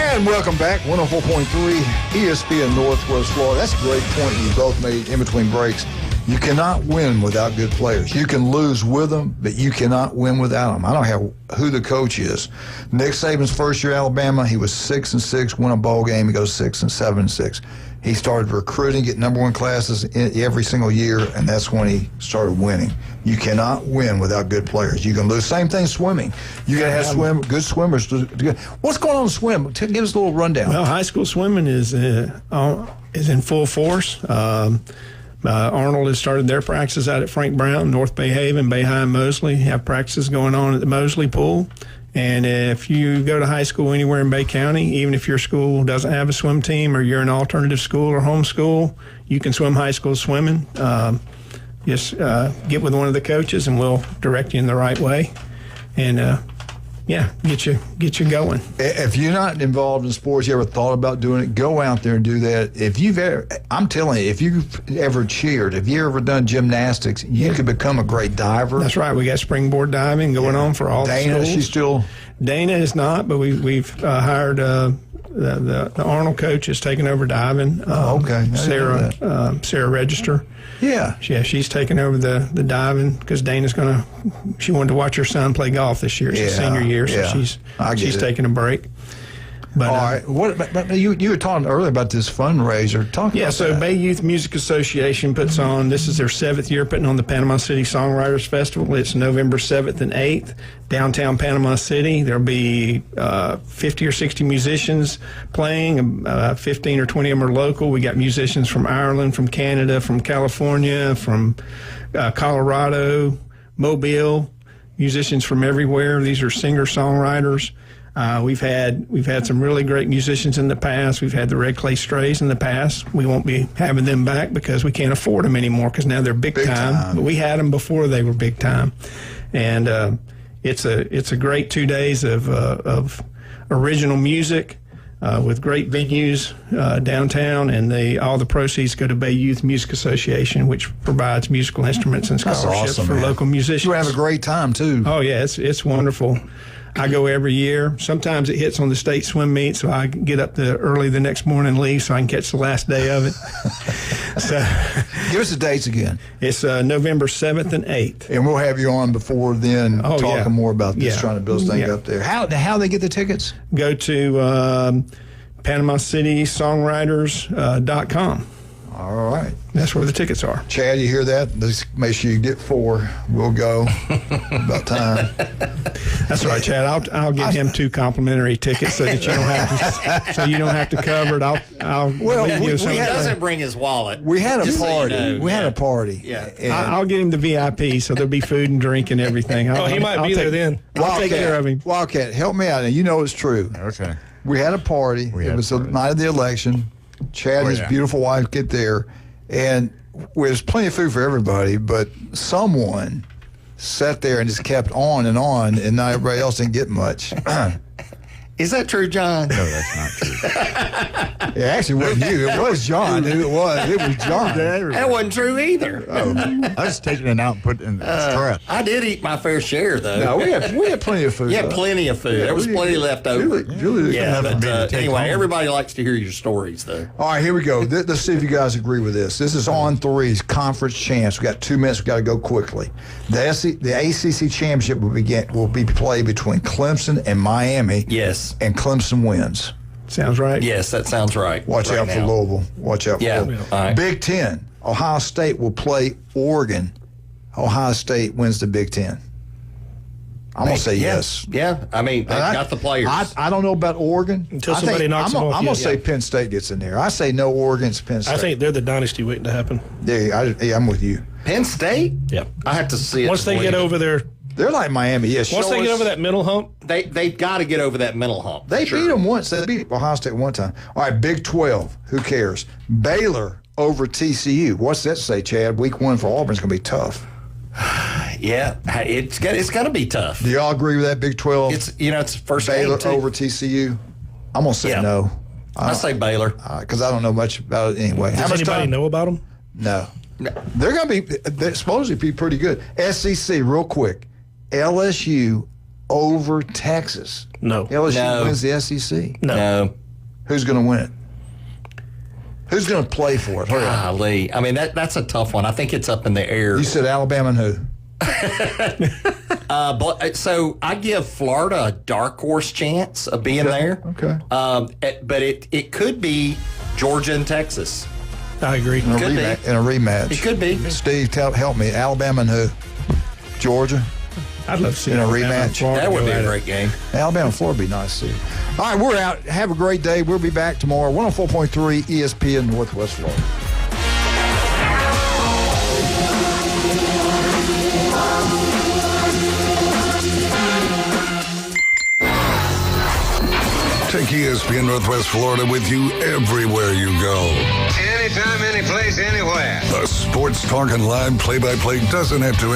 And welcome back, 104.3 ESPN Northwest Florida. That's a great point you both made in between breaks. You cannot win without good players. You can lose with them, but you cannot win without them. I don't know who the coach is. Nick Saban's first year at Alabama, he was 6-6, won a bowl game. He goes 6-7-6. He started recruiting, get number one classes every single year, and that's when he started winning. You cannot win without good players. You can lose. Same thing swimming. You got to have good swimmers. What's going on in swim? Give us a little rundown. Well, high school swimming is in full force. Arnold has started their practices out at Frank Brown, North Bay Haven, Bay High, and Mosley. Have practices going on at the Mosley pool. And if you go to high school anywhere in Bay County, even if your school doesn't have a swim team or you're an alternative school or homeschool, you can swim high school swimming. Just get with one of the coaches and we'll direct you in the right way. And get you going. If you're not involved in sports, you ever thought about doing it, go out there and do that. If you've ever, I'm telling you, if you've ever cheered, if you've ever done gymnastics, you could become a great diver. That's right. We got springboard diving going on for all Dana, the schools. she's still. Dana is not, but we've hired the Arnold coach is taking over diving. Okay. Sarah Register. Yeah. She's taking over the diving because Dana's she wanted to watch her son play golf this year. It's his senior year, so she's taking a break. But, all right. But you were talking earlier about this fundraiser. So Bay Youth Music Association puts on, this is their 7th year putting on the Panama City Songwriters Festival. It's November 7th and 8th, downtown Panama City. There'll be 50 or 60 musicians playing. 15 or 20 of them are local. We got musicians from Ireland, from Canada, from California, from Colorado, Mobile, musicians from everywhere. These are singer-songwriters. We've had some really great musicians in the past. We've had the Red Clay Strays in the past. We won't be having them back because we can't afford them anymore because now they're big time. But we had them before they were big time, and it's a great 2 days of original music with great venues downtown, and all the proceeds go to Bay Youth Music Association, which provides musical instruments and scholarships for local musicians. You have a great time too. Oh yeah, it's wonderful. I go every year. Sometimes it hits on the state swim meet, so I get up early the next morning and leave so I can catch the last day of it. So, give us the dates again. It's November 7th and 8th. And we'll have you on before then talking more about this, trying to build this thing up there. How they get the tickets? Go to PanamaCitySongwriters.com. All right. That's where the tickets are. Chad, you hear that? Just make sure you get 4. We'll go. About time. That's right, Chad. I'll give him 2 complimentary tickets so that you don't have to cover it. He doesn't bring his wallet. We had a party. We had a party. Yeah. I'll get him the VIP, so there'll be food and drink and everything. He might be there then. I'll take care of him. Wildcat, help me out. Now, you know it's true. Okay. We had a party. It was the night of the election. Chad and his beautiful wife get there, and there's plenty of food for everybody, but someone sat there and just kept on, and not everybody else didn't get much. Is that true, John? No, that's not true. It actually wasn't you. It was John. It was John. That wasn't true either. I was taking it out and put it in the trash. I did eat my fair share, though. No, we had plenty of food. We had plenty of food. There was plenty left over. Julie anyway, everybody likes to hear your stories, though. All right, here we go. Let's see if you guys agree with this. This is on 3's conference chance. We got 2 minutes. We got to go quickly. The ACC championship will be played between Clemson and Miami. Yes. And Clemson wins. Sounds right. Yes, that sounds right. Watch out for Louisville. Watch out for Louisville. All right. Big Ten. Ohio State will play Oregon, Ohio State wins the Big Ten. I'm going to say yes. Yeah, I mean, they've got the players. I don't know about Oregon. Until somebody knocks them off. I'm going to say Penn State gets in there. I say no, Oregon's Penn State. I think they're the dynasty waiting to happen. Yeah, I'm with you. Penn State? Yeah. I have to see it. Once they get over there. They're like Miami. Yes. Once they get over that mental hump. They've got to get over that mental hump. They beat them once. They beat Ohio State one time. All right, Big 12. Who cares? Baylor over TCU. What's that say, Chad? Week 1 for Auburn's going to be tough. Yeah, it's going to be tough. Do y'all agree with that, Big 12? It's first Baylor game over TCU. I'm going to say no. I say Baylor. Because I don't know much about it anyway. Does anybody know about them? No. They're going to be, they're supposedly be pretty good. SEC, real quick. LSU over Texas. No. LSU wins the SEC. No. Who's going to win it? Who's going to play for it? Golly. I mean, that's a tough one. I think it's up in the air. You said Alabama and who? So I give Florida a dark horse chance of being there. Okay. But it could be Georgia and Texas. I agree. In a rematch. It could be. Steve, help me. Alabama and who? Georgia? I'd love to see in a rematch. That would be a great game. Alabama and Florida would be nice to see. All right, we're out. Have a great day. We'll be back tomorrow. 104.3 ESPN Northwest Florida. Take ESPN Northwest Florida with you everywhere you go. Anytime, any place, anywhere. The Sports Talk and Live play-by-play doesn't have to end.